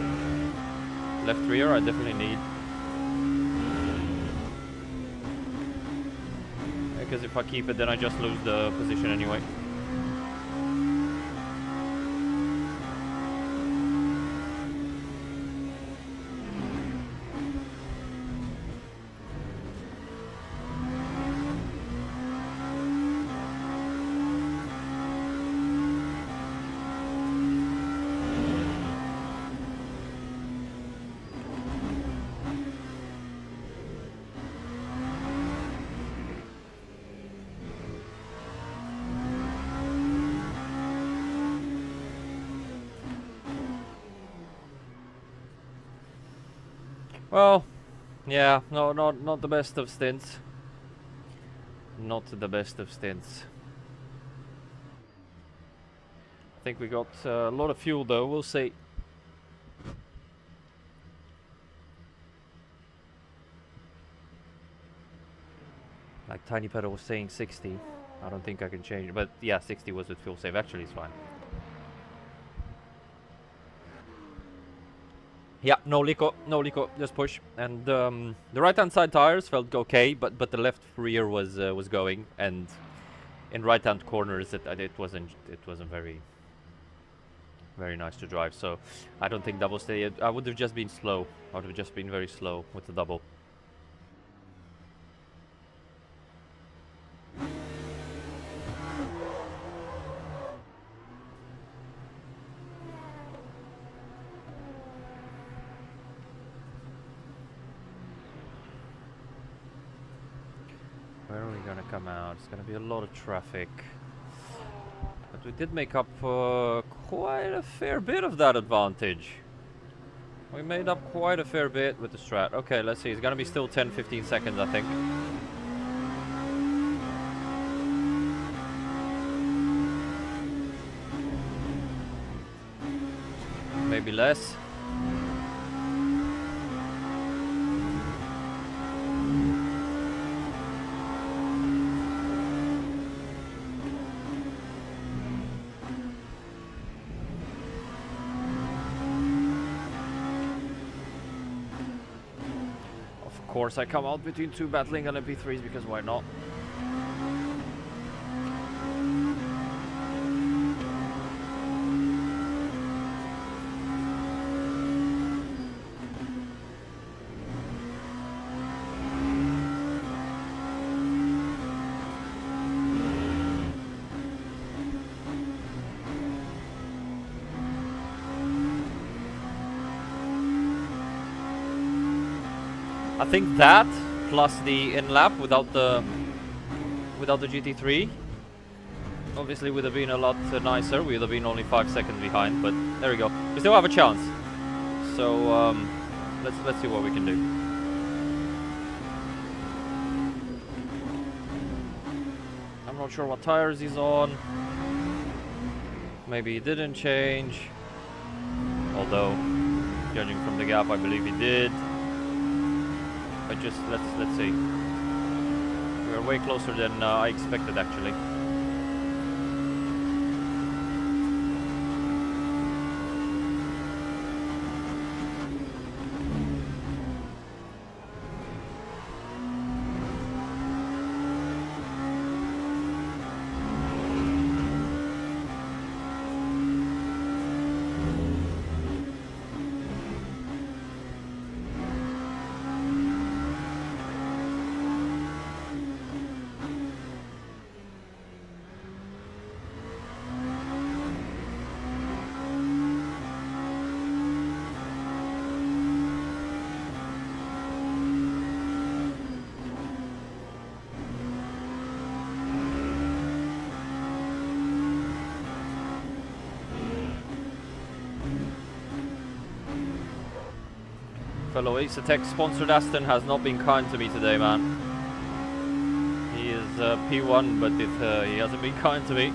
Left rear, I definitely need. Because if I keep it, then I just lose the position anyway. Well, yeah, no, not the best of stints. Not the best of stints. I think we got a lot of fuel though, we'll see. Like Tiny Pedal was saying 60. I don't think I can change it, but yeah, 60 was with fuel save. Actually, it's fine. Yeah, no Lico, just push. And the right-hand side tires felt okay, but the left rear was going, and in right-hand corners it wasn't very nice to drive. So I don't think double stay. I would have just been slow. I would have just been very slow with the double. Where are we gonna come out? It's gonna be a lot of traffic. But we did make up quite a fair bit of that advantage. We made up quite a fair bit with the strat. Okay, let's see. It's gonna be still 10-15 seconds, I think. Maybe less. Of course, I come out between two battling LMP3s because why not? I think that plus the in-lap without the GT3 obviously would have been a lot nicer. We would have been only 5 seconds behind, but there we go. We still have a chance. So let's see what we can do. I'm not sure what tires he's on. Maybe he didn't change. Although, judging from the gap, I believe he did. But just let's see. We are way closer than I expected, actually. Fellow Asetek sponsored Aston has not been kind to me today, man. He is P1, but he hasn't been kind to me.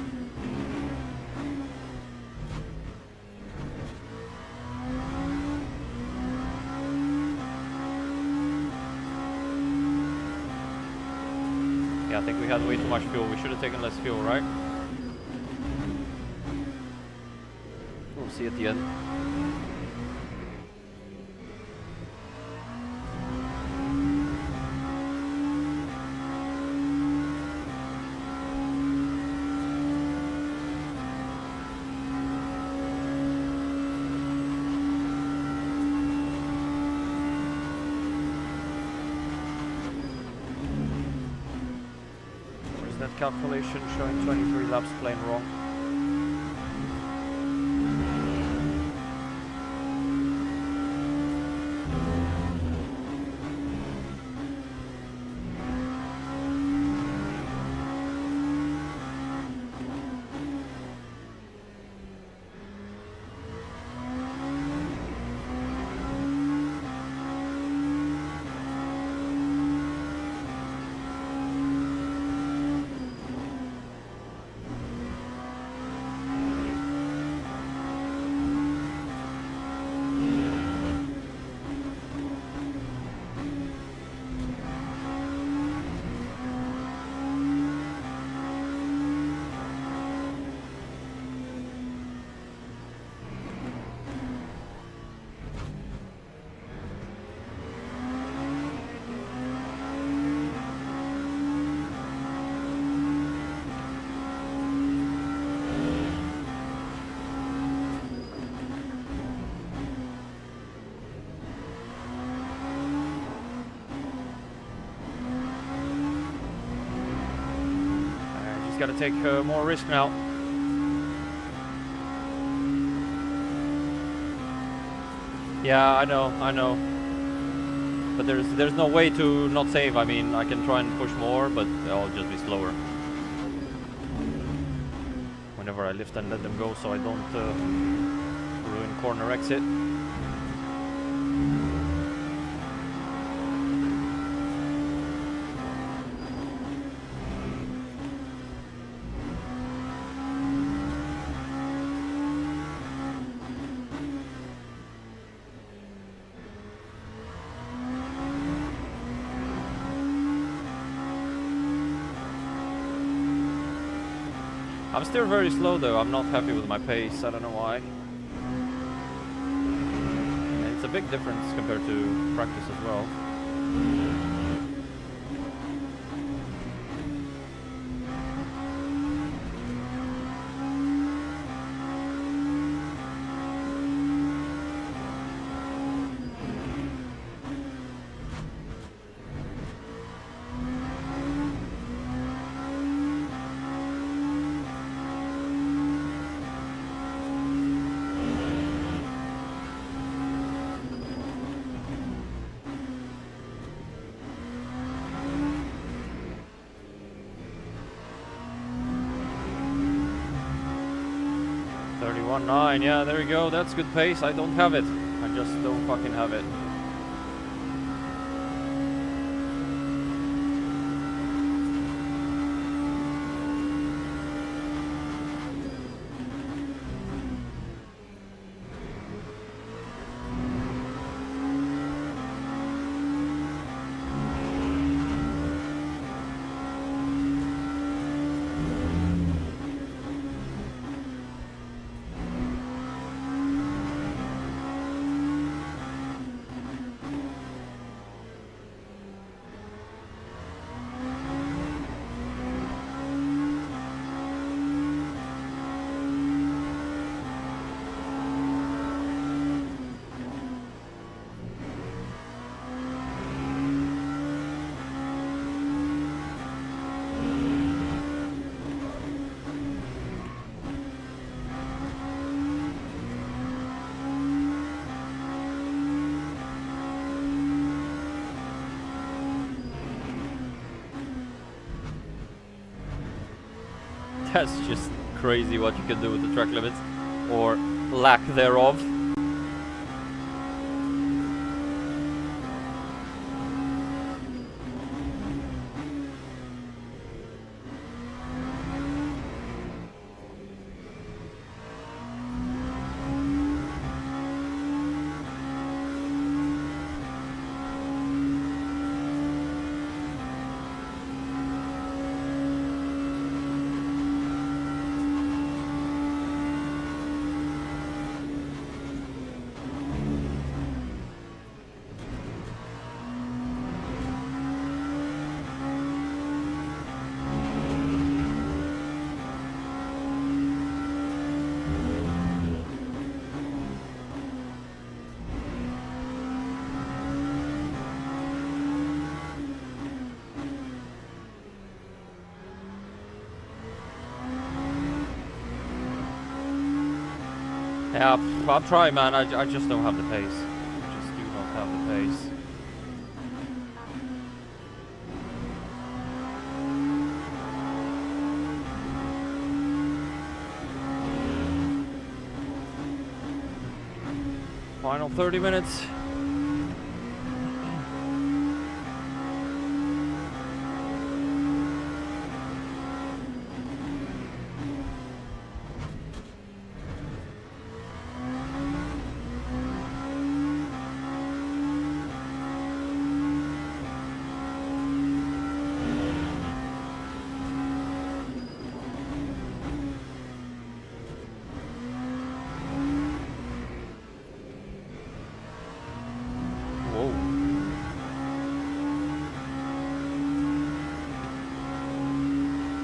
Yeah, I think we had way too much fuel. We should have taken less fuel, right? We'll see at the end. Calculation showing 23 laps plain wrong. gotta take more risk now. Yeah, I know. But there's no way to not save. I mean, I can try and push more, but I'll just be slower. Whenever I lift and let them go, so I don't ruin corner exit. I'm still very slow though, I'm not happy with my pace, I don't know why. And it's a big difference compared to practice as well. .9, yeah, there we go, that's good pace. I don't have it. I just don't fucking have it. That's just crazy what you can do with the track limits, or lack thereof. Yeah, I'll try, man. I just don't have the pace. I just do not have the pace. Final 30 minutes.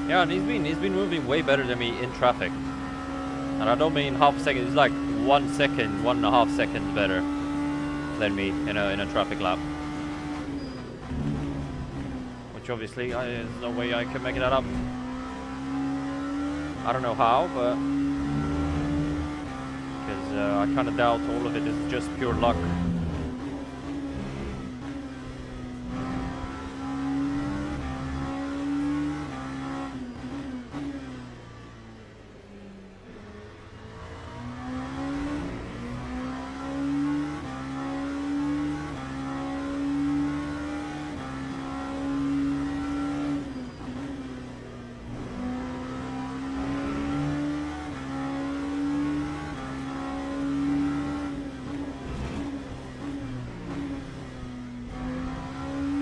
Yeah, and he's been moving way better than me in traffic. And I don't mean half a second, it's like 1 second, 1.5 seconds better than me in a traffic lap. Which obviously there's no way I can make that up. I don't know how, but because I kind of doubt all of it is just pure luck.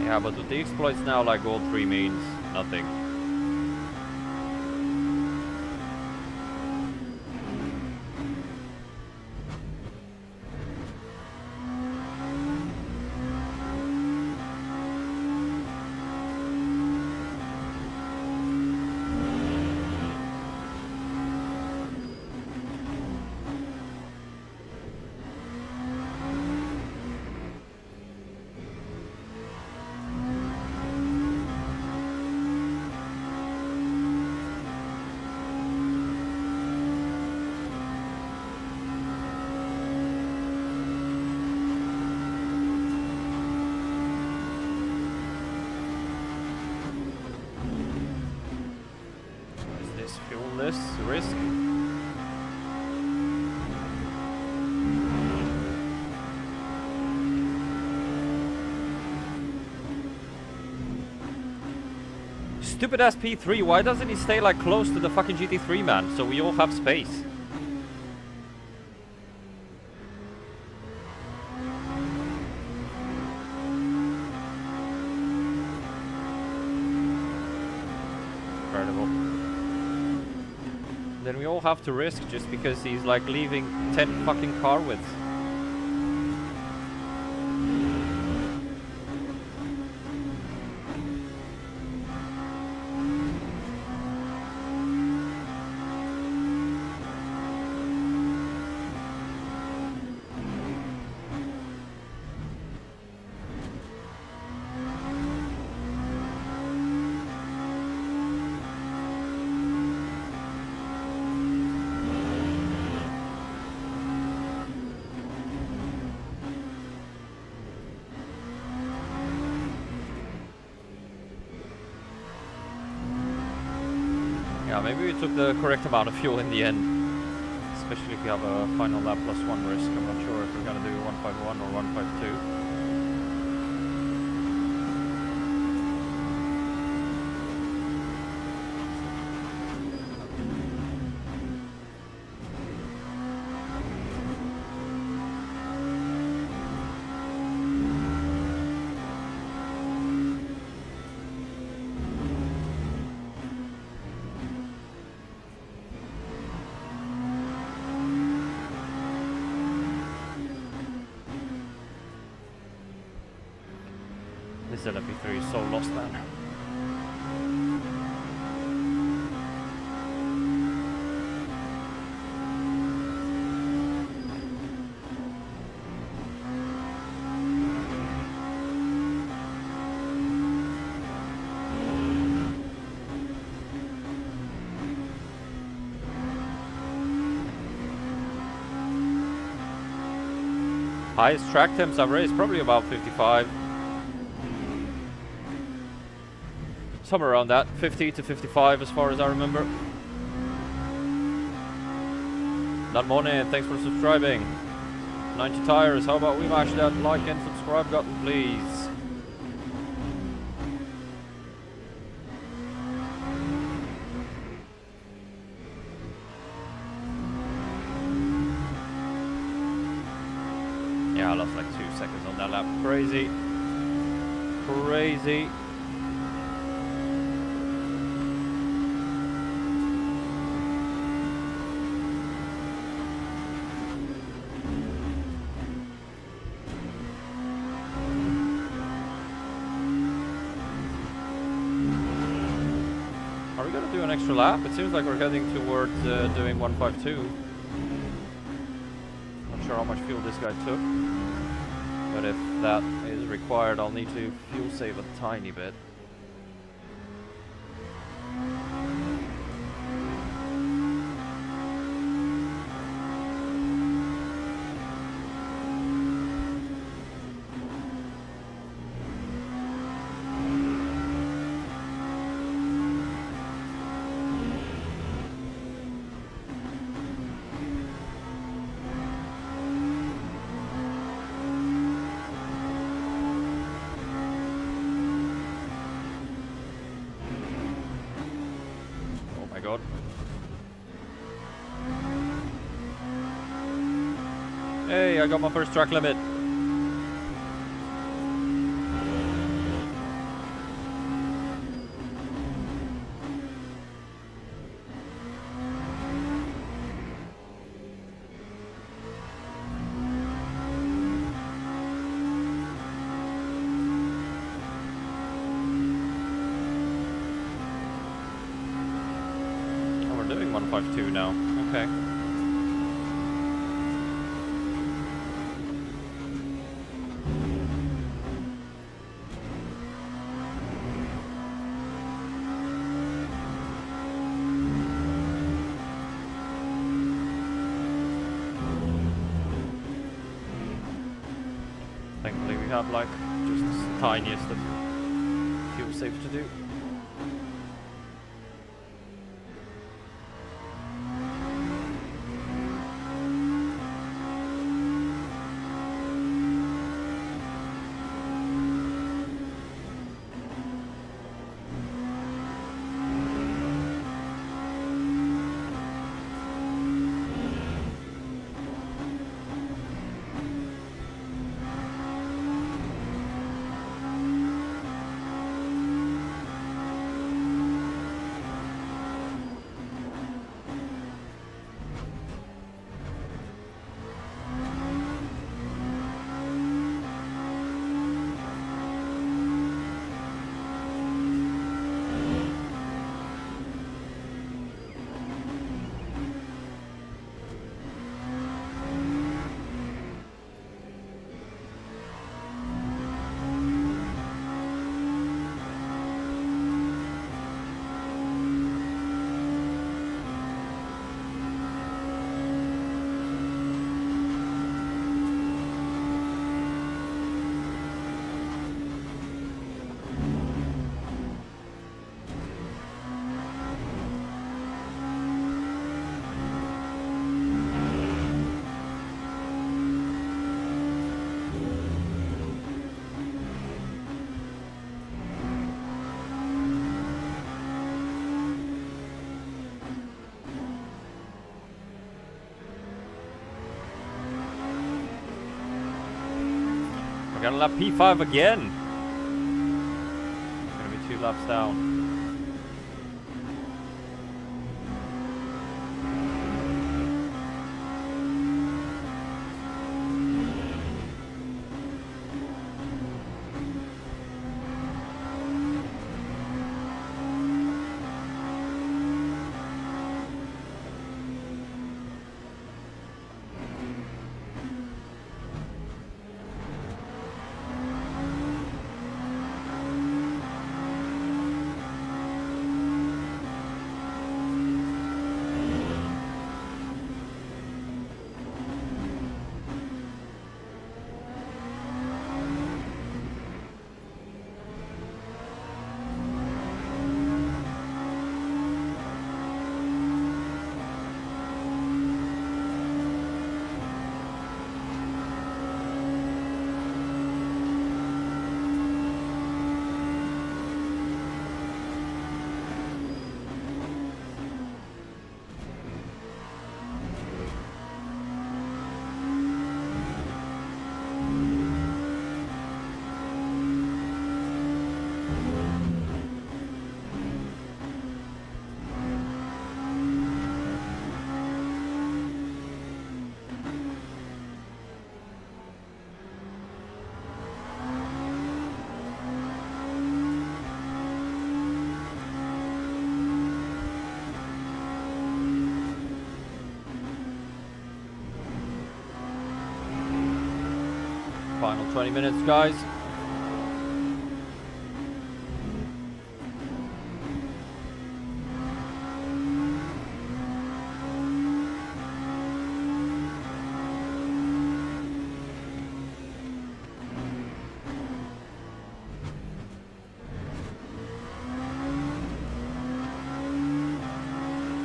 Yeah, but with the exploits now, like gold 3 means nothing. This risk. Stupid ass P3, why doesn't he stay like close to the fucking GT3, man, so we all have space? Incredible. Then we all have to risk just because he's like leaving 10 fucking car widths. Yeah, maybe we took the correct amount of fuel in the end. Especially if you have a final lap plus 1 risk. I'm not sure if we're gonna do 151 or 152. This LMP2 is so lost, man. Highest track temps I've raced, probably about 55. Somewhere around that, 50 to 55 as far as I remember. That morning, thanks for subscribing. 90 tires, how about we mash that like and subscribe button, please? Yeah, I lost like 2 seconds on that lap. Crazy. Crazy. Are we gonna do an extra lap? It seems like we're heading towards doing 152. Not sure how much fuel this guy took, but if that is required, I'll need to fuel save a tiny bit. god. Hey, I got my first track limit. Oh, we're doing 152 now. Okay. Thankfully we have like just the tiniest of fuel safe to do. We're gonna lap P5 again. It's gonna be 2 laps down. Final 20 minutes, guys.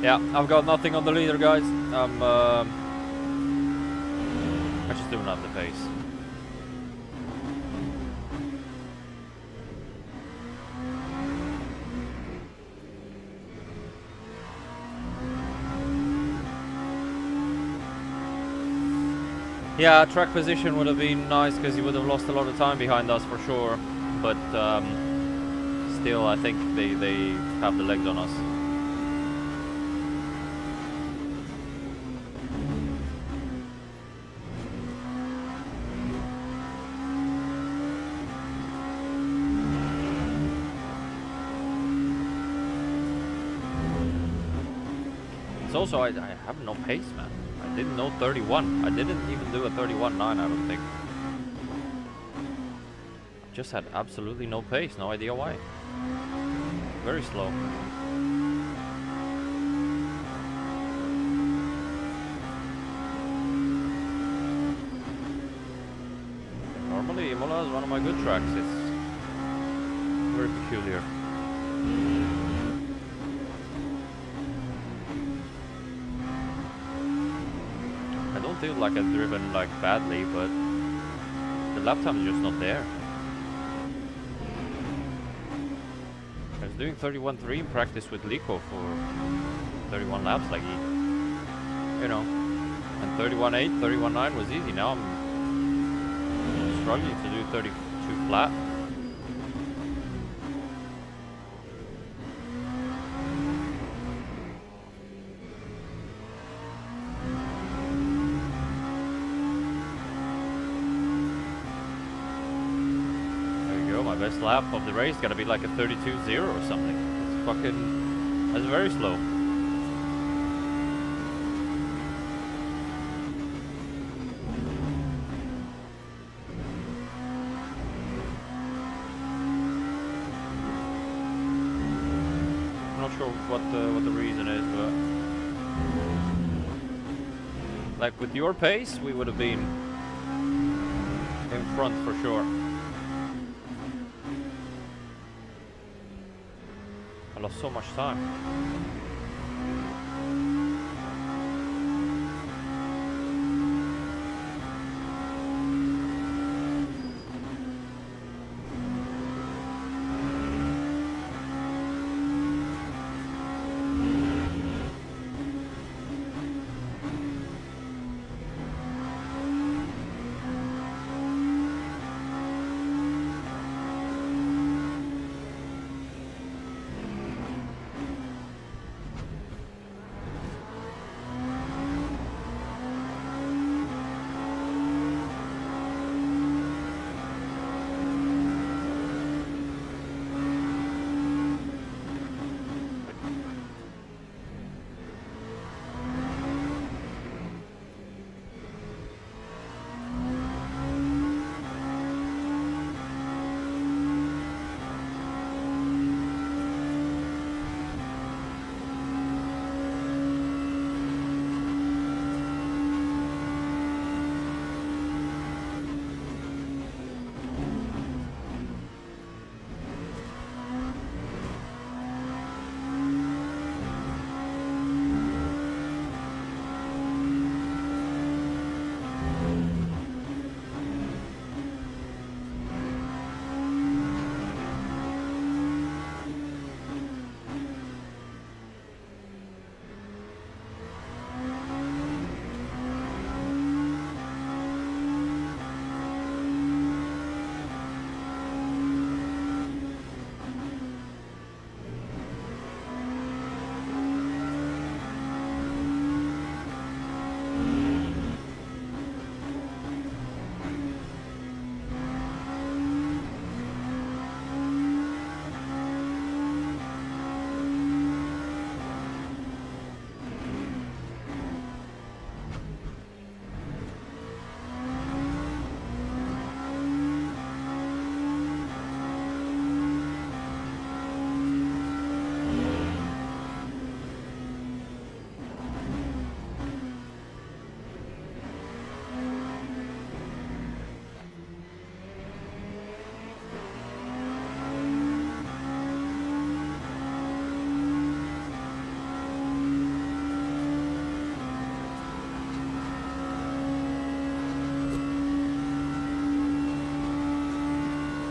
Yeah, I've got nothing on the leader, guys. I just don't have the pace. Yeah, track position would have been nice because he would have lost a lot of time behind us for sure. But still, I think they have the legs on us. It's also, I have no pace, man. I didn't know 31. I didn't even do a 31.9, I don't think. Just had absolutely no pace, no idea why. Very slow. Normally Imola is one of my good tracks. It's very peculiar. I don't feel like I've driven like badly, but the lap time is just not there. I was doing 31.3 in practice with Lico for 31 laps, like you know, and 31.8, 31.9 was easy. Now I'm struggling to do 32 flat. Best lap of the race gonna be like a 32.0 or something. It's fucking, that's very slow. I'm not sure what the reason is, but like with your pace, we would have been in front for sure. I lost so much time.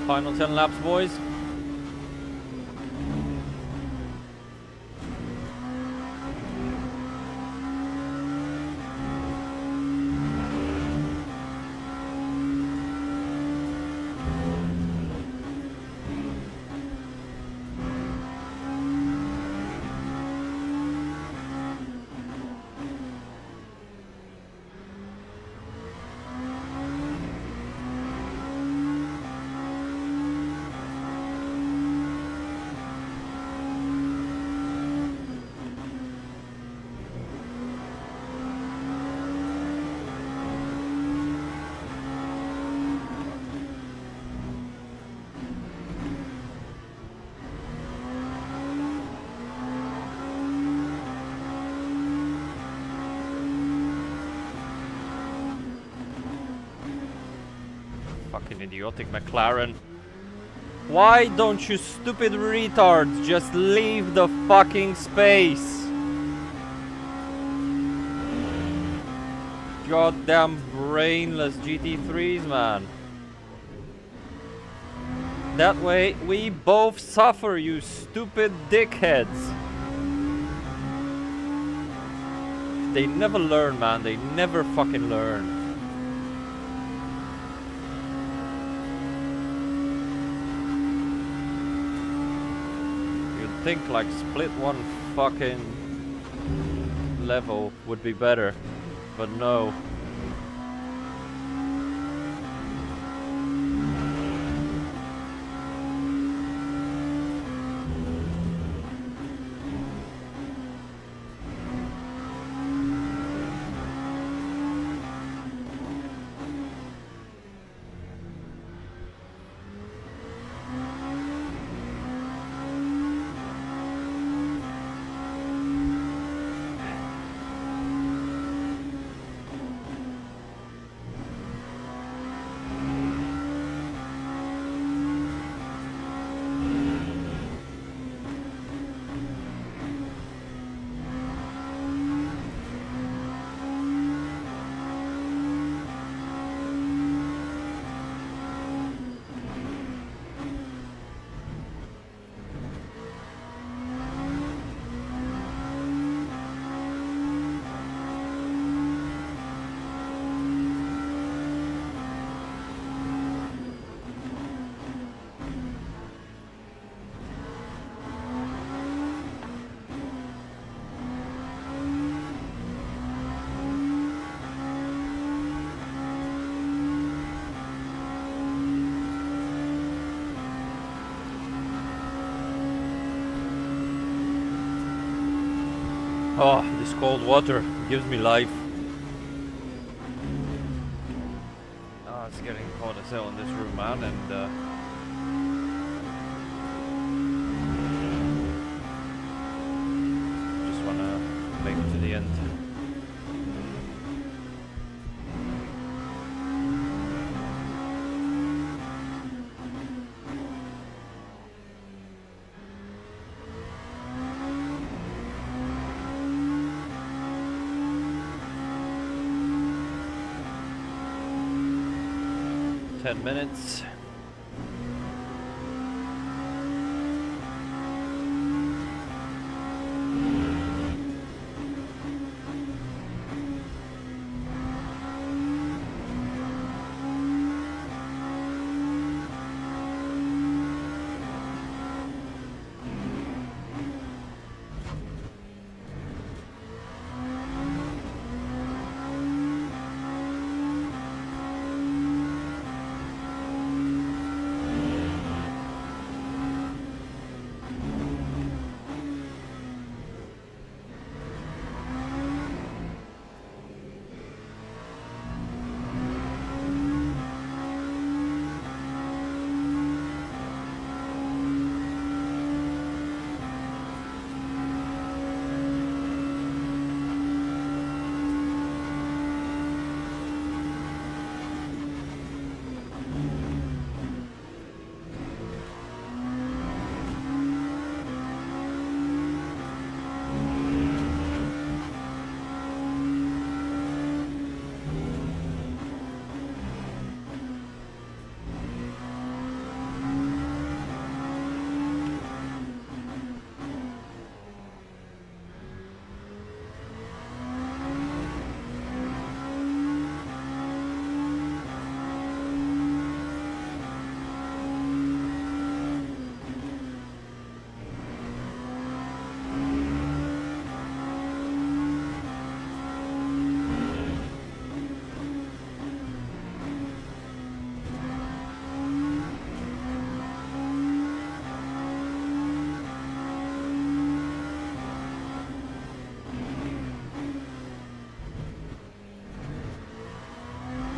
Final 10 laps, boys. fucking idiotic McLaren. Why don't you stupid retards just leave the fucking space? Goddamn brainless GT3s, man. That way we both suffer, you stupid dickheads. They never learn, man. They never fucking learn. You'd think like split one fucking level would be better, but no. Oh, this cold water gives me life. Oh, it's getting hot as hell in this room, man, and just wanna make it to the end. Minutes.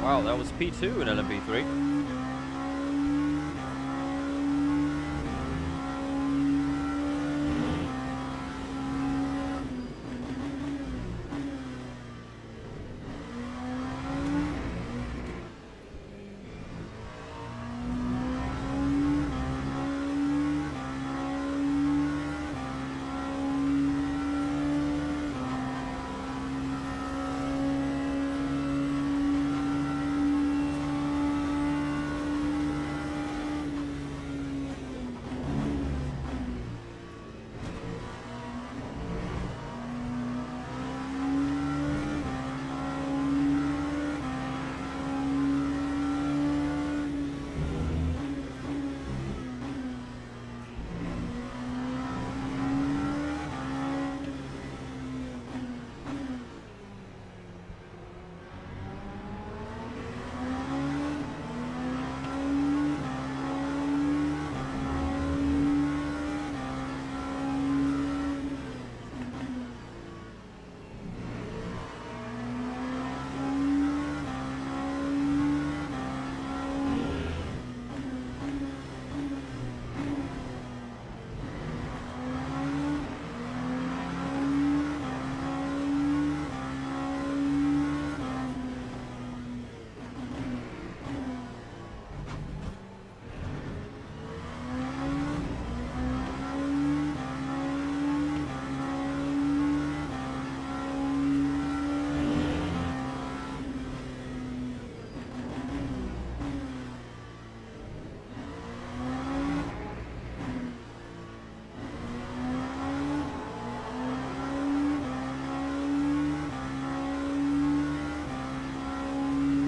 Wow, that was P2 in LMP3.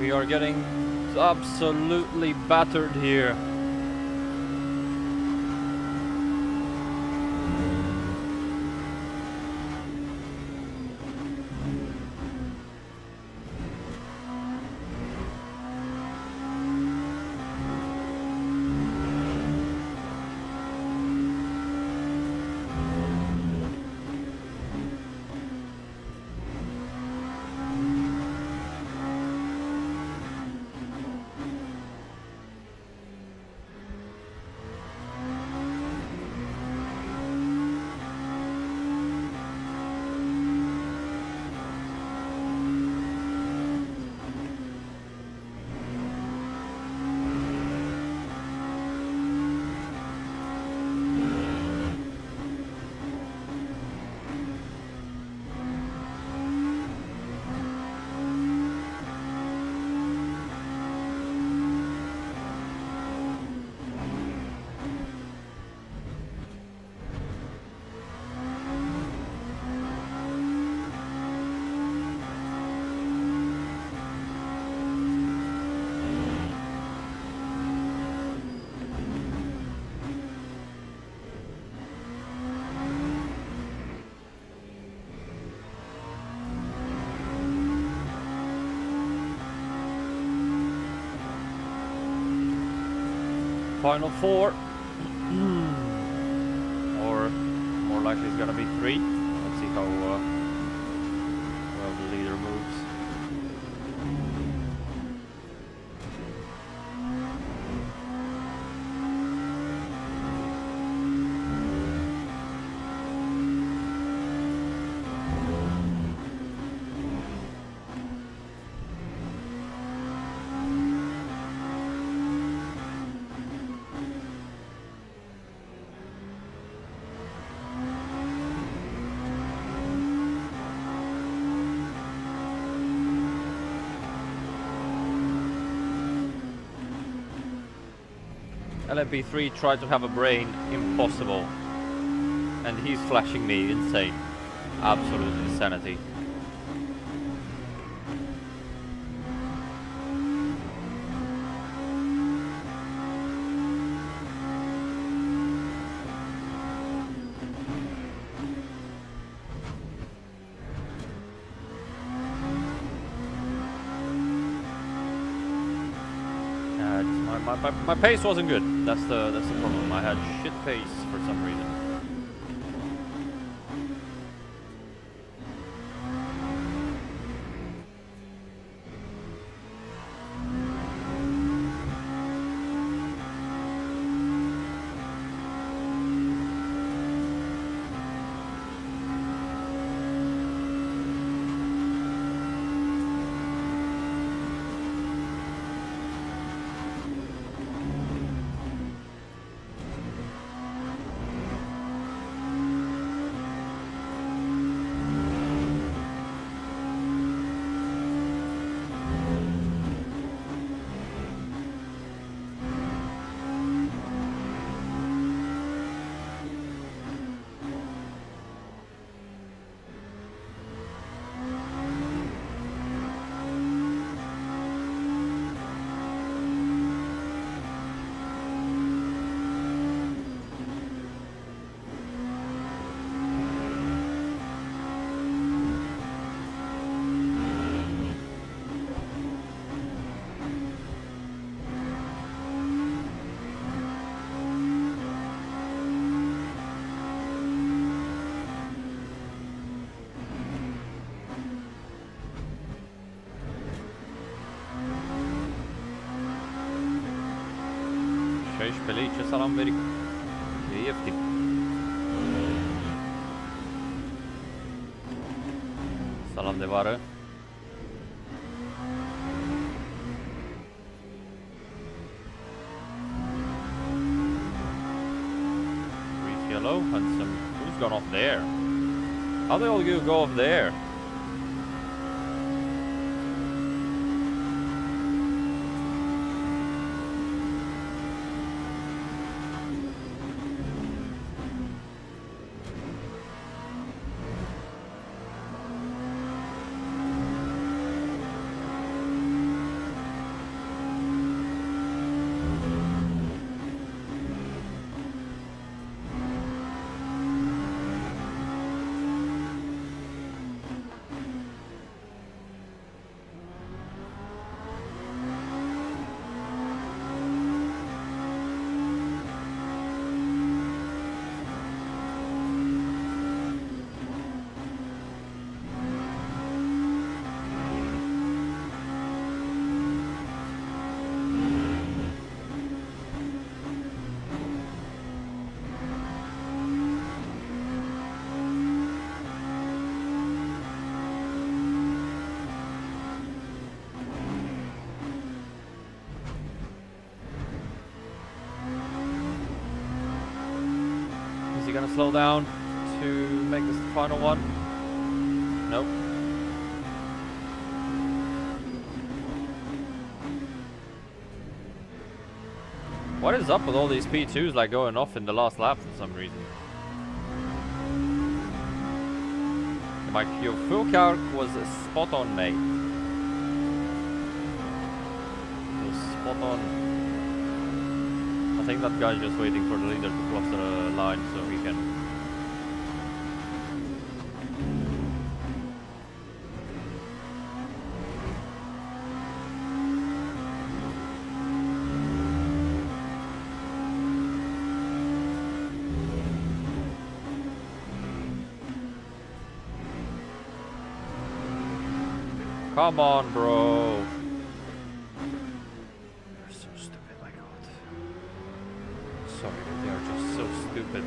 We are getting absolutely battered here. Final 4. Or more likely it's gonna be 3. Let's see how well the leader moves. LMP3 tried to have a brain, impossible. And he's flashing me, insane. Absolute insanity. My pace wasn't good. That's the problem. I had shit pace for some reason. Cześć Pelicie, salam verik. Jefti. Salam devare. Brief yellow and some. Who's gone off there? How do all you go off there? slow down to make this the final one? Nope. What is up with all these P2s like going off in the last lap for some reason? Your fuel calc was spot on, mate. It was spot on. I think that guy's just waiting for the leader to cross the line so he can... Come on, bro. They're so stupid, my god. Sorry, but they are just so stupid.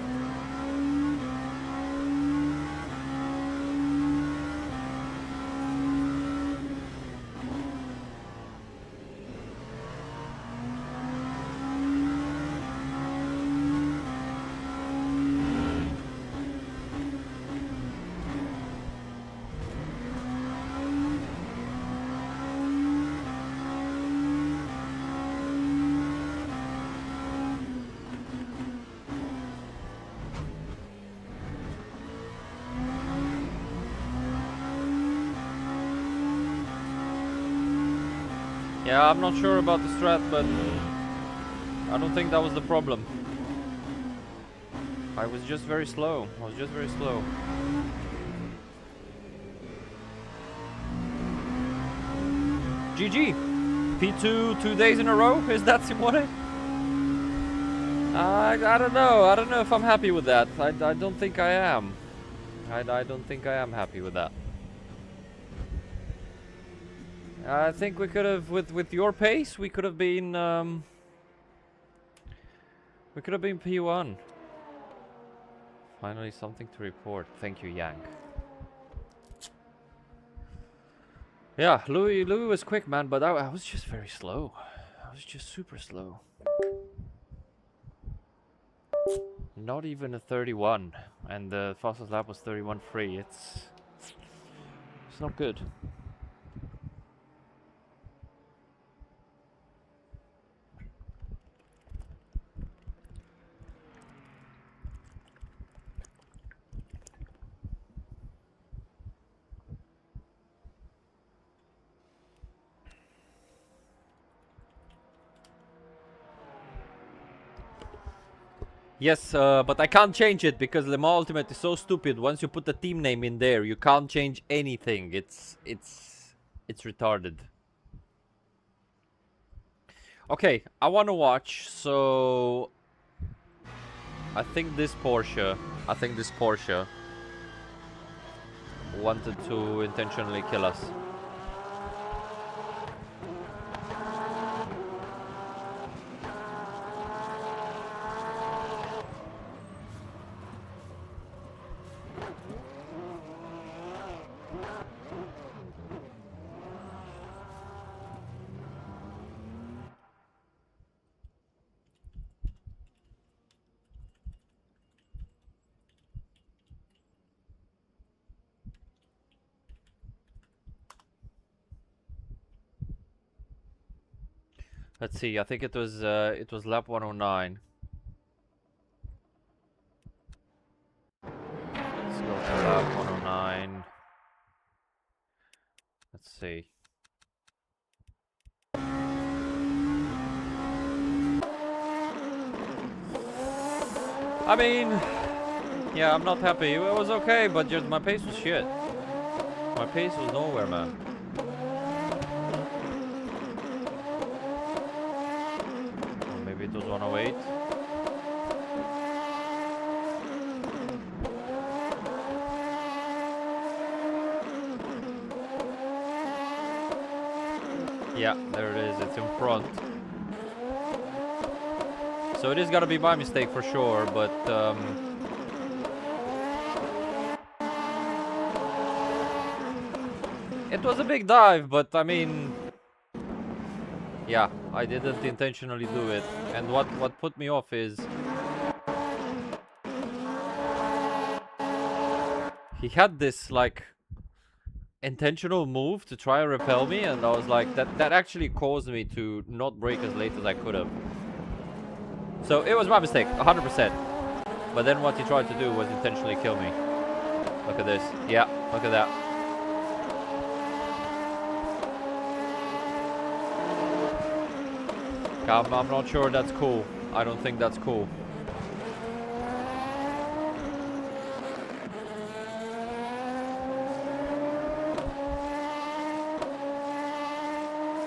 Yeah, I'm not sure about the strat, but I don't think that was the problem. I was just very slow. GG! P2 2 days in a row? Is that Simone? I don't know. I don't know if I'm happy with that. I don't think I am. I don't think I am happy with that. I think we could have, with your pace, we could have been P1. Finally, something to report. Thank you, Yang. Yeah, Louis was quick, man, but I was just very slow. I was just super slow. Not even a 31, and the fastest lap was 31.3. It's not good. Yes, but I can't change it because Le Mans Ultimate is so stupid. Once you put the team name in there, you can't change anything. It's retarded. Okay, I want to watch. So I think this Porsche wanted to intentionally kill us. Let's see. I think it was lap 109. Let's go to lap 109. Let's see. I mean, yeah, I'm not happy. It was okay, but just my pace was shit. My pace was nowhere, man. It was 108. Yeah, there it is. It's in front. So it is gonna be my mistake for sure, but it was a big dive, but I mean, yeah, I didn't intentionally do it. And what put me off is he had this like intentional move to try and repel me, and I was like, that actually caused me to not brake as late as I could have. So it was my mistake, 100%. But then what he tried to do was intentionally kill me. Look at this. Yeah, look at that. I'm not sure that's cool. I don't think that's cool.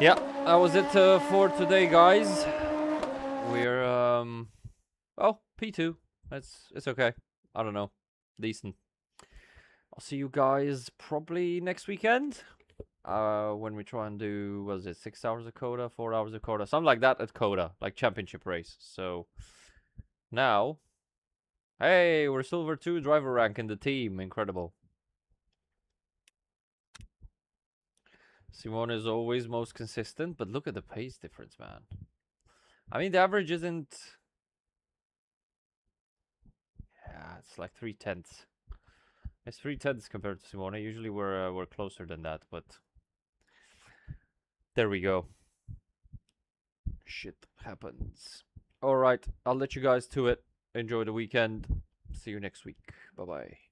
Yeah, that was it for today, guys. We're oh, P2. It's okay. I don't know. Decent. I'll see you guys probably next weekend. When we try and do, what is it, 6 hours of Coda, 4 hours of Coda, something like that at Coda, like championship race. So now, hey, we're Silver 2 driver rank in the team. Incredible. Simone is always most consistent, but look at the pace difference, man. I mean, the average isn't... Yeah, it's like 3/10. It's 3/10 compared to Simone. Usually we're closer than that, but... There we go. Shit happens. Alright, I'll let you guys to it. Enjoy the weekend. See you next week. Bye-bye.